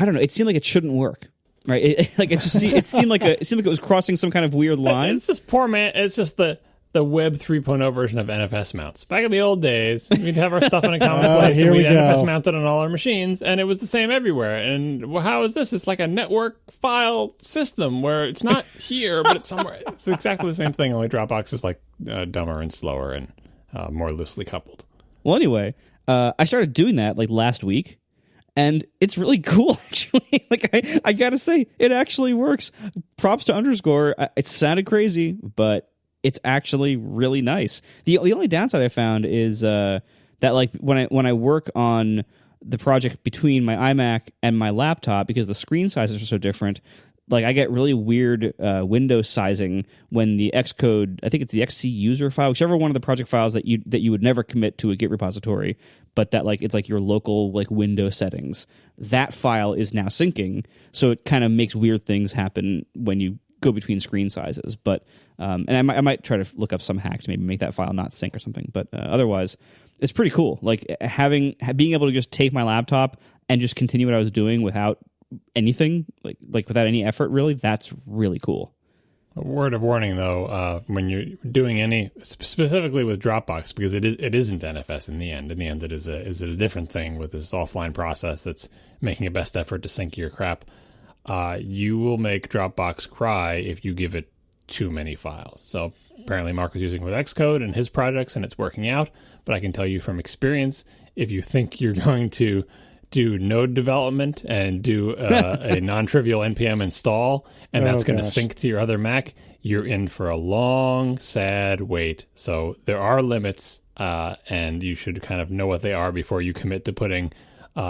don't know, it seemed like it shouldn't work. Right? It seemed like it was crossing some kind of weird line. It's just poor man. It's just the Web 3.0 version of NFS mounts. Back in the old days, we'd have our stuff in a common place, and we'd NFS mounted on all our machines, and it was the same everywhere. And how is this? It's like a network file system where it's not here, but it's somewhere. It's exactly the same thing, only Dropbox is dumber and slower and more loosely coupled. Well, anyway, I started doing that last week, and it's really cool, actually. I gotta say, it actually works. Props to Underscore. It sounded crazy, but it's actually really nice. The only downside I found is that when I work on the project between my iMac and my laptop, because the screen sizes are so different, I get really weird window sizing when the Xcode, I think it's the XC user file, whichever one of the project files that you would never commit to a Git repository, but that it's your local window settings. That file is now syncing, so it kind of makes weird things happen when you go between screen sizes. But and I might try to look up some hack to maybe make that file not sync or something. But otherwise, it's pretty cool. Being able to just take my laptop and just continue what I was doing without anything, without any effort, really, that's really cool. A word of warning, though, when you're doing any, specifically with Dropbox, because it isn't NFS in the end. In the end, it is a different thing with this offline process that's making a best effort to sync your crap. You will make Dropbox cry if you give it too many files. So apparently Mark was using it with Xcode and his projects, and it's working out. But I can tell you from experience, if you think you're going to do node development and do a non-trivial npm install, and that's going to sync to your other Mac, you're in for a long, sad wait. So there are limits, and you should kind of know what they are before you commit to putting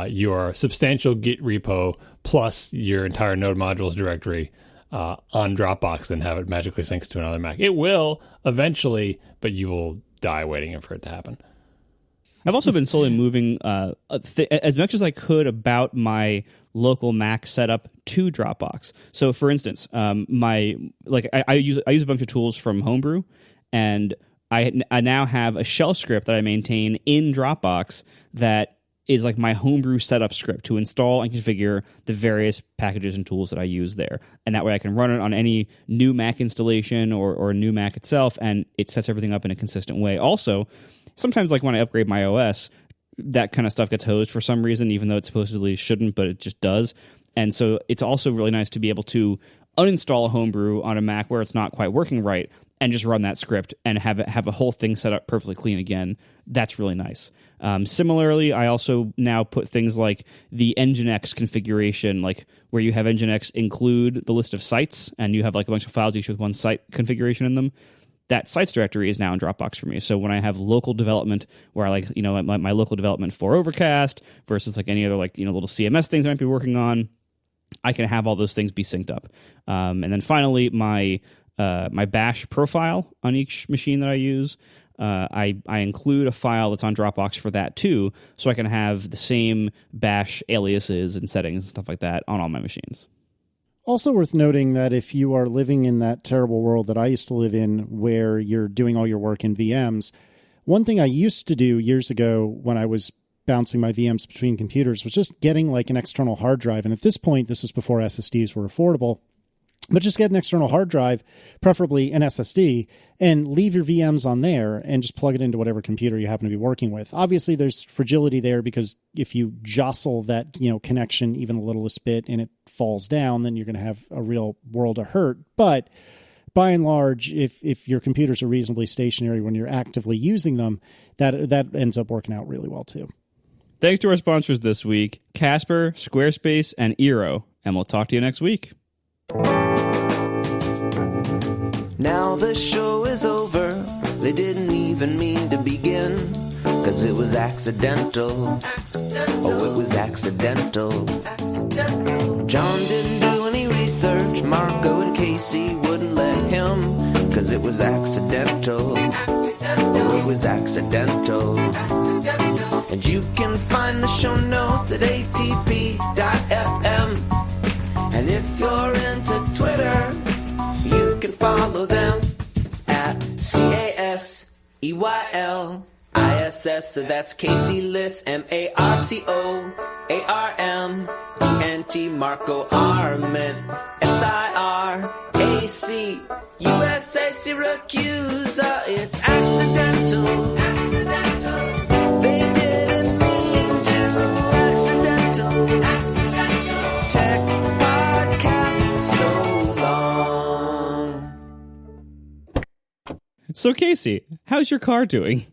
your substantial Git repo plus your entire node modules directory on Dropbox and have it magically syncs to another Mac. It will eventually, but you will die waiting for it to happen. I've also been slowly moving as much as I could about my local Mac setup to Dropbox. So, for instance, I use a bunch of tools from Homebrew, and I now have a shell script that I maintain in Dropbox that is my Homebrew setup script to install and configure the various packages and tools that I use there. And that way I can run it on any new Mac installation or a new Mac itself, and it sets everything up in a consistent way. Also, sometimes when I upgrade my OS, that kind of stuff gets hosed for some reason, even though it supposedly shouldn't, but it just does. And so it's also really nice to be able to uninstall Homebrew on a Mac where it's not quite working right and just run that script and have a whole thing set up perfectly clean again. That's really nice. Similarly, I also now put things like the Nginx configuration, where you have Nginx include the list of sites, and you have a bunch of files each with one site configuration in them. That sites directory is now in Dropbox for me. So when I have local development, where I my local development for Overcast versus any other little CMS things I might be working on, I can have all those things be synced up. And then finally, my Bash profile on each machine that I use, I include a file that's on Dropbox for that too, so I can have the same Bash aliases and settings and stuff like that on all my machines. Also worth noting that if you are living in that terrible world that I used to live in, where you're doing all your work in VMs, one thing I used to do years ago when I was bouncing my VMs between computers was just getting an external hard drive. And at this point, this was before SSDs were affordable. But just get an external hard drive, preferably an SSD, and leave your VMs on there and just plug it into whatever computer you happen to be working with. Obviously, there's fragility there because if you jostle that connection even the littlest bit and it falls down, then you're going to have a real world of hurt. But by and large, if your computers are reasonably stationary when you're actively using them, that ends up working out really well too. Thanks to our sponsors this week, Casper, Squarespace, and Eero. And we'll talk to you next week. Now the show is over. They didn't even mean to begin, 'cause it was accidental. Oh, it was accidental. John didn't do any research. Marco and Casey wouldn't let him, 'cause it was accidental. Oh, it was accidental. And you can find the show notes at atp.fm. And if you're into Twitter, you can follow them at CASEYLISS. So that's Casey Liss, MARCOARMENT, Marco Arment, SIRAC, USA Syracuse. It's accidental. They didn't mean to. Accidental. Tech podcast so long. So Casey, how's your car doing?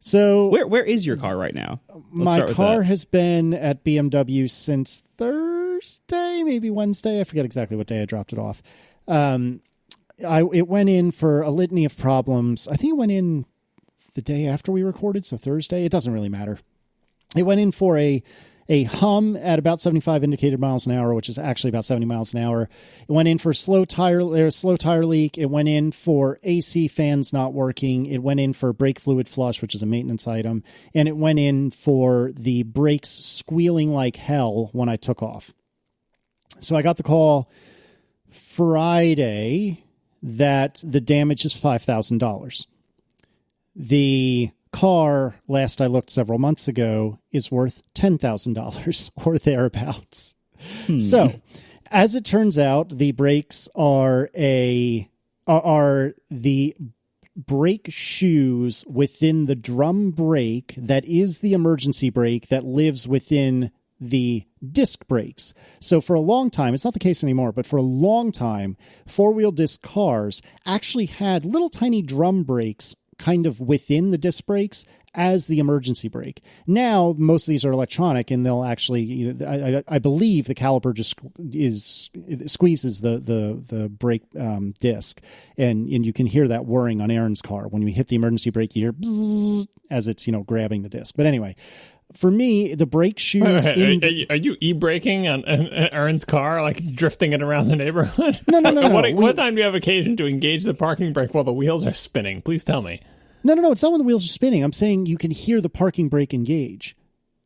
So Where is your car right now? my car has been at BMW since Thursday, maybe Wednesday. I forget exactly what day I dropped it off. It went in for a litany of problems. I think it went in the day after we recorded, so Thursday. It doesn't really matter. It went in for a hum at about 75 indicated miles an hour, which is actually about 70 miles an hour. It went in for a slow tire leak. It went in for AC fans not working. It went in for brake fluid flush, which is a maintenance item. And it went in for the brakes squealing like hell when I took off. So I got the call Friday that the damage is $5,000. The car, last I looked several months ago, is worth $10,000 or thereabouts. So, as it turns out, the brakes are the brake shoes within the drum brake that is the emergency brake that lives within the disc brakes. So for a long time, it's not the case anymore, but for a long time, four-wheel disc cars actually had little tiny drum brakes kind of within the disc brakes as the emergency brake. Now, most of these are electronic, and they'll actually, I believe the caliper just squeezes the brake disc, and you can hear that whirring on Aaron's car. When you hit the emergency brake, you hear bzzz as it's, grabbing the disc. But anyway, for me, the brake shoes... Are you e-braking on Aaron's car, like drifting it around the neighborhood? No. What time do you have occasion to engage the parking brake while the wheels are spinning? Please tell me. No. It's not when the wheels are spinning. I'm saying you can hear the parking brake engage.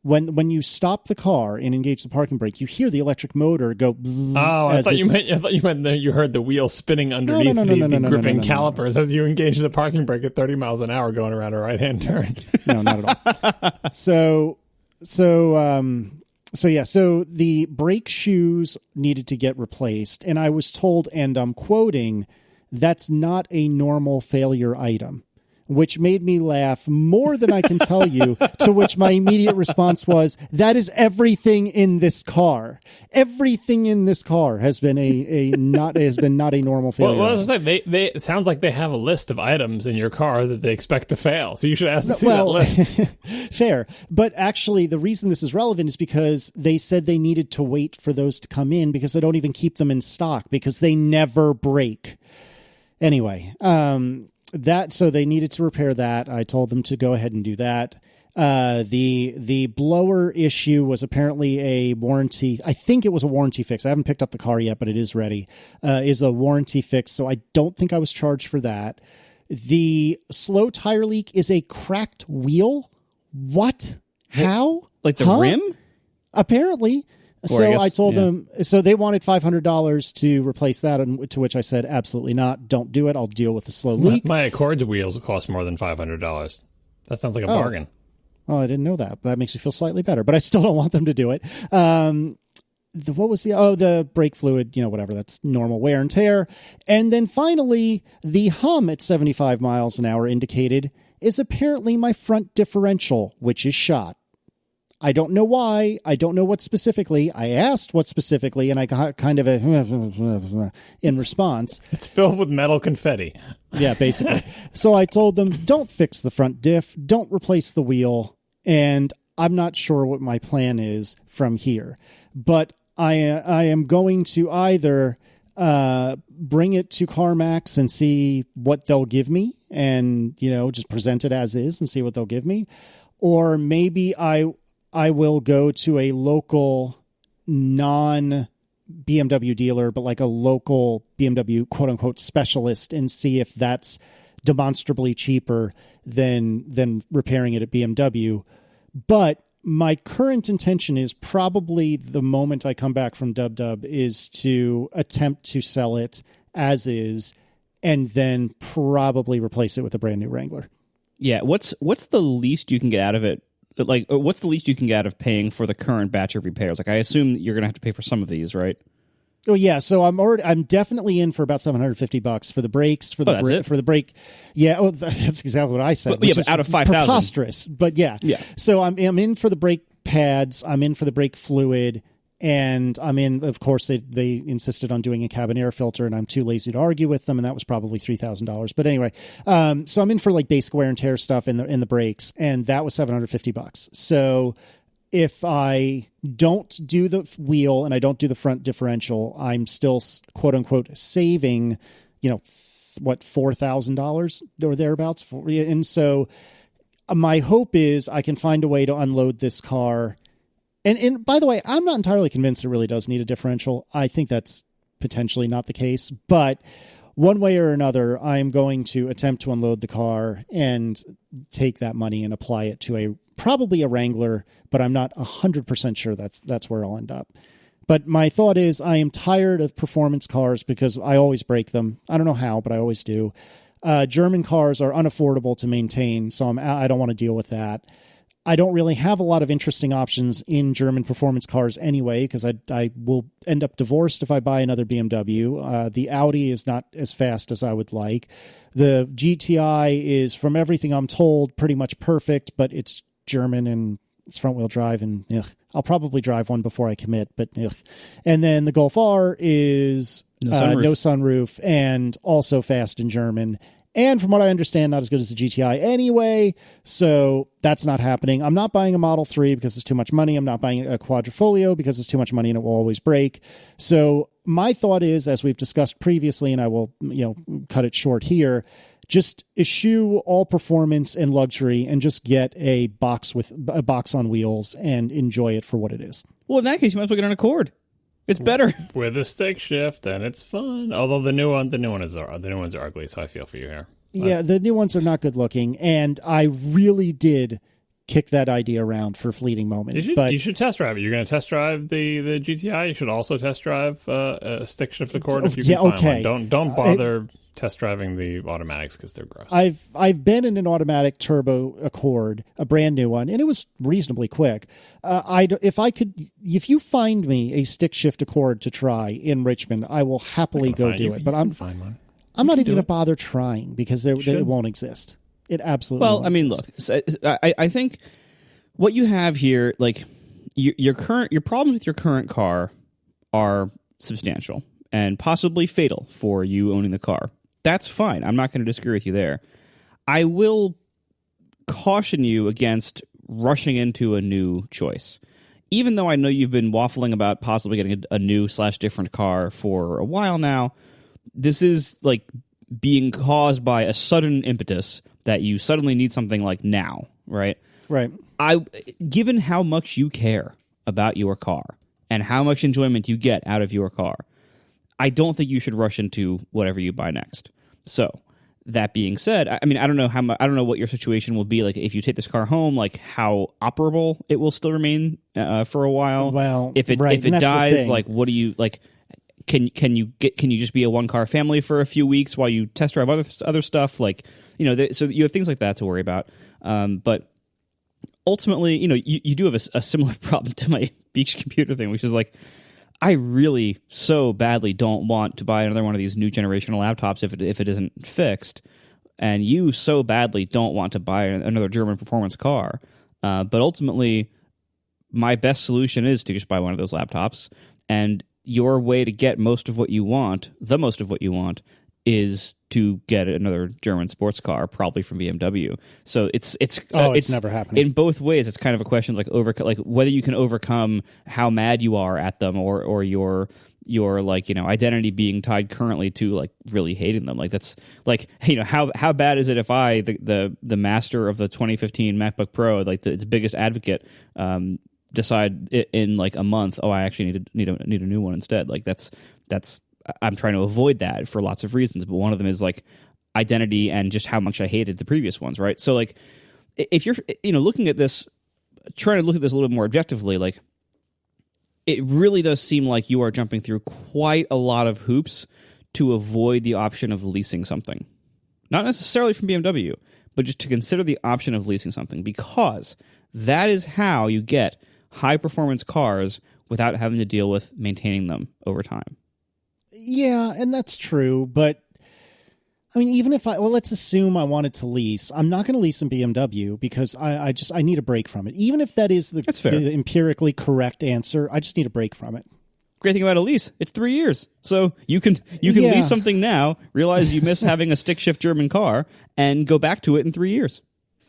When you stop the car and engage the parking brake, you hear the electric motor go bzzz. Oh, I thought you meant that you heard the wheel spinning underneath the gripping calipers as you engage the parking brake at 30 miles an hour going around a right-hand turn. No, not at all. So the brake shoes needed to get replaced, and I was told, and I'm quoting, that's not a normal failure item, which made me laugh more than I can tell you, to which my immediate response was, that is everything in this car. Everything in this car has been not a normal failure. Well, I was saying, it sounds like they have a list of items in your car that they expect to fail. So you should ask to see that list. Fair. But actually, the reason this is relevant is because they said they needed to wait for those to come in because they don't even keep them in stock because they never break. Anyway, so they needed to repair that. I told them to go ahead and do that. The blower issue was apparently a warranty. I think it was a warranty fix. I haven't picked up the car yet, but it is ready. Is a warranty fix. So I don't think I was charged for that. The slow tire leak is a cracked wheel. What? How? Like the rim? Apparently. So I told them, so they wanted $500 to replace that, and to which I said, absolutely not. Don't do it. I'll deal with the slow leak. My Accords wheels cost more than $500. That sounds like a bargain. Oh, I didn't know that. That makes me feel slightly better, but I still don't want them to do it. The brake fluid, whatever. That's normal wear and tear. And then finally, the hum at 75 miles an hour indicated is apparently my front differential, which is shot. I don't know why. I don't know what specifically. I asked what specifically, and I got kind of a in response. It's filled with metal confetti. Yeah, basically. So I told them, don't fix the front diff, don't replace the wheel, and I'm not sure what my plan is from here. But I am going to either bring it to CarMax and see what they'll give me, and just present it as is and see what they'll give me, or maybe I will go to a local non BMW dealer, but like a local BMW quote unquote specialist, and see if that's demonstrably cheaper than repairing it at BMW. But my current intention is probably the moment I come back from Dub is to attempt to sell it as is, and then probably replace it with a brand new Wrangler. Yeah, what's the least you can get out of it? Like, what's the least you can get out of paying for the current batch of repairs? Like, I assume you're going to have to pay for some of these, right? Oh yeah, so I'm definitely in for about $750 for the brakes, for the brake. Yeah, that's exactly what I said. But out of 5,000, preposterous. But yeah. So I'm in for the brake pads. I'm in for the brake fluid, and I'm in. Of course, they insisted on doing a cabin air filter, and I'm too lazy to argue with them, and that was probably $3,000. But anyway, so I'm in for like basic wear and tear stuff in the brakes, and that was $750. So if I don't do the wheel and I don't do the front differential, I'm still quote unquote saving, $4,000 or thereabouts. And so my hope is I can find a way to unload this car. And by the way, I'm not entirely convinced it really does need a differential. I think that's potentially not the case, but one way or another, I'm going to attempt to unload the car and take that money and apply it to probably a Wrangler, but I'm not 100% sure that's where I'll end up. But my thought is I am tired of performance cars because I always break them. I don't know how, but I always do. German cars are unaffordable to maintain, so I don't want to deal with that. I don't really have a lot of interesting options in German performance cars anyway, because I will end up divorced if I buy another BMW. The Audi is not as fast as I would like. The GTI is, from everything I'm told, pretty much perfect, but it's German and it's front-wheel drive, and I'll probably drive one before I commit, but and then the Golf R is no sunroof and also fast in German. And from what I understand, not as good as the GTI anyway, so that's not happening. I'm not buying a Model 3 because it's too much money. I'm not buying a Quadrifoglio because it's too much money and it will always break. So my thought is, as we've discussed previously, and I will cut it short here, just eschew all performance and luxury and just get a box on wheels and enjoy it for what it is. Well, in that case, you might as well get an Accord. It's better with a stick shift, and it's fun. Although the new ones are ugly, so I feel for you here. Yeah, the new ones are not good looking, and I really did kick that idea around for a fleeting moment. You should test drive it. You're going to test drive the GTI. You should also test drive a stick shift Accord if you can find one. Don't bother test driving the automatics because they're gross. I've been in an automatic turbo Accord, a brand new one, and it was reasonably quick. If you find me a stick shift Accord to try in Richmond, I will happily go do it. But I'm not even going to bother trying because it won't exist. It absolutely. Well, I mean, look, I think what you have here, like your problems with your current car are substantial and possibly fatal for you owning the car. That's fine. I'm not going to disagree with you there. I will caution you against rushing into a new choice. Even though I know you've been waffling about possibly getting a new / different car for a while now, this is like being caused by a sudden impetus that you suddenly need something like now, right? Right. Given how much you care about your car and how much enjoyment you get out of your car, I don't think you should rush into whatever you buy next. So, that being said, I mean, I don't know what your situation will be like if you take this car home, like how operable it will still remain for a while. Well, if it dies, like what do you like? Can you just be a one car family for a few weeks while you test drive other stuff? Like so you have things like that to worry about. But ultimately, you do have a similar problem to my Beach computer thing, which is like, I really so badly don't want to buy another one of these new generational laptops if it isn't fixed, and you so badly don't want to buy another German performance car. But ultimately, my best solution is to just buy one of those laptops, and your way to get most of what you want, is to get another German sports car, probably from BMW. So it's never happening. In both ways, it's kind of a question like whether you can overcome how mad you are at them, or your identity being tied currently to like really hating them. Like that's like how bad is it if I the master of the 2015 MacBook Pro, like its biggest advocate, decide in like a month, oh, I actually need a new one instead. Like that's I'm trying to avoid that for lots of reasons, but one of them is like identity and just how much I hated the previous ones, right? So like if you're looking at this, trying to look at this a little bit more objectively, like it really does seem like you are jumping through quite a lot of hoops to avoid the option of leasing something. Not necessarily from BMW, but just to consider the option of leasing something, because that is how you get high-performance cars without having to deal with maintaining them over time. Yeah, and that's true, but I mean, even if let's assume I wanted to lease, I'm not going to lease a BMW because I need a break from it. Even if that is the empirically correct answer, I just need a break from it. Great thing about a lease, it's 3 years. So you can lease something now, realize you miss having a stick shift German car, and go back to it in 3 years,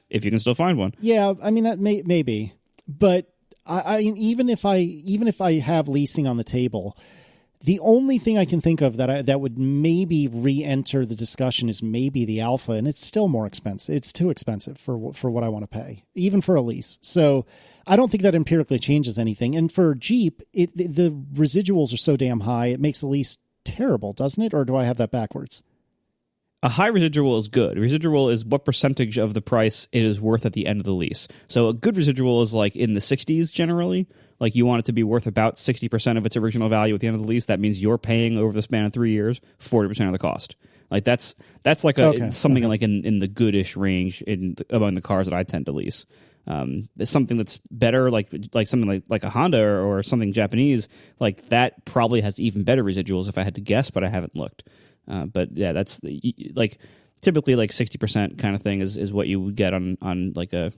if you can still find one. Yeah, I mean, that may be. But even if I have leasing on the table, the only thing I can think of that would maybe re-enter the discussion is maybe the Alpha, and it's still more expensive. It's too expensive for what I want to pay, even for a lease. So I don't think that empirically changes anything. And for Jeep, the residuals are so damn high, it makes a lease terrible, doesn't it? Or do I have that backwards? A high residual is good. Residual is what percentage of the price it is worth at the end of the lease. So a good residual is like in the 60s generally. Like you want it to be worth about 60% of its original value at the end of the lease. That means you're paying over the span of 3 years 40% of the cost. Like that's like something like in the goodish range among the cars that I tend to lease. Something that's better, like something like a Honda or something Japanese, like that probably has even better residuals if I had to guess, but I haven't looked. But yeah, that's like typically like 60% kind of thing is what you would get on like a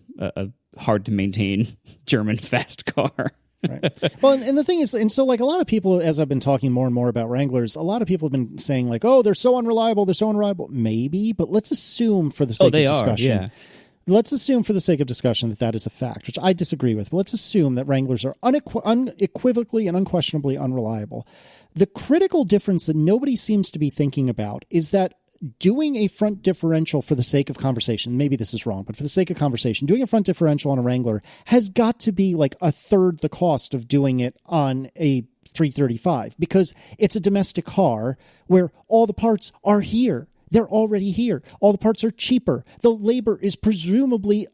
hard to maintain German fast car. Right. Well, and the thing is, and so like a lot of people, as I've been talking more and more about Wranglers, a lot of people have been saying like, oh, they're so unreliable. Maybe, but let's assume for the sake of discussion. Let's assume for the sake of discussion that is a fact, which I disagree with. But let's assume that Wranglers are unequivocally and unquestionably unreliable. The critical difference that nobody seems to be thinking about is that doing a front differential for the sake of conversation, maybe this is wrong, but for the sake of conversation, doing a front differential on a Wrangler has got to be like a third the cost of doing it on a 335 because it's a domestic car where all the parts are here. They're already here. All the parts are cheaper. The labor is presumably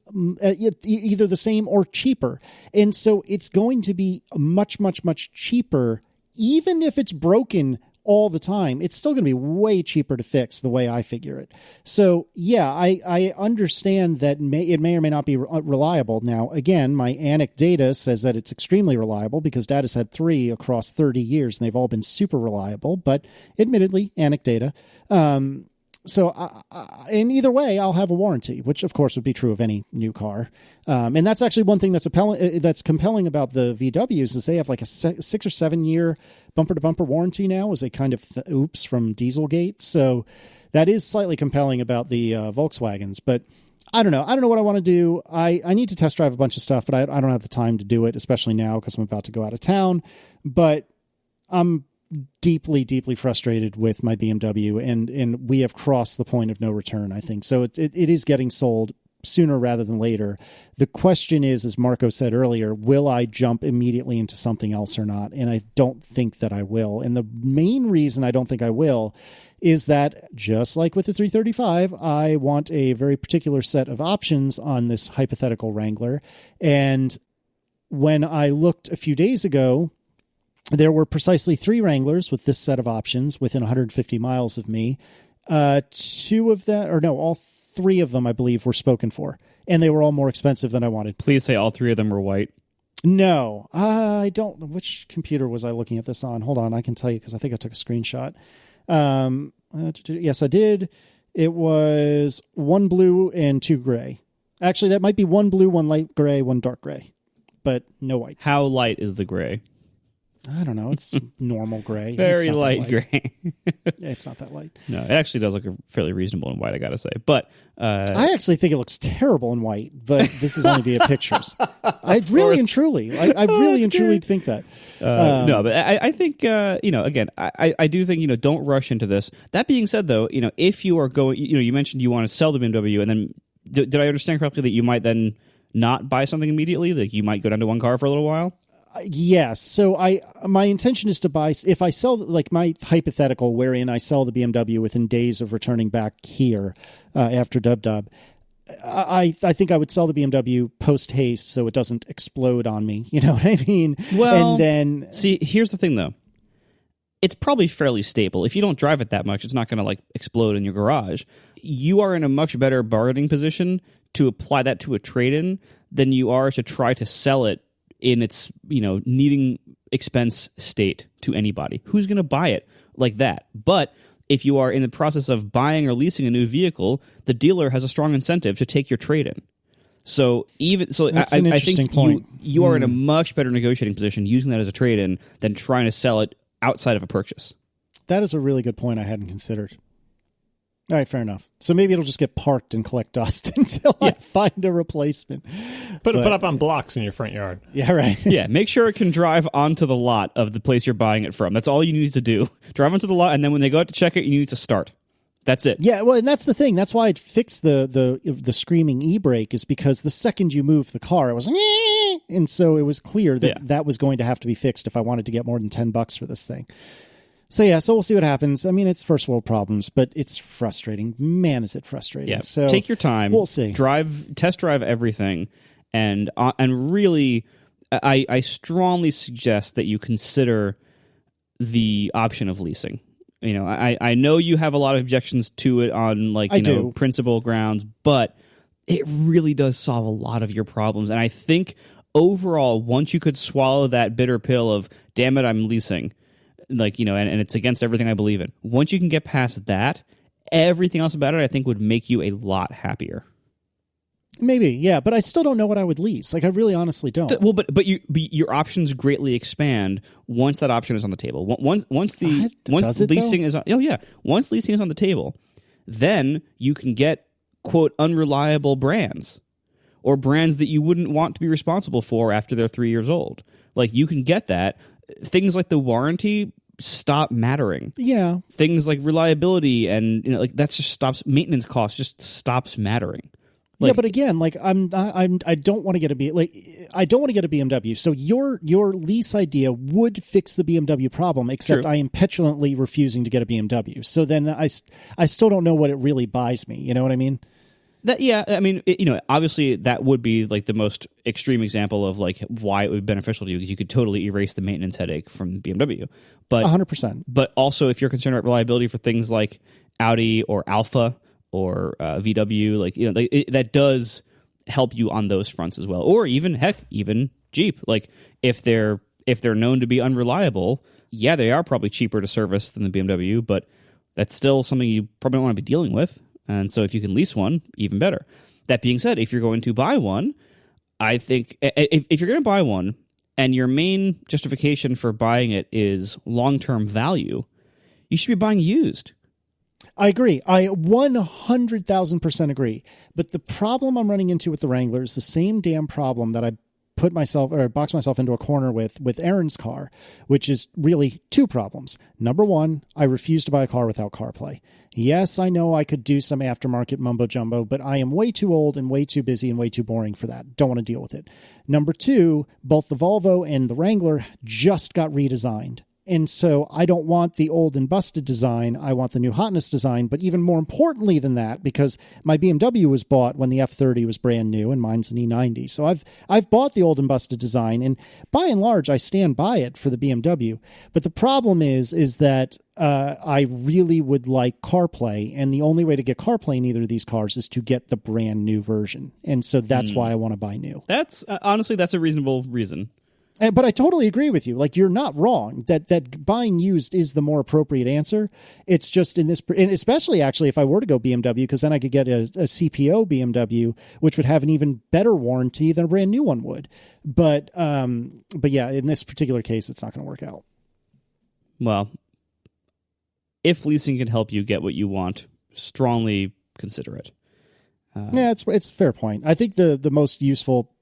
either the same or cheaper. And so it's going to be much, much, much cheaper. Even if it's broken all the time, it's still going to be way cheaper to fix the way I figure it. So yeah, I understand that it may or may not be reliable. Now, again, my ANIC data says that it's extremely reliable because Data's had 3 across 30 years and they've all been super reliable, but admittedly, ANIC data. So in either way, I'll have a warranty, which of course would be true of any new car. And that's actually one thing that's compelling about the VWs is they have like a 6 or 7 year bumper to bumper warranty now as a kind of oops from Dieselgate. So that is slightly compelling about the Volkswagens, but I don't know. I don't know what I want to do. I need to test drive a bunch of stuff, but I don't have the time to do it, especially now because I'm about to go out of town. But I'm deeply, deeply frustrated with my BMW, and we have crossed the point of no return, I think. So it is getting sold sooner rather than later. The question is, as Marco said earlier, will I jump immediately into something else or not? And I don't think that I will. And the main reason I don't think I will is that, just like with the 335, I want a very particular set of options on this hypothetical Wrangler. And when I looked a few days ago, there were precisely 3 Wranglers with this set of options within 150 miles of me. All 3 of them, I believe, were spoken for, and they were all more expensive than I wanted. Please say all 3 of them were white. No, I don't. Which computer was I looking at this on? Hold on, I can tell you because I think I took a screenshot. Yes, I did. It was 1 blue and 2 gray. Actually, that might be 1 blue, 1 light gray, 1 dark gray, but no whites. How light is the gray? I don't know. It's normal gray. Very light gray. Yeah, it's not that light. No, it actually does look fairly reasonable in white, I got to say. But I actually think it looks terrible in white, but this is only via pictures. I really and truly think that. No, but I think, again, I do think, don't rush into this. That being said, though, if you are going, you mentioned you want to sell the BMW, and then did I understand correctly that you might then not buy something immediately? Like you might go down to one car for a little while? Yes. So my intention is to buy, if I sell, like my hypothetical wherein I sell the BMW within days of returning back here after Dub. I think I would sell the BMW post haste so it doesn't explode on me. You know what I mean? Well, and then see, here's the thing though. It's probably fairly stable. If you don't drive it that much, it's not going to like explode in your garage. You are in a much better bargaining position to apply that to a trade-in than you are to try to sell it in its, needing expense state to anybody. Who's going to buy it like that? But if you are in the process of buying or leasing a new vehicle, the dealer has a strong incentive to take your trade-in. So that's an interesting point. You are in a much better negotiating position using that as a trade-in than trying to sell it outside of a purchase. That is a really good point I hadn't considered. All right, fair enough. So maybe it'll just get parked and collect dust until I find a replacement. Put up on blocks in your front yard. Yeah, right. Yeah, make sure it can drive onto the lot of the place you're buying it from. That's all you need to do. Drive onto the lot, and then when they go out to check it, you need to start. That's it. Yeah, well, and that's the thing. That's why I fixed the screaming e-brake, is because the second you move the car, it was and so it was clear that that was going to have to be fixed if I wanted to get more than $10 for this thing. So we'll see what happens. I mean, it's first world problems, but it's frustrating. Man, is it frustrating. Yeah. So take your time. We'll see. Test drive everything, and really, I strongly suggest that you consider the option of leasing. I know you have a lot of objections to it on principle grounds, but it really does solve a lot of your problems. And I think overall, once you could swallow that bitter pill of, damn it, I'm leasing, and it's against everything I believe in. Once you can get past that, everything else about it, I think, would make you a lot happier. Maybe, yeah, but I still don't know what I would lease. Like, I really honestly don't. Well, but your options greatly expand once that option is on the table. Once leasing is on, once leasing is on the table, then you can get, quote, unreliable brands, or brands that you wouldn't want to be responsible for after they're 3 years old. Like, you can get that. Things like the warranty stop mattering. Yeah. Things like reliability and that just stops. Maintenance costs just stops mattering. Yeah, but again, I don't want to get a BMW. So your lease idea would fix the BMW problem, except True. I am petulantly refusing to get a BMW. So then I still don't know what it really buys me. You know what I mean? Obviously that would be like the most extreme example of like why it would be beneficial to you, because you could totally erase the maintenance headache from BMW. But 100%. But also, if you're concerned about reliability for things like Audi or Alfa or VW, that does help you on those fronts as well. Or even Jeep. Like if they're known to be unreliable, they are probably cheaper to service than the BMW, but that's still something you probably don't want to be dealing with. And so if you can lease one, even better. That being said, if you're going to buy one, I think if you're going to buy one and your main justification for buying it is long-term value, you should be buying used. I agree. I 100,000% agree. But the problem I'm running into with the Wrangler is the same damn problem that I box myself into a corner with Aaron's car, which is really two problems. Number one, I refuse to buy a car without CarPlay. Yes, I know I could do some aftermarket mumbo jumbo, but I am way too old and way too busy and way too boring for that. Don't want to deal with it. Number two, both the Volvo and the Wrangler just got redesigned. And so I don't want the old and busted design. I want the new hotness design. But even more importantly than that, because my BMW was bought when the F30 was brand new and mine's an E90. So I've bought the old and busted design, and by and large, I stand by it for the BMW. But the problem is that I really would like CarPlay, and the only way to get CarPlay in either of these cars is to get the brand new version. And so that's why I want to buy new. That's honestly, that's a reasonable reason. But I totally agree with you. Like, you're not wrong that buying used is the more appropriate answer. It's just in this, and especially actually if I were to go BMW, because then I could get a CPO BMW, which would have an even better warranty than a brand new one would. But yeah, in this particular case, it's not going to work out. Well, if leasing can help you get what you want, strongly consider it. Yeah, it's a fair point. I think the most useful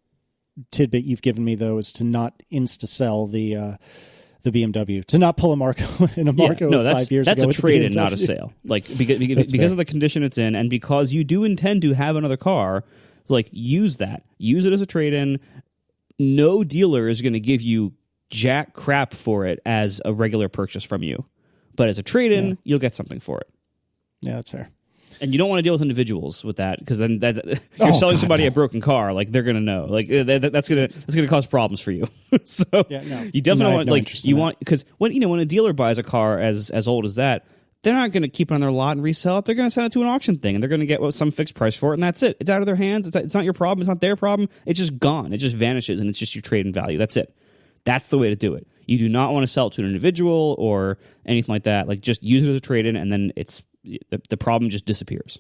tidbit you've given me, though, is to not insta-sell the BMW, to not pull a Marco 5 years ago. That's a trade-in, not a sale. Like because of the condition it's in, and because you do intend to have another car, So like use that. Use it as a trade-in. No dealer is going to give you jack crap for it as a regular purchase from you. But as a trade-in, you'll get something for it. Yeah, that's fair. And you don't want to deal with individuals with that, because then you're selling somebody a broken car. Like, they're going to know. Like, that's gonna cause problems for you. So you definitely want, like, you want, because when a dealer buys a car as old as that, they're not going to keep it on their lot and resell it. They're going to send it to an auction thing, and they're going to get some fixed price for it, and that's it. It's out of their hands. It's not your problem. It's not their problem. It's just gone. It just vanishes, and it's just your trade in value. That's it. That's the way to do it. You do not want to sell it to an individual or anything like that. Like, just use it as a trade-in, and then the problem just disappears.